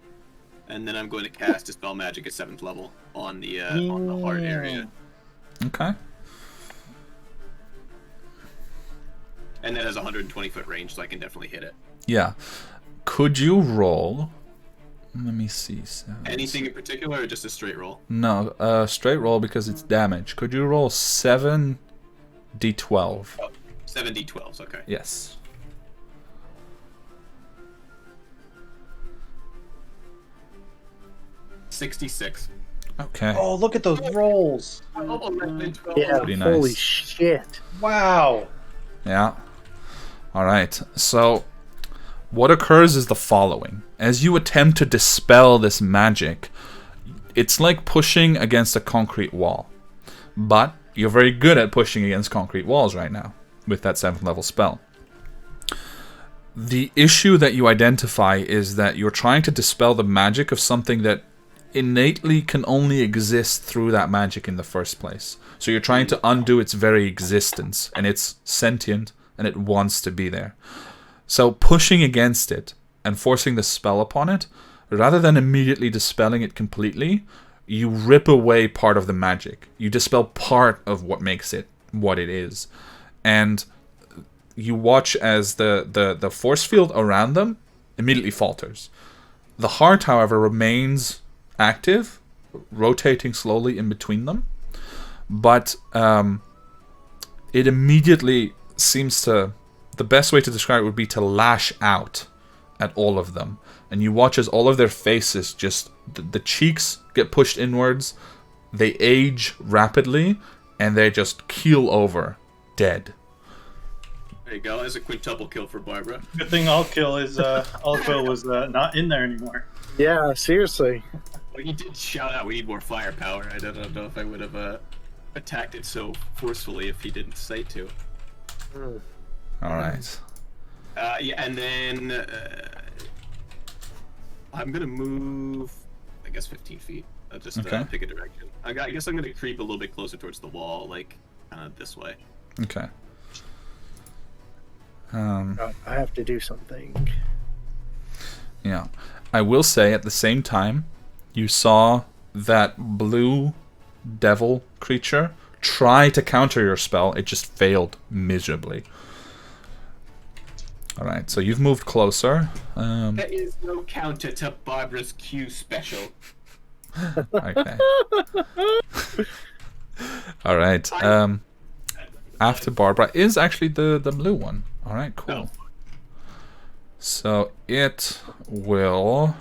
and then I'm going to cast Dispel Magic at 7th level on the heart area. Okay. And that has 120-foot range, so I can definitely hit it. Yeah. Could you roll? Let me see. Anything in particular, or just a straight roll? No, straight roll because it's damage. Could you roll 7d12? Oh, 7d12s, okay. Yes. $66. Okay. Oh, look at those rolls. Yeah, pretty nice. Holy shit. Wow. Yeah. Alright, so what occurs is the following. As you attempt to dispel this magic, it's like pushing against a concrete wall. But you're very good at pushing against concrete walls right now with that 7th level spell. The issue that you identify is that you're trying to dispel the magic of something that innately can only exist through that magic in the first place. So you're trying to undo its very existence, and it's sentient, and it wants to be there. So pushing against it and forcing the spell upon it, rather than immediately dispelling it completely, you rip away part of the magic. You dispel part of what makes it what it is. And you watch as the force field around them immediately falters. The heart, however, remains active, rotating slowly in between them. But it immediately seems to... The best way to describe it would be to lash out at all of them. And you watch as all of their faces just... The cheeks get pushed inwards, they age rapidly, and they just keel over, dead. There you go. That's a quintuple kill for Barbara. Good thing All-Kill was not in there anymore. Yeah, seriously. Well, you did shout out, we need more firepower. I don't know if I would have attacked it so forcefully if he didn't say to. Alright. Yeah, and then I'm going to move, I guess, 15 feet. I'll just pick a direction. I guess I'm going to creep a little bit closer towards the wall, like this way. Okay. I have to do something. Yeah. I will say at the same time, you saw that blue devil creature try to counter your spell. It just failed miserably. Alright, so you've moved closer. There is no counter to Barbara's Q special. Okay. Alright. After Barbara is actually the blue one. Alright, cool. Oh. So it will...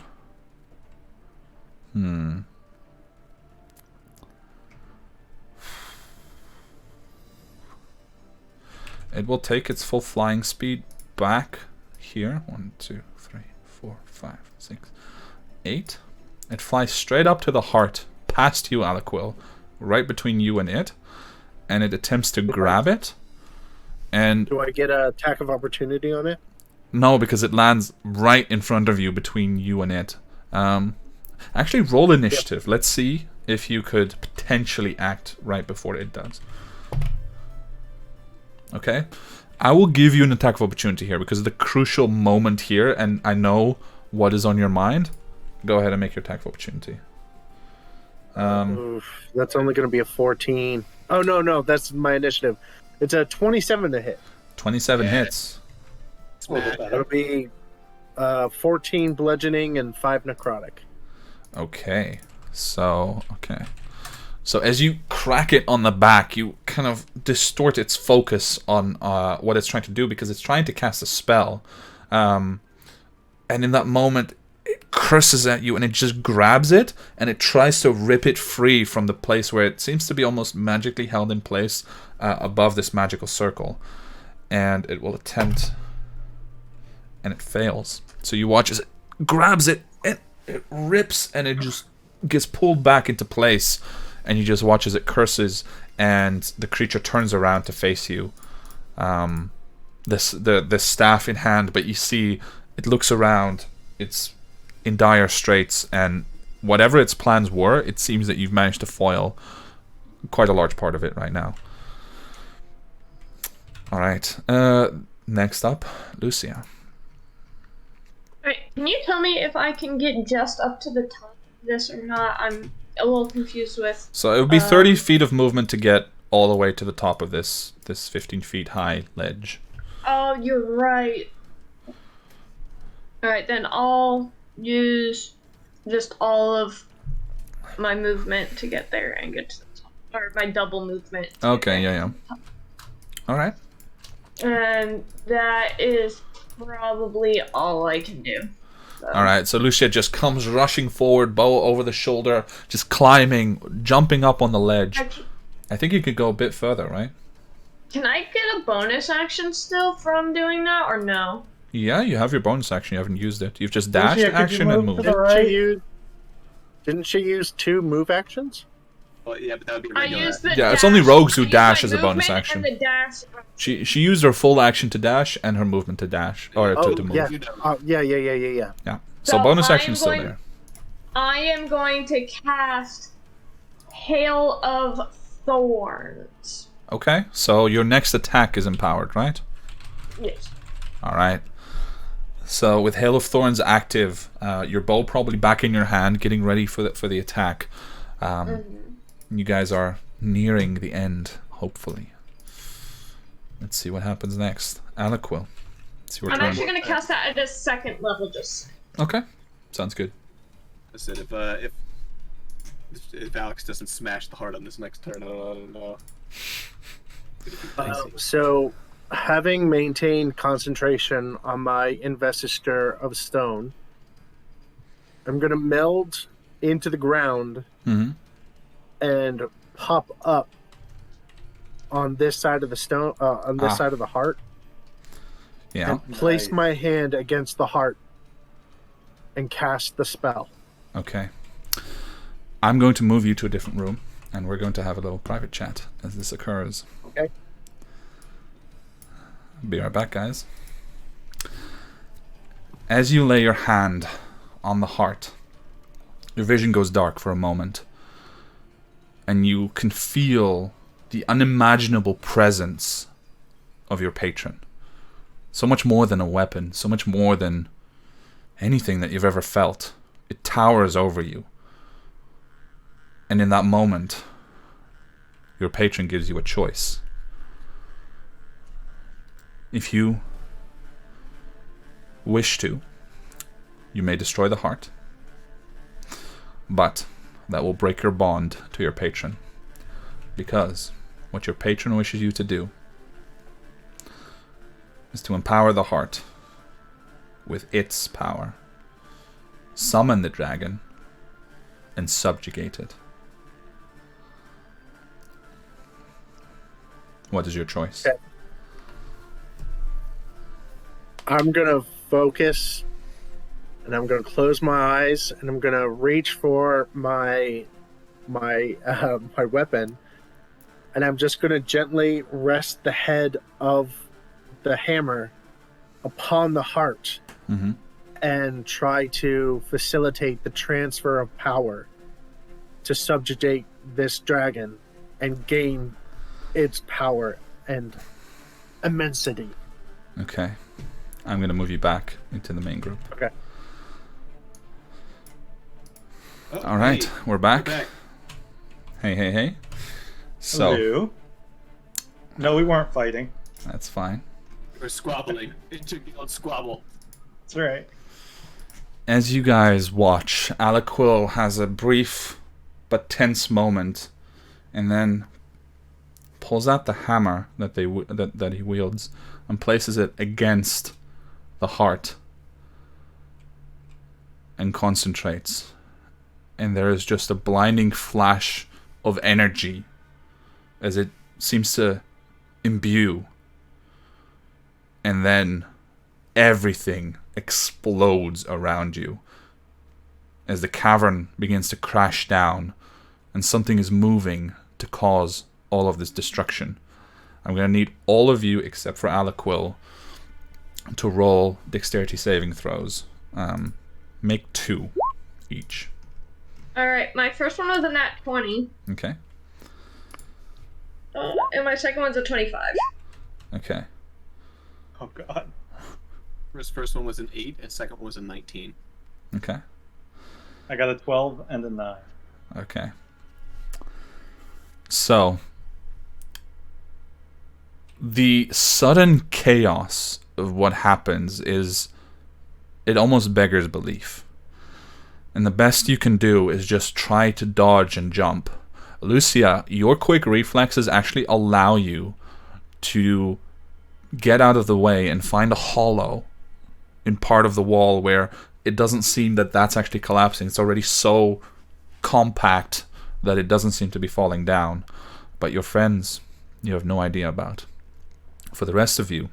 It will take its full flying speed back here. 1, 2, 3, 4, 5, 6, 8. It flies straight up to the heart, past you, Aliquil, right between you and it, and it attempts to grab it. And do I get an attack of opportunity on it? no, because it lands right in front of you, between you and it. Actually, roll initiative. Let's see if you could potentially act right before it does. Okay. I will give you an attack of opportunity here because of the crucial moment here, and I know what is on your mind. Go ahead and make your attack of opportunity. Oof, that's only going to be a 14. Oh, no, that's my initiative. It's a 27 to hit. 27 hits. It's a little bit better. It'll be 14 bludgeoning and 5 necrotic. Okay. So as you crack it on the back, you kind of distort its focus on what it's trying to do because it's trying to cast a spell. And in that moment, it curses at you and it just grabs it and it tries to rip it free from the place where it seems to be almost magically held in place above this magical circle. And it will attempt, and it fails. So you watch as it grabs it and it rips and it just gets pulled back into place. And you just watch as it curses and the creature turns around to face you. The staff in hand, but you see it looks around. It's in dire straits, and whatever its plans were, it seems that you've managed to foil quite a large part of it right now. Alright, next up, Lucia. Alright, can you tell me if I can get just up to the top of this or not? I'm a little confused with... So it would be 30 feet of movement to get all the way to the top of this 15 feet high ledge. Oh, you're right. Alright, then I'll use just all of my movement to get there and get to the top. Or my double movement. Okay, yeah. Alright. And that is probably all I can do. So. Alright, so Lucia just comes rushing forward, bow over the shoulder, just climbing, jumping up on the ledge. I think you could go a bit further, right? Can I get a bonus action still from doing that, or no? Yeah, you have your bonus action. You haven't used it. You've just dashed, Lucia, action, and moved. Didn't she use 2 move actions? Well, yeah, but that would be I regular. used the Yeah, it's dash. only rogues who I used dash my as a bonus movement action. And the dash. She used her full action to dash and her movement to dash, or to move. Yeah. Yeah. Yeah. So bonus action's still there. I am going to cast Hail of Thorns. Okay, so your next attack is empowered, right? Yes. All right. So with Hail of Thorns active, your bow probably back in your hand, getting ready for the attack. You guys are nearing the end, hopefully. Let's see what happens next. Aliquil, it's your I'm turn. actually going to cast that at a second level, just. Okay, sounds good. I said if Alex doesn't smash the heart on this next turn, I don't know. So, having maintained concentration on my investiture of stone, I'm going to meld into the ground and pop up on this side of the stone, on this side of the heart. Yeah. And place my hand against the heart and cast the spell. Okay. I'm going to move you to a different room, and we're going to have a little private chat as this occurs. Okay. Be right back, guys. As you lay your hand on the heart, your vision goes dark for a moment, and you can feel the unimaginable presence of your patron. So much more than a weapon, so much more than anything that you've ever felt. It towers over you. And in that moment, your patron gives you a choice. If you wish to, you may destroy the heart, but that will break your bond to your patron, because what your patron wishes you to do is to empower the heart with its power, summon the dragon, and subjugate it. What is your choice? Okay. I'm going to focus, and I'm going to close my eyes, and I'm going to reach for my weapon, and I'm just going to gently rest the head of the hammer upon the heart and try to facilitate the transfer of power to subjugate this dragon and gain its power and immensity. Okay. I'm going to move you back into the main group. Okay. All right, hey, we're back. We're back. Hey. So, Hello. No, we weren't fighting. that's fine. We're squabbling. Interguild squabble. That's right. As you guys watch, Aliquil has a brief but tense moment, and then pulls out the hammer that he wields and places it against the heart and concentrates. And there is just a blinding flash of energy as it seems to imbue, and then everything explodes around you as the cavern begins to crash down and something is moving to cause all of this destruction. I'm going to need all of you except for Aliquil to roll dexterity saving throws. Make 2 each. Alright, my first one was a nat 20. Okay. And my second one's a 25. Okay. Oh god. His first one was an 8, and second one was a 19. Okay. I got a 12 and a 9. Okay. So, the sudden chaos of what happens is, it almost beggars belief. And the best you can do is just try to dodge and jump. Lucia, your quick reflexes actually allow you to get out of the way and find a hollow in part of the wall where it doesn't seem that that's actually collapsing. It's already so compact that it doesn't seem to be falling down. But your friends, you have no idea about. For the rest of you,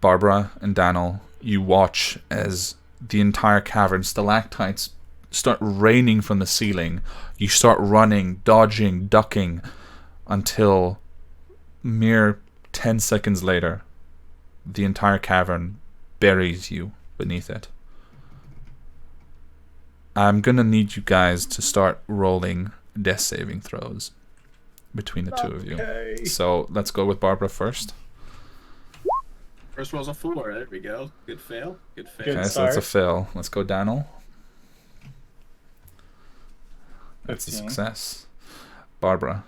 Barbara and Daniel, you watch as the entire cavern, stalactites start raining from the ceiling. You start running, dodging, ducking, until mere 10 seconds later, the entire cavern buries you beneath it. I'm gonna need you guys to start rolling death saving throws between the two of you. Okay. So let's go with Barbara first. First roll's a 4. There we go. Good fail. Good fail. Good Okay, so that's a start. fail. Let's go Daniel. That's a 15. success. Barbara.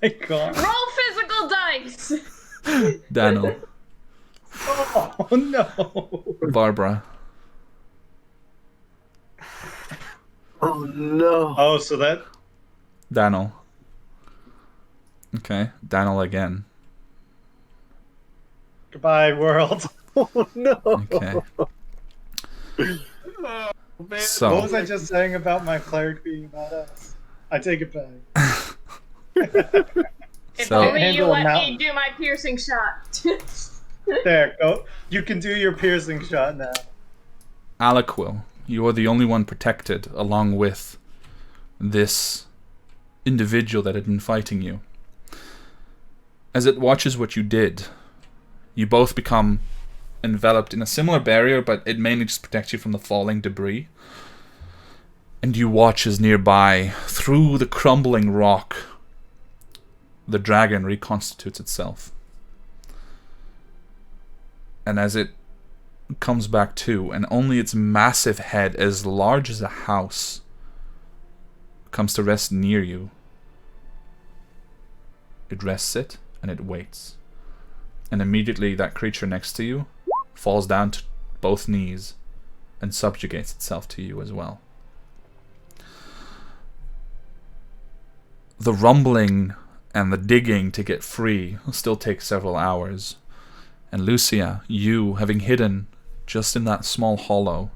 My God. Roll physical dice. Daniel. Oh no. Barbara. Oh no. Oh, so that. Daniel. Okay, Daniel again. Goodbye, world. Oh no. Okay. Oh, man. So- What was I just saying about my cleric being badass? I take it back. If So- only you Handle a let me mountain. do my piercing shot. There, go. You can do your piercing shot now. Alaquil, you are the only one protected, along with this individual that had been fighting you. As it watches what you did, you both become enveloped in a similar barrier, but it mainly just protects you from the falling debris. And you watch as nearby, through the crumbling rock, the dragon reconstitutes itself. And as it comes back to, and only its massive head, as large as a house, comes to rest near you, it rests it, and it waits. And immediately that creature next to you falls down to both knees and subjugates itself to you as well. The rumbling and the digging to get free will still take several hours. And Lucia, you, having hidden just in that small hollow,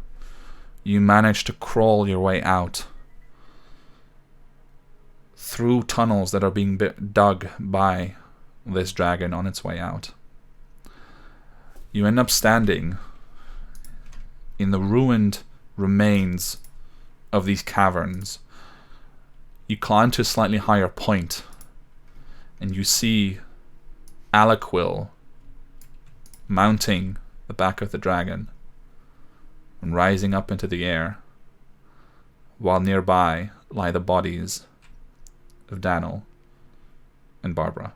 you manage to crawl your way out through tunnels that are being dug by this dragon on its way out. You end up standing in the ruined remains of these caverns. You climb to a slightly higher point, and you see Alaquil mounting the back of the dragon and rising up into the air, while nearby lie the bodies of Daniel and Barbara.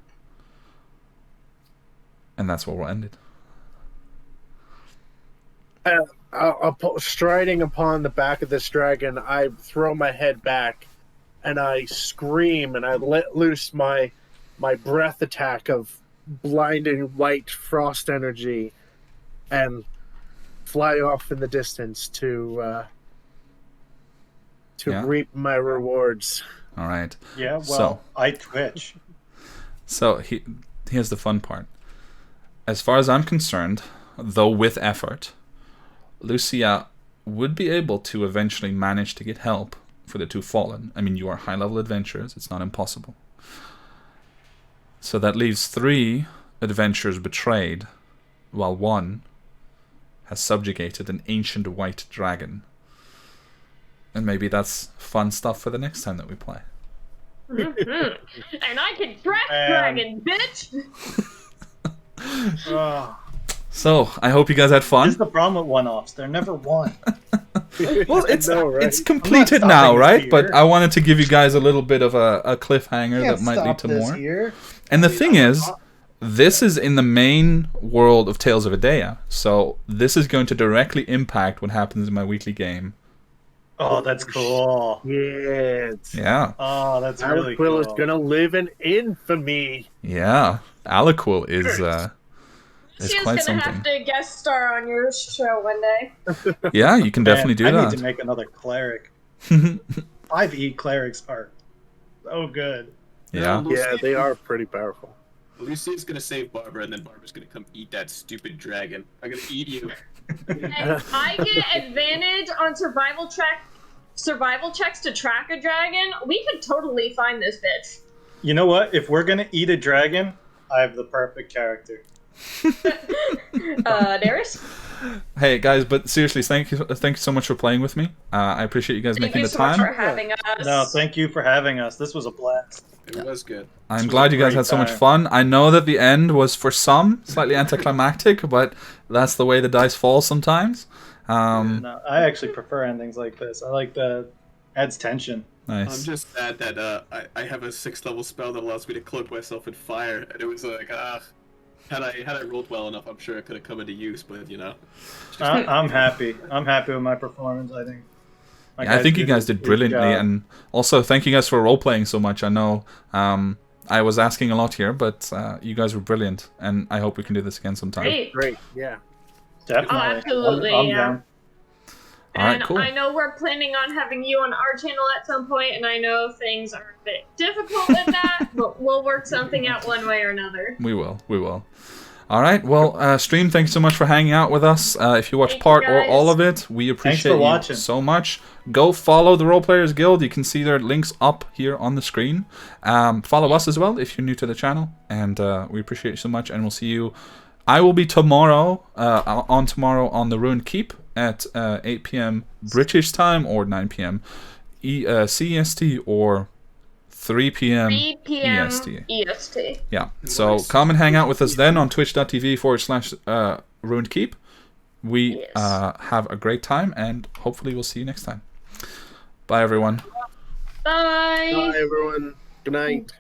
And that's where we'll end it. Striding upon the back of this dragon, I throw my head back and I scream and I let loose my breath attack of blinding white frost energy and fly off in the distance to Yeah. reap my rewards. All right. Yeah, well, So- I twitch. So here's the fun part. As far as I'm concerned, though with effort, Lucia would be able to eventually manage to get help for the two fallen. I mean, you are high-level adventurers. It's not impossible. So that leaves 3 adventurers betrayed, while 1 has subjugated an ancient white dragon. And maybe that's fun stuff for the next time that we play. And I can track dragon, bitch! So, I hope you guys had fun. Here's the problem with one-offs. They're never one. Well, it's No, right? it's completed I'm not now, stopping right? this But here. I wanted to give you guys a little bit of a cliffhanger Can't that might lead stop to this more. here. And the thing is, this is in the main world of Tales of Adea, so this is going to directly impact what happens in my weekly game. Oh, that's cool. Yeah, Yeah, Oh, that's really Alaquil cool. is gonna live in infamy. yeah. Alaquil is She's quite gonna something. have to guest star on your show one day. Yeah, you can definitely do Man, I need that. to make another cleric. 5e clerics are so good. Yeah. Yeah, they are pretty powerful. Lucy's gonna save Barbara, and then Barbara's gonna come eat that stupid dragon. I'm gonna eat you. And I get advantage on survival checks to track a dragon. We could totally find this bitch. You know what? If we're gonna eat a dragon, I have the perfect character. Darius? Hey guys, but seriously, thank you so much for playing with me. I appreciate you guys Thank making you the so much time. for having us. No, thank you for having us. This was a blast. It was good. I'm was glad a you guys great had so much time. fun. I know that the end was for some slightly anticlimactic, but that's the way the dice fall sometimes. No, I actually prefer endings like this. I like the adds tension. Nice. I'm just sad that I have a 6th level spell that allows me to cloak myself in fire, and it was like had I rolled well enough, I'm sure it could have come into use, but you know. I'm happy. I'm happy with my performance. I think. Yeah, I think you guys did brilliantly, and also thank you guys for role playing so much. I know I was asking a lot here, but you guys were brilliant, and I hope we can do this again sometime. Great, yeah. Definitely. Oh, absolutely, I'm yeah. down. All right, And cool. I know we're planning on having you on our channel at some point, and I know things are a bit difficult with that, but we'll work something out one way or another. We will. All right, well, stream, thanks so much for hanging out with us. If you watch Thank part you, or guys. all of it, we appreciate you watching. so much. Go follow the Rollplayers Guild. You can see their links up here on the screen. Follow us as well if you're new to the channel, and we appreciate you so much, and we'll see you. I will be tomorrow on the Ruined Keep at 8 p.m. British time or 9 p.m. CEST or 3 p.m. 3 p.m. EST. EST. Yeah, so come and hang out with us then on twitch.tv/Ruined Keep. We Yes. have a great time, and hopefully we'll see you next time. Bye, everyone. Bye. Bye, everyone. Good night.